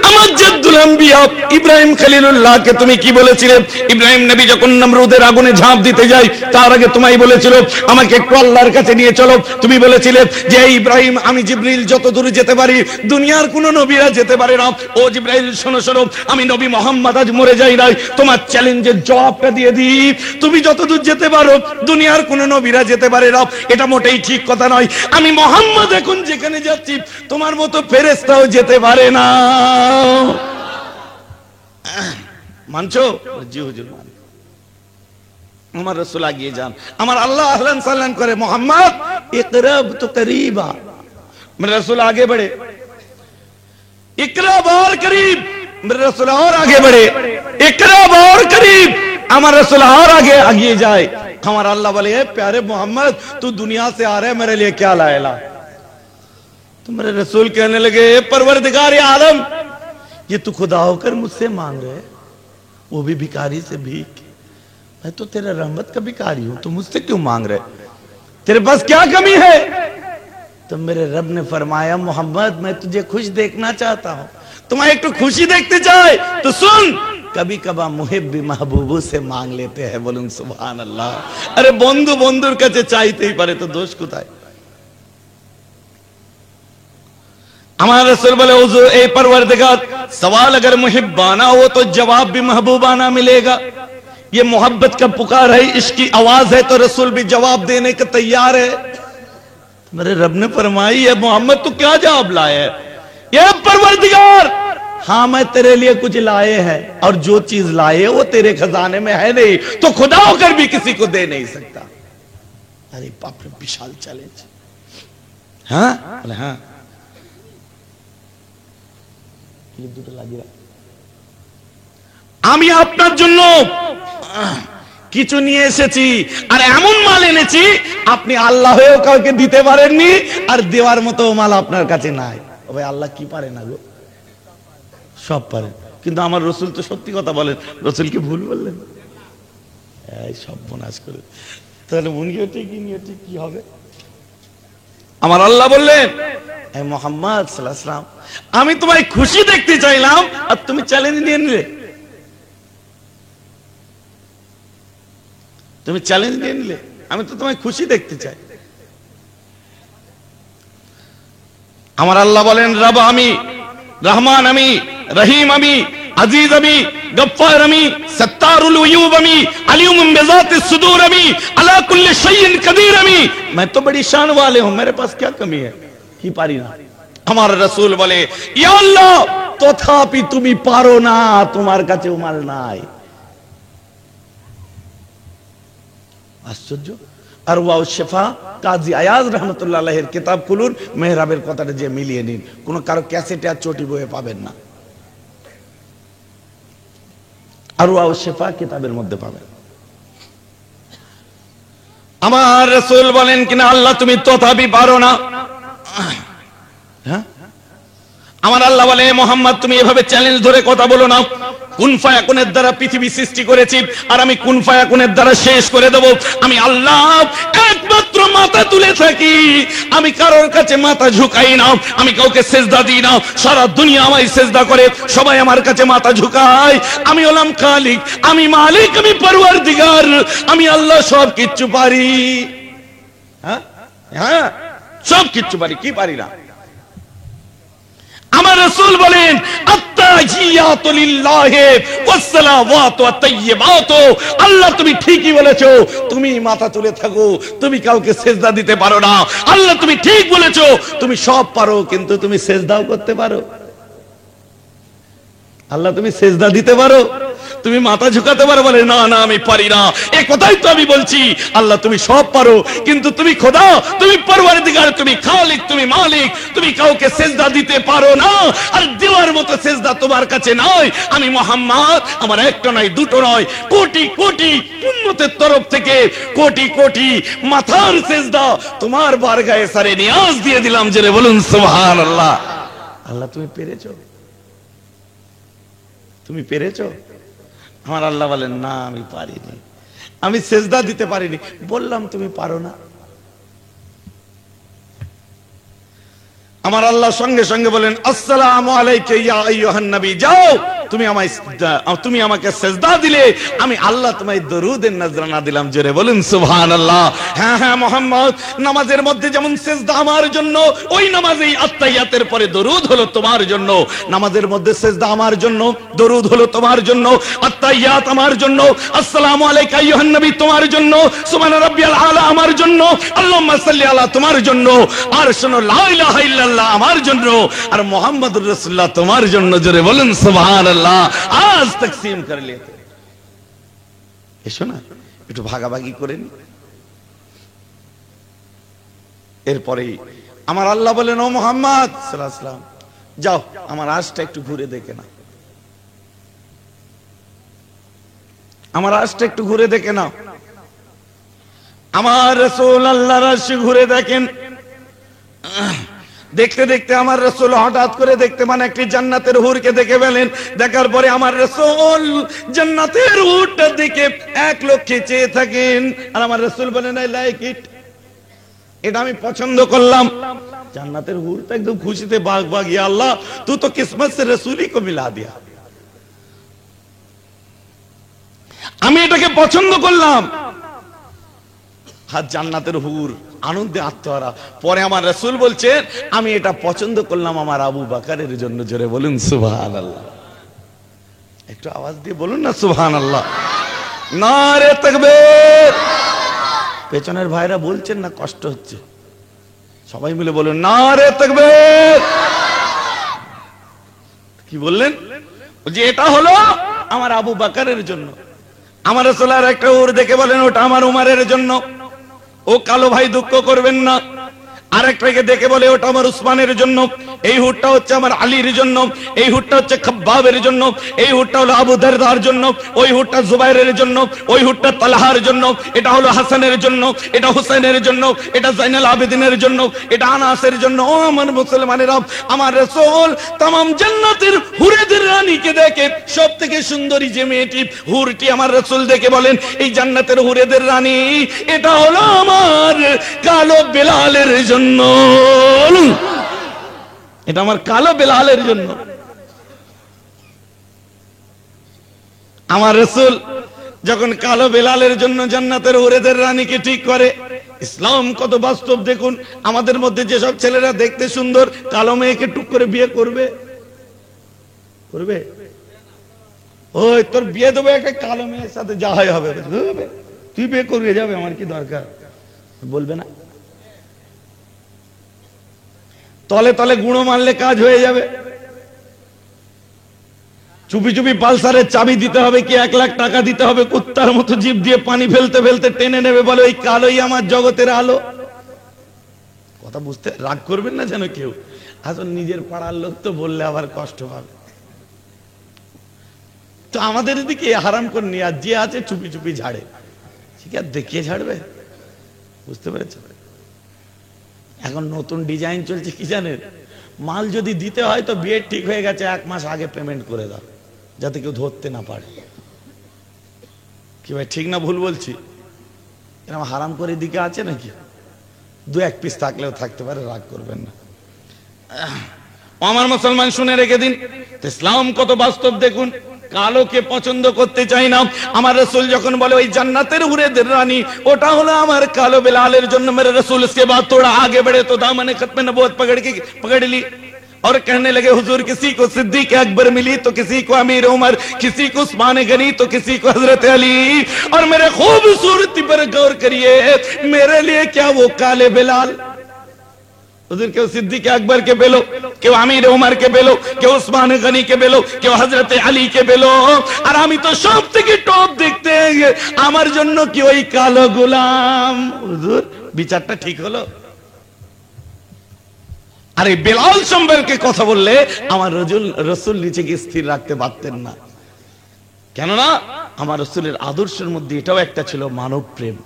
আমার জাদ্দুল আম্বিয়া ইব্রাহিম খলিলুল্লাহকে তুমি কি বলেছিলে? ইব্রাহিম নবী যখন নমরুদের আগুনে ঝাঁপ দিতে যায় তার আগে তোমায় বলেছিল আমাকে একটু আল্লাহর কাছে নিয়ে চলো। তুমি বলেছিলে যে ইব্রাহিম আমি জিবরিল যত দূরে যেতে পারি দুনিয়ার কোন নবীরা যেতে পারে না। ও জিবরাইল শোনো শোনো, আমি নবী মুহাম্মদ আজ মরে যাই নাই, তোমার চ্যালেঞ্জের জবাবটা দিয়ে দিই, তুমি যত দূর যেতে পারো দুনিয়ার কোন নবীরা যেতে পারে না। এটা মোটেই ঠিক কথা নয়। আমি মুহাম্মদ এখন যেখানে যাচ্ছি তোমার মতো ফেরেশতাও যেতে পারে না। মানছো? জি হুজুর। আমার রাসূল আগিয়ে যান, আমার আল্লাহ আহলান সাল্লান করে, মুহাম্মদ ইকরাব তো করিবা। मेरे रसूल आगे बढ़े, इकराब और करीब। मेरे रसूल और आगे बढ़े, इकराब और करीब। আমার रसूल और आगे आगे जाए। हमारा अल्लाह बोले, प्यारे मोहम्मद तू दुनिया से आ रहा है, मेरे लिए क्या लाएला? तो मेरे रसूल कहने लगे, परवरदिगार आलम ये तू खुदा होकर मुझसे मांग रहे, वो भी भिखारी से भीख। मैं तो तेरे रहमत का भिखारी हूं, तू मुझसे क्यों मांग रहे? तेरे पास क्या कमी है? तो मेरे रब ने फरमाया, मोहम्मद मैं तुझे खुश देखना चाहता हूं, तुम्हें एक तो खुशी देखते चाहे तो सुन, कभी कभार मुहिब्बी महबूबों से मांग लेते हैं। बोलूं सुभान अल्लाह। अरे बंधु बंधुर काছে চাইতেই পারে তো দোষ কোথায়? हमारा रसूल बोले, हुजूर ए परवरदिगार सवाल अगर मुहिब्बाना हो तो जवाब भी महबूबाना मिलेगा। ये मोहब्बत का पुकार है, इसकी आवाज है, तो रसूल भी जवाब देने को तैयार है। मेरे रब ने फरमाई, ये मोहम्मद तू क्या जवाब लाए है? ये परवरदिगार हाँ मैं तेरे लिए कुछ लाए हैं, और जो चीज लाए वो तेरे खजाने में है नहीं, तो खुदा होकर भी किसी को दे नहीं सकता। अरे बाप रे, विशाल चैलेंज। हाँ बोले हाँ, আমি আপনার জন্য কিছু নিয়ে এসেছি, আর এমন মাল এনেছি আপনি আল্লাহ হয়েও কাউকে দিতে পারেননি, আর দেওয়ার মতো মাল আপনার কাছে নাই। ভাই আল্লাহ কি পারে না গো? সব পারে। কিন্তু আমার রসুল তো সত্যি কথা বলেন, রসুল কি ভুল বললেন? এই সব বনাশ করে, তাহলে উনিও ঠিক ইনিও ঠিক, কি হবে? আমার আল্লাহ বললেন, হে মুহাম্মদ সাল্লাল্লাহু আলাইহি ওয়াসাল্লাম, আমি তোমায় খুশি দেখতে চাইলাম আর তুমি চ্যালেঞ্জ নিয়ে নিলে। তুমি চ্যালেঞ্জ নিয়ে নিলে, আমি তো তোমায় খুশি দেখতে চাই। আমার আল্লাহ বলেন, রব আমি, রহমান আমি, রহিম আমি, আজিজ আমি, গফফার আমি, সত্তারুল উয়ুব আমি, আলিয়ুম বিজাতিস সুদূর আমি, আলা কুল্লি শাইইন কাদির আমি। मैं तो बड़ी शान वाले हूं, मेरे पास क्या कमी है? কি পারি না? আমার রাসূল বলে, ইয়া আল্লাহ, তথাপি তুমি পারো না, তোমার কাছে মাল নাই। আশ্চর্য। আর ওয়াও শেফা কাজী আয়াজ রহমাতুল্লাহ আলাইহির কিতাব খুলুন, মেহরাবের কথাটা যে মিলিয়ে নিন, কোন কারো ক্যাসেটে আর চটি বইয়ে পাবেন না। আর ওয়াও শেফা কিতাবের মধ্যে পাবেন। আমার রাসূল বলেন কিনা, আল্লাহ তুমি তথাপি পারো না। হ্যাঁ, আমার আল্লাহ বলে, মুহাম্মদ তুমি এভাবে চ্যালেঞ্জ ধরে কথা বলো না। কুন ফায়াকুনের দ্বারা পৃথিবী সৃষ্টি করেছি, আর আমি কুন ফায়াকুনের দ্বারা শেষ করে দেব। আমি আল্লাহ একমাত্র মাথা তুলে থাকি, আমি কারোর কাছে মাথা ঝুঁকাই না, আমি কাউকে সেজদা দিই না। সারা দুনিয়া আমায় সেজদা করে, সবাই আমার কাছে মাথা ঝুঁকায়। আমি হলাম খালিক, আমি মালিক, আমি পরওয়ারদিগার, আমি আল্লাহ সব কিচ্ছু পারি। হ্যাঁ হ্যাঁ, সব কিচ্ছু পারি, কি পারি না? আমার রাসূল বলেন, আত্তাহিয়াতু লিল্লাহি ওয়াস সালাওয়াতু ওয়াত তাইয়্যিবাতু। আল্লাহ তুমি ঠিকই বলেছো, তুমি মাথা তুলে থাকো, তুমি কাউকে সেজদা দিতে পারো না। আল্লাহ তুমি ঠিক বলেছো, তুমি সব পারো, কিন্তু তুমি সেজদাও করতে পারো। আল্লাহ তুমি সেজদা দিতে পারো, তুমি মাথা ঝুঁকাতে পারো? বলে না না, আমি পারি না। এই কথাই তো আমি বলছি, আল্লাহ তুমি সব পারো, কিন্তু তুমি খোদা, তুমি পরওয়ারদিগার, তুমি খালিক, তুমি মালিক, তুমি কাউকে সেজদা দিতে পারো না, আর দেওয়ার মতো সেজদা তোমার কাছে নাই। আমি মুহাম্মদ, আমার একটা নয়, দুটো নয়, কোটি কোটি উম্মতের তরফ থেকে কোটি কোটি মাথার সেজদা তোমার বারগায়ে সারে নিয়াজ দিয়ে দিলাম। জেরে বলুন সুবহানাল্লাহ। আল্লাহ তুমি পেরেছো, তুমি পেরেছো? আমার আল্লাহ বলেন, না আমি পারিনি, আমি সেজদা দিতে পারিনি। বললাম তুমি পারো না। আমার আল্লাহ সঙ্গে সঙ্গে বলেন, আসসালামু আলাইকা ইয়া আইয়ুহান নবী, যাও, তুমি আমাকে সেজদা দিলে, আমি আল্লাহ তোমায় দরুদের নজরানা দিলাম। জোরে বলুন সুবহানাল্লাহ। হ্যাঁ হ্যাঁ মুহাম্মদ, নামাজের মধ্যে যেমন সেজদা আমার জন্য, ওই নামাজেই আত্তাহিয়াতের পরে দরুদ হলো তোমার জন্য। নামাজের মধ্যে সেজদা আমার জন্য, দরুদ হলো তোমার জন্য, আত্তাহিয়াত আমার জন্য, আসসালামু আলাইকা আইয়ুহান নবী তোমার জন্য, সুবহান রাব্বিয়াল আলা আমার জন্য, আল্লাহুম্মা সাল্লি আলা তোমার জন্য, আর শোনো লা ইলাহা ইল্লাল্লাহ আমার জন্য, আর মুহাম্মাদুর রাসূলুল্লাহ তোমার জন্য। জোরে বলুন সুবহানাল্লাহ। আজ তকসিম করে লেতে। এসো না একটু ভাগাভাগি করে নি। এরপরে আমার আল্লাহ বলেন, ও মুহাম্মদ সাল্লাল্লাহু আলাইহি ওয়াসাল্লাম, যাও আমার আজটা একটু ঘুরে দেখে না, আমার আজটা একটু ঘুরে দেখে নাও। আমার রাসূল আল্লাহর আরশ ঘুরে দেখেন। দেখতে দেখতে আমার রাসূল হঠাৎ করে দেখতে মানে একটি জান্নাতের হুরকে দেখে ফেলেন। দেখার পরে আমার রাসূল জান্নাতের হুরটা দেখে এক লক্ষ্যে চেয়ে থাকেন, আর আমার রাসূল বলেন, আই লাইক ইট, এটা আমি পছন্দ করলাম। জান্নাতের হুরটা একদম খুশিতে বাগ বাগ, ইয়া আল্লাহ তু তো কিসমত সে রাসূলি কো মিলা দিয়া, আমি এটাকে পছন্দ করলাম। আর জান্নাতের হুর আনন্দে আত্মহারা। পরে আমার রাসূল বলছেন, আমি এটা পছন্দ করলাম আমার আবু বকরের জন্য। জোরে বলুন সুবহানাল্লাহ। একটু আওয়াজ দিয়ে বলুন না সুবহানাল্লাহ। নারে তাকবীর। পেছনের ভাইরা বলছেন না, কষ্ট হচ্ছে, সবাই মিলে বলুন নারে তাকবীর। কি বললেন? যে এটা হলো আমার আবু বকরের জন্য। আমার রাসূল আর একটা হুর দেখে বলেন, ওটা আমার উমরের জন্য। ও কালো ভাই দুঃখ করবেন না। আরেকটাকে দেখে বলে, ওটা আমার উসমানের জন্য। এই হুটটা হচ্ছে আমার আলীর জন্য, এই হুটটা হচ্ছে খাব্বাবের জন্য, এই হুটটা হলো আবু দারদার জন্য, ওই হুটটা জুবাইরের জন্য, ওই হুটটা তালহার জন্য, এটা হলো হাসানের জন্য, এটা হুসাইনের জন্য, এটা জাইনাল আবেদিনের জন্য, এটা আনাসের জন্য। ও আমার মুসলমানেরা, আমার রাসূল तमाम জান্নাতের হুরেদের রানীকে দেখে সব থেকে সুন্দরী যে মেয়েটি হুরটি আমার রাসূল দেখে বলেন, এই জান্নাতের হুরেদের রানী এটা হলো আমার কালো বেলালের জন্য, এটা আমার কালো বেলালের জন্য। আমার রাসূল যখন কালো বেলালের জন্য জান্নাতের হুরেদের রানীকে ঠিক করে, ইসলাম কত বাস্তব দেখুন। আমাদের মধ্যে যেসব ছেলেরা দেখতে সুন্দর কালো মেয়েকে টুক করে বিয়ে করবে, করবে? ওই তোর বিয়ে দেবো একটা কালো মেয়ের সাথে, যা হয় হবে, তুই বিয়ে করবে, যাবে, আমার কি দরকার, বলবে না? তলে তলে গুঁড়ো মারলে কাজ হয়ে যাবে। চুপি চুপি পালসারের চাবি দিতে হবে কি 1 লাখ টাকা দিতে হবে, কুত্তার মতো জিভ দিয়ে পানি ফেলতে ফেলতে টেনে নেবে, বলে ওই কালোই আমার জগতের আলো। কথা বুঝতে, রাগ করবেন না যেন কেউ, আসলে নিজের পাড়ার লোক তো বললে আবার কষ্ট পাবে। তো আমাদের এদিকে হারাম করে নিয়ে আর যে আছে চুপি চুপি ঝাড়ে, ঠিক আছে, দেখিয়ে ঝাড়বে, বুঝতে পেরেছ? এখন নতুন ডিজাইন চলছে কি জানেন, মাল যদি দিতে হয় তো বিয়ে ঠিক হয়ে গেছে 1 মাস আগে পেমেন্ট করে দাও, যাতে কেউ ধরতে না পারে। কি ভাই ঠিক না ভুল বলছি? এরকম হারাম করে দিকে আছে নাকি? 2-1 পিস থাকলেও থাকতে পারে, রাগ করবেন না। আমার মুসলমান শুনে রেখে দিন, ইসলাম কত বাস্তব দেখুন। কালোকে পছন্দ করতে চাই না, আমার রাসূল যখন বলে ওই জান্নাতের হুরেদের রানী ওটা হলো আমার কালো বেলালের জন্য, मेरे रसूल इसके बाद थोड़ा आगे बढ़े तो दामन खत्म नबूवत पकड़ ली और कहने लगे हुजूर किसी को सिद्दीक अकबर मिली तो किसी को अमीर उमर, किसी को उस्मान गनी तो किसी को हजरत अली, और मेरे खूबसूरती पर गौर करिए, मेरे लिए क्या वो काले बेलाल, हुजूर কেউ সিদ্দিক আকবর কে পেলো, কেউ আমির উমর কে পেলো, কেউ উসমান গনি কে পেলো, কেউ হযরত আলী কে পেলো, আর আমি তো সব থেকে টপ দেখতে, আমার জন্য কি ওই কালো গোলাম? হুজুর বিচারটা ঠিক হলো? আরে বেলাল সম্পর্কে কথা বললে আমার রাসূল নিজেকে স্থির রাখতে পারতেন না, কেননা আমার রাসূলের আদর্শের মধ্যে এটাও একটা ছিল মানব প্রেম।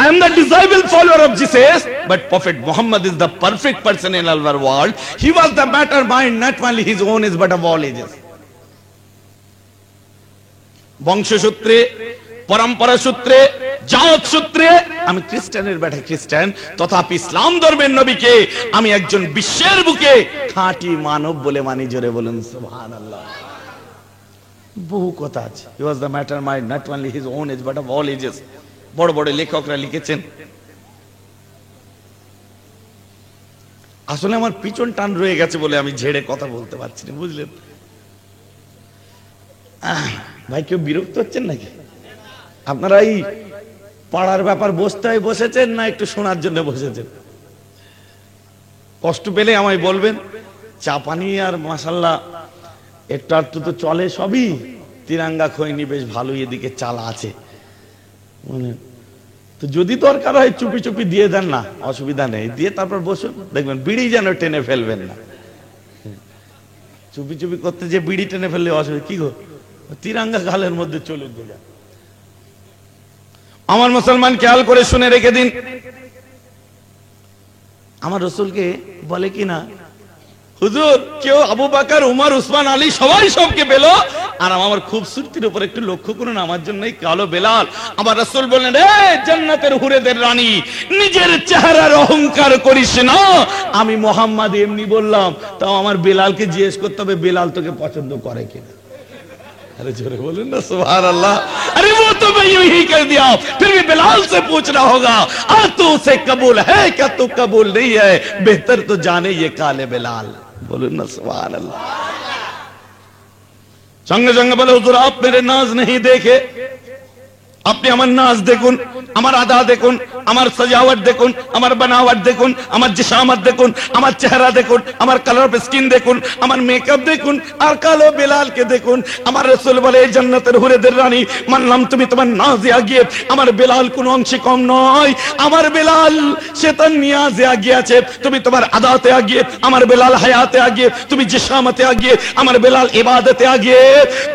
I am the disciple follower of Jesus, but Prophet Muhammad is the perfect person in our world. He was the better mind, not only his own is but of all ages. বংশ সূত্রে, পরম্পরা সূত্রে, জাত সূত্রে আমি খ্রিস্টানের বেটা খ্রিস্টান, তথাপি ইসলাম ধর্মের নবীকে আমি একজন বিশ্বের বুকে খাঁটি মানব বলে মানি। জোরে বলুন সুবহানাল্লাহ। বহু কথা আছে। He was the matter mind, not only his own age but of all ages. বড় বড় লেখকরা লিখেছেন। আসলে আমার পিছন টান রয়ে গেছে বলে আমি ঝেড়ে কথা বলতে পারছি না, বুঝলেন ভাই? কেউ বিরক্ত হচ্ছেন নাকি? আপনারা এই পাড়ার ব্যাপার বসতে হয় বসেছেন না একটু শোনার জন্য বসেছেন? কষ্ট পেলে আমায় বলবেন। চা পানি আর মাশাআল্লাহ একটু আধটু তো চলে, সবই তিরাঙ্গা খৈনি বেশ ভালোই এদিকে চালা আছে, তো যদি দরকার হয় চুপি চুপি দিয়ে দেন না, অসুবিধা নেই, দিয়ে তারপর বসুন, দেখবেন বিড়ি যেন টেনে ফেলবেন না। চুপি চুপি করতে যে বিড়ি টেনে ফেললে অসুবিধা কি গো, তিরাঙ্গা গালের মধ্যে চলুক যা। আমার মুসলমান খেয়াল করে শুনে রেখে দিন, আমার রাসূলকে বলে কি না, হুজুর কেউ আবু বকর উমর উসমান আলী সবাই সবকে পেল, আর আমার খুবসুরতির উপর একটু লক্ষ্য করুন, আমার জন্যই কালো বেলাল। আমার রাসূল বললেন, এ জান্নাতের হুরেদের রানী, নিজের চেহারার অহংকার করিস না, আমি মোহাম্মদ এমনি বললাম, তাও আমার বেলালকে জিজ্ঞেস করতে হবে বেলাল তোকে পছন্দ করে কিনা। अरे जोरे बोले ना सुभान अल्लाह। अरे वो तो मैं यूं ही कर दिया, फिर भी बिलाल से पूछना होगा, तू उसे कबूल है क्या तू कबूल नहीं है, बेहतर तो जाने ये काले बिलाल। बोलो ना सुभान अल्लाह। संग संग बोले हुजूर आप मेरे नाज नहीं देखे, আপনি আমার নাচ দেখুন, আমার আদা দেখুন, আমার সাজাওয়াট দেখুন, আমার বানাওয়াট দেখুন, আমার জিসামত দেখুন, আমার চেহারা দেখুন, আমার কালার অফ স্কিন দেখুন, আমার মেকআপ দেখুন, আর কালো বেলালকে দেখুন। আমার রাসূল বলে এই জান্নাতের হুরেদের রানী মানলাম তুমি তোমার নাজে আগিয়ে, আমার বেলাল কোন অংশে কম নয়। আমার বেলাল সে তার নিয়াজে আগিয়ে আছে, তুমি তোমার আদাতে আগিয়ে, আমার বেলাল হায়াতে আগিয়ে, তুমি জিসামতে আগিয়ে, আমার বেলাল ইবাদতে আগিয়ে,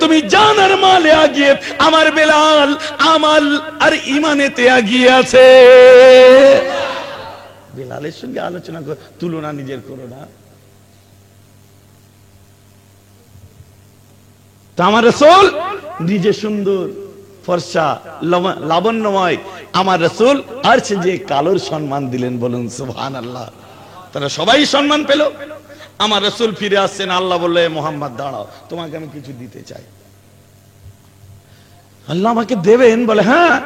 তুমি জান আর মালে আগিয়ে, আমার বেলাল আমাল আর ইমানেতে আগিয়ে আছে। বেলালের সঙ্গে আলোচনা তুলনা নিজের করো না। তো আমার রাসূল নিজে সুন্দর, ফর্সা, লাবণ্যময়। আমার রাসূল আর সে যে কালোর সম্মান দিলেন, বলুন সুবহানাল্লাহ। তারা সবাই সম্মান পেল। আমার রাসূল ফিরে আসছেন, আল্লাহ বললে মুহাম্মদ দাঁড়াও, তোমাকে আমি কিছু দিতে চাই। আল্লাহ আমাকে দেবেন? বলে হ্যাঁ,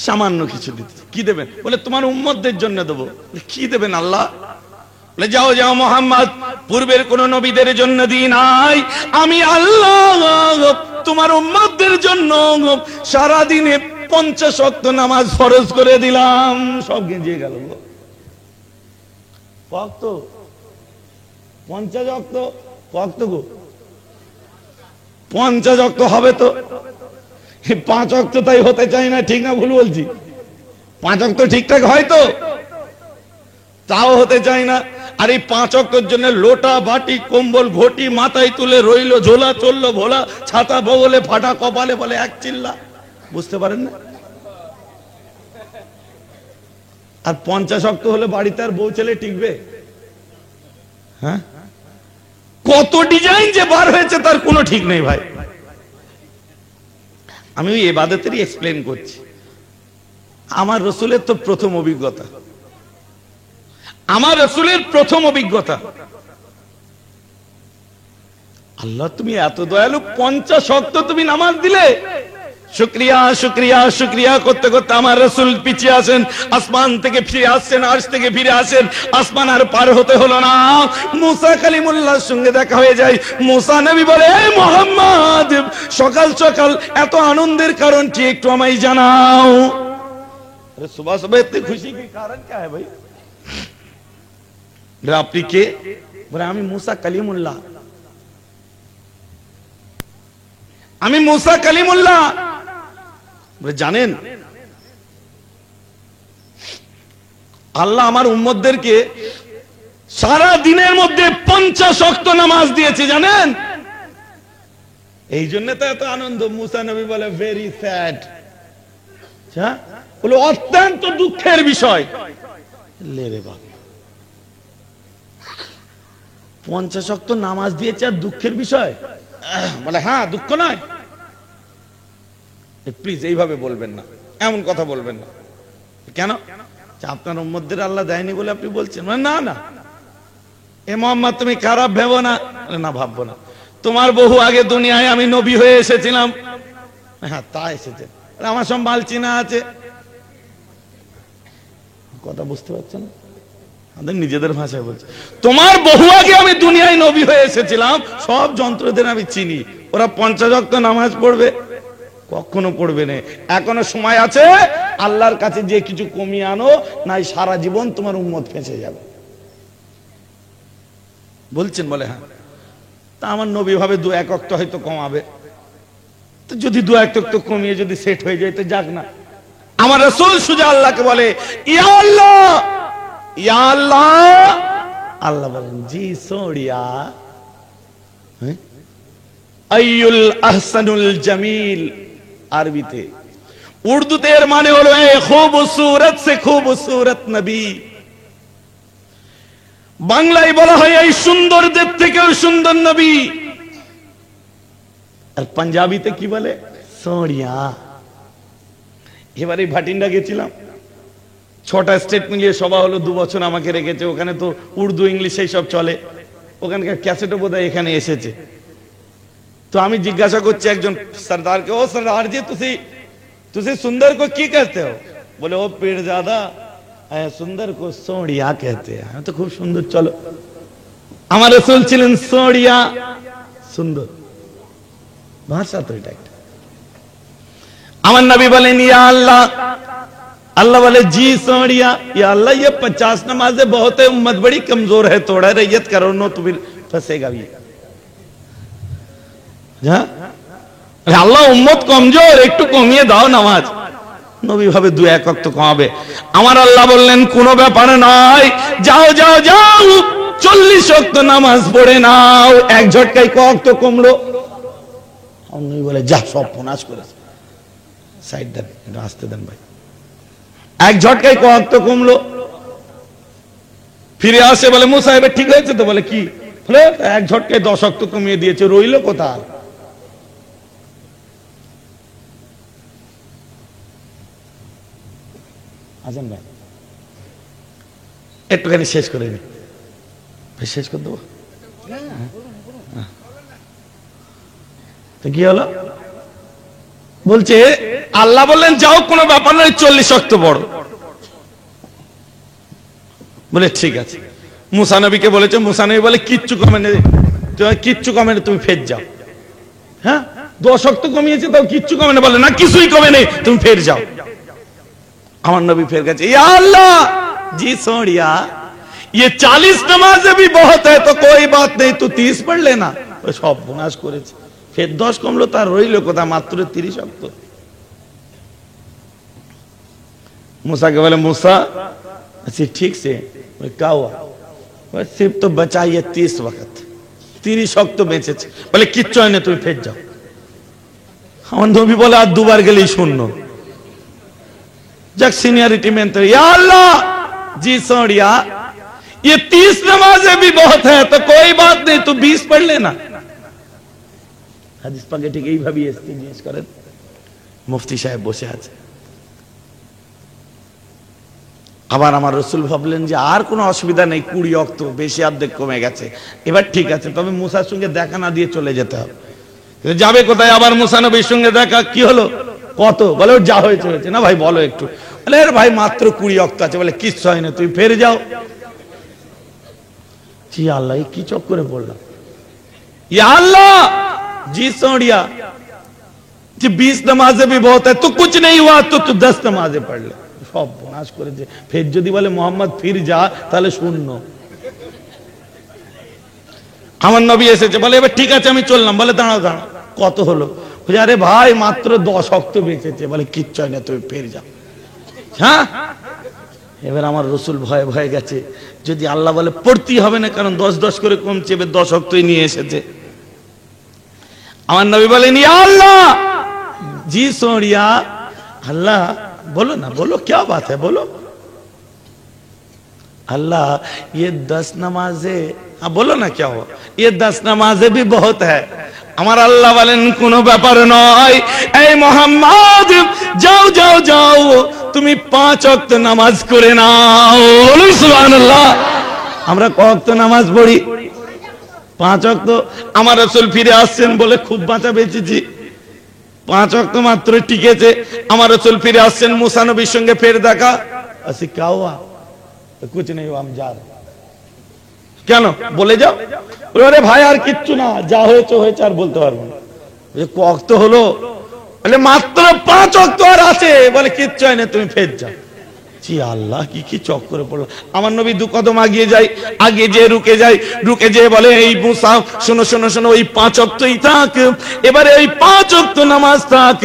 সামান্য কিছু দিতে। কি দেবেন? বলে তোমার উম্মতদের জন্য দেবো। কি দেবেন আল্লাহ? বলে যাও যাও মুহাম্মদ, পূর্বের কোন নবীদের জন্য দিই নাই, আমি আল্লাহ তোমার উম্মতদের জন্য সারা দিনে 50 ওয়াক্ত নামাজ ফরজ করে দিলাম। সব গেঁজিয়ে গেল। ওয়াক্ত 50 ওয়াক্ত, ওয়াক্ত গো 50 ওয়াক্ত হবে তো 5 ওয়াক্ত তাই হতে চাই না, ঠিক না ভুল বলছি? 5 ওয়াক্ত ঠিকঠাক হয় তো, তাও হতে চাই না। আর এই 5 ওয়াক্তের জন্য লোটা বাটি কম্বল ঘটি মাথায় তুলে রইল, ঝোলা চললো ভোলা, ছাতা বগলে ফাটা কপালে, বলে এক চিল্লা। বুঝতে পারেন না? আর 50 ওয়াক্ত হলে বাড়িতে আর বউ ছেলে টিকবে? হ্যাঁ, কত ডিজাইন যে বার হয়েছে তার কোনো ঠিক নেই ভাই। আমি ওই ইবাদতেরই এক্সপ্লেন করছি। আমার রাসূলের তো প্রথম অভিজ্ঞতা, আমার রাসূলের প্রথম অভিজ্ঞতা। আল্লাহ তুমি এত দয়ালু, 50 ওয়াক্ত তুমি নামাজ দিলে। শুকরিয়া শুকরিয়া শুকরিয়া করতে করতে আমার রাসূল পিছিয়ে আসেন, আসমান থেকে ফিরে আসছেন, আরশ থেকে ফিরে আসেন। আসমান আর পার হতে হলো না, মুসা কালিমুল্লাহর সঙ্গে দেখা হয়ে যায়। মুসা নবী বলে, এই মুহাম্মদ, সকাল সকাল এত আনন্দের কারণ কি একটু আমায় জানাও। আরে সুবহ সুবহ এত খুশি কি কারণ কি है भाई? আপনি কে? বলে আমি মুসা কালিমুল্লাহ, আমি মুসা কালিমুল্লাহ। বলে জানেন আল্লাহ আমার উম্মতদেরকে সারা দিনের মধ্যে 50 ওয়াক্ত নামাজ দিয়েছে, জানেন? এই জন্য তো এত আনন্দ। মুসা নবী বলে ভেরি স্যাড, বলে অত্যন্ত দুঃখের বিষয়। লে রে বাবা, 50 ওয়াক্ত নামাজ দিয়েছে আর দুঃখের বিষয়? বলে হ্যাঁ, দুঃখ নয়। প্লিজ এইভাবে বলবেন না, এমন কথা বলবেন না। কেন? আপনার উম্মতদের আল্লাহ দেয়নি বলে আপনি বলছেন? না না, এ মুহাম্মদ তুমি খারাপ ভেবো না। না, ভাববো না। তোমার বহু আগে দুনিয়ায় আমি নবী হয়ে এসেছিলাম। হ্যাঁ, তা এসেছে, আমার সব মাল চিনা আছে। কথা বুঝতে পারছেন? আমাদের নিজেদের ভাষায় বলছে, তোমার বহু আগে আমি দুনিয়ায় নবী হয়ে এসেছিলাম, সব যন্ত্রদের আমি চিনি। ওরা 50 ওয়াক্ত নামাজ পড়বে? কখনো পড়বে না। এখনো সময় আছে, আল্লাহর কাছে যে কিছু কমিয়ে আনো, নাই সারা জীবন তোমার উম্মত ফেঁসে যাবে। বলছেন? বলে হ্যাঁ। তা আমার নবী ভাবে 2-1 ওয়াক্ত হয়তো কমাবে। তো যদি 2-1 ওয়াক্ত কমিয়ে যদি সেট হয়ে যায় তো যাক না। আমার রাসূল সুজা আল্লাহকে বলে, ইয়া আল্লাহ, ইয়া আল্লাহ। আল্লাহ বলেন, জি সোড়িয়া। আইয়ুল আহসানুল জামিল আরবিতে, উর্দুতে এর মানে হলো খুবসুরত সে খুবসুরত নবী। বাংলায় বলা হয় এই সুন্দরদের থেকেও সুন্দর নবী। আর পাঞ্জাবিতে কি বলে? সোড়িয়া। এবারে ভাটিন্ডা গেছিলাম, 6টা স্টেট মিলিয়ে সভা হলো, 2 বছর আমাকে রেখেছে। ওখানে তো উর্দু ইংলিশ এই সব চলে, ওখানকার ক্যাসেটও বোধহয় এখানে এসেছে। তো আমি জিজ্ঞাসা করছি একজন সরদারকে, ও সরদার জি तुझे सुंदर को की कहते हो? बोले ओ पेड़ ज्यादा सुंदर को सोड़िया कहते हैं। तो खूब सुंदर। चलो, আমার রাসূল ছিলেন সোড়িয়া, সুন্দর ভাষা। তো এটা আমার নবী বলেন ইয়া আল্লাহ, अल्लाह बोले जी सोनिया, या अल्लाह ये 50 नमाजें बहुत है, उम्मत बड़ी कमजोर है, थोड़ा रैयत करो नो तो फिर फंसेगा भी। আল্লাহ উম্মত কমজোর, একটু কমিয়ে দাও নামাজ। নবী ভাবে 2-1 ওয়াক্ত কমাবে। আমার আল্লাহ বললেন কোনো ব্যাপার নয়, যাও যাও যাও 40 ওয়াক্ত নামাজ পড়ে নাও। এক ঝটকায় ক ওয়াক্ত কমলো? নবী বলে যা সব ফোনাস করেছে, সাইড দেন, একটু আসতে দেন ভাই। এক ঝটকায় ক ওয়াক্ত কমলো? ফিরে আসে বলে মুসা এবার ঠিক হয়েছে তো? বলে কি? বলে এক ঝটকায় 10 ওয়াক্ত কমিয়ে দিয়েছে, রইল কোথায়? আছেন ভাই, একটুখানি শেষ করে নি, শেষ করে দেবো। কি হলো? বলছে আল্লাহ বললেন যাও কোনো ব্যাপার নয়, 40 ওয়াক্ত পড়ো। বলে ঠিক আছে। মুসা নবীকে বলেছে, মুসা নবী বলে কিচ্ছু কমে নেই, কিচ্ছু কমে নেই, তুমি ফের যাও। হ্যাঁ 10 ওয়াক্ত কমিয়েছে তাও কিচ্ছু কমে নেই। বলে না কিছুই কমে নেই, তুমি ফের যাও। আমার নবী ফের গেছে, ইয়া আল্লাহ जी सोनिया ये 40 नमाजें भी बहुत है तो कोई बात नहीं, तू 30 पढ़ लेना। सब बुनाश করেছে, ফের 10 কমলো, তার রইল কোথা? মাত্র 30 ওয়াক্ত। मूसा के बोले मूसा अच्छा ठीक से क्या हुआ? सिर्फ तो बचा ये 30 वक्त, 30 वक्त বেঁচেছে। বলে কিচ্ছু হয় না, তুমি ফের যাও। আমার নবী বলে আর দুবার গেলেই শূন্য। जब सीनियरिटी में तो या अल्लाह जी सोनिया ये 30 नमाजें भी बहुत है तो कोई बात नहीं, तू 20 पढ़ लेना। হাদিস পাকে ঠিক এইভাবেই জিজ্ঞেস করেন। মুফতি সাহেব বসে আছে। আবার আমার রাসূল ভাবলেন যে আর কোনো অসুবিধা নেই, 20 ওয়াক্ত বেশি অর্ধেক কমে গেছে, এবার ঠিক আছে, তবে মুসার সঙ্গে দেখা না দিয়ে চলে যেতে হবে। যাবে কোথায়? আবার মুসা নবীর সঙ্গে দেখা। কি হলো? কত? বলে যা হয়েছে হয়েছে। না ভাই বলো একটু। বলে আরে ভাই মাত্র 20 ওয়াক্ত আছে। বলে কিচ্ছু হয় না, তুই ফের যাও। জি আল্লাহ কি চক্করে পড়লাম। ইয়া আল্লাহ जी सोनिया जी 20 नमाजें भी बहुत है तो कुछ नहीं हुआ तो तू 10 नमाजें पढ़ ले। সব বনাশ করেছে। ফের যদি বলে মোহাম্মদ ফির যা, তাহলে শূন্য। আমার নবী এসেছে, বলে এবার ঠিক আছে আমি চললাম। বলে দাঁড়াও দাঁড়াও, কত হলো? আরে ভাই মাত্র 10 ওয়াক্ত বেঁচেছে। বলে কিচ্ছু হয় না, তুমি ফের যাও। হ্যাঁ এবার আমার রাসূল ভয়ে ভয়ে গেছে, যদি আল্লাহ বলে পড়তেই হবে না, কারণ 10-10 করে কমছে, এবার 10 ওয়াক্তই নিয়ে এসেছে। আমার নবী বলেন ইয়া আল্লাহ জি সোনিয়া, আল্লাহ बोलो ना, बोलो क्या बात है, बोलो। अल्लाह ये 10 नमाजें, हाँ बोलो ना क्या हुआ? ये 10 नमाजें भी बहुत है। আমার আল্লাহ বলেন কোনো ব্যাপার নয়, এই মোহাম্মদ যাও যাও যাও তুমি 5 ওয়াক্ত নামাজ করে নাও। সুবহানাল্লাহ। আমরা কত ওয়াক্ত নামাজ পড়ি? 5 ওয়াক্ত। আমার রাসূল ফিরে আসছেন, বলে খুব বাঁচা বেঁচেছি, 5 ওয়াক্ত মাত্র টিকেছে। আমার রাসূল ফিরে আসছেন, মুসা নবীর সঙ্গে ফের দেখা। আসি क्या हुआ? कुछ नहीं हुआ, हम जा रहे। কেন? বলে যাও। আরে ভাই আর কিচ্ছু না, যা হয়েছে হয়েছে, আর বলতে পারবো না। ওয়াক্ত হলো? বলে মাত্র 5 ওয়াক্ত আর আছে। বলে কিচ্ছু হয় না, তুমি ফের যাও। জি আল্লাহ কি কি চক্করে পড়লো। আমার নবী 2 কদম আগিয়ে যায়, আগে যে রুকে যায়, রুকে যে বলে এই মুসা শোনো শোনো শোনো, ওই 5 ওয়াক্তই থাক, এবারে ওই 5 ওয়াক্ত নামাজ থাক।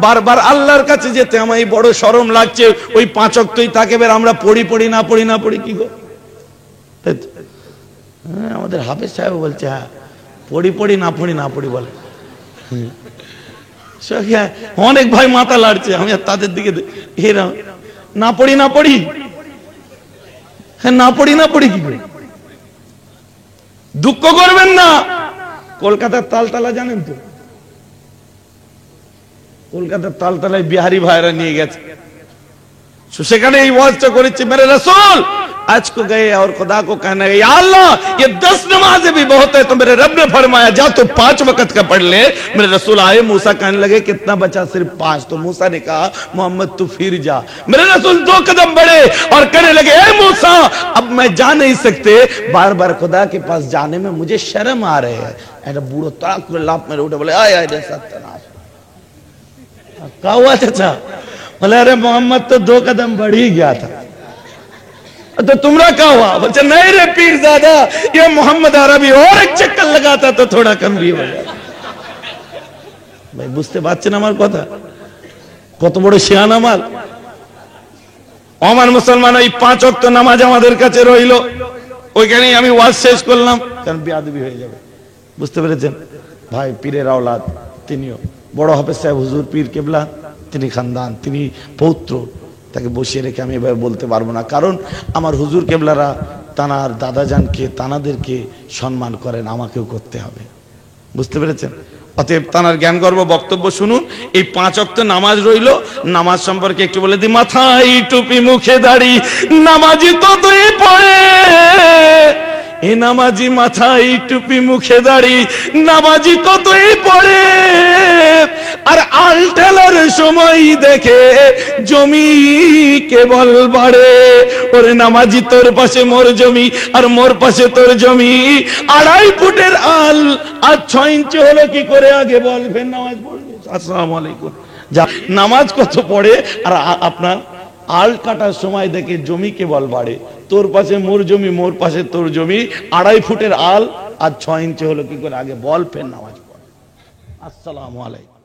বারবার আল্লাহর কাছে যেতে আমার বড় শরম লাগছে, ওই 5 ওয়াক্তই থাক। এবার আমরা পড়ি পড়ি না পড়ি না পড়ি কি গো? আমাদের হাফেজ সাহেব বলছে হ্যাঁ পড়ি পড়ি না পড়ি না পড়ি বলে। অনেক ভাই মাথা লাড়ছে, আমি তাদের দিকে এরকম না পড়ি না পড়ি, হ্যাঁ না পড়ি না পড়ি কি করে? দুঃখ করবেন না। কলকাতার তালতলা জানেন তো? কলকাতার তালতলায় বিহারি ভাইরা নিয়ে গেছে, সেখানে এই ওয়াজটা করেছে, মেরে রাসূল आज को गए और खुदा को कहना है या अल्लाह ये 10 नमाजें भी बहुत है, तो मेरे रब ने फरमाया जा तो 5 वक्त का पढ़ ले। मेरे रसूल आए, मूसा कहने लगे कितना बचा? सिर्फ 5। तो मूसा ने कहा मोहम्मद तू फिर जा। मेरे रसूल 2 कदम बढ़े और कहने लगे ए मूसा अब मैं जा नहीं सकते, बार बार खुदा के पास जाने में मुझे शर्म आ रहे है। ऐसा बूढ़ो तड़ाक लाभ में उठे, बोले आए आए सत्यानाश, क्या हुआ चाचा? बोले अरे मोहम्मद तो 2 कदम बढ़ ही गया था। तो तुम्हारा क्या हुआ? बोले नहीं रे पीर दादा, ये मोहम्मद अरबी और एक चक्कर लगाता तो थोड़ा कम भी हो जाता। भाई বুঝতে পারছেন আমার কথা? কত বড় শিয়ানা মাল। আমার মুসলমান, এই 5 ওয়াক্ত নামাজ আমাদের কাছে রইল, ওইখানেই আমি ওয়াজ শেষ করলাম, কারণ বেয়াদবি হয়ে যাবে। বুঝতে পেরেছেন ভাই? পীরের আওলাদ তিনিও বড় হাফেজ সাহেব হুজুর পীর কেবলা, তিনি খানদান, তিনি পৌত্র, তাকে বসিয়ে রেখে আমি এবার বলতে পারবো না, কারণ আমার হুজুর কেবলারা তানার দাদাজানকে তানাদেরকে সম্মান করেন, আমাকেও করতে হবে। বুঝতে পেরেছেন? অতএব তানার জ্ঞান গর্ব বক্তব্য শুনুন। এই 5 ওয়াক্ত নামাজ রইল, নামাজ সম্পর্কে একটু বলে দিই। মাথায় টুপি মুখে দাড়ি নামাজি তো তুই পড়ে, এ নামাজি মাথায় টুপি মুখে দাড়ি নামাজি তো তুই পড়ে, আর আলটেলার সময় দেখে জমি কেবল বাড়ে। ওরে নামাজি তোর পাশে মোর জমি, আর মোর পাশে তোর জমি, 2.5 ফুটের আল আর 6 ইঞ্চি হলো কি করে আগে বল, ফের নামাজ পড়বে। আসসালামু আলাইকুম। যা নামাজ কত পড়ে, আর আপনার আল কাটার সময় দেখে জমি কেবল বাড়ে। তোর পাশে মোর জমি, মোর পাশে তোর জমি, 2.5 ফুটের আল আর 6 ইঞ্চি হলো কি করে আগে বল, ফের নামাজ পড়ে। আসসালামু আলাইকুম।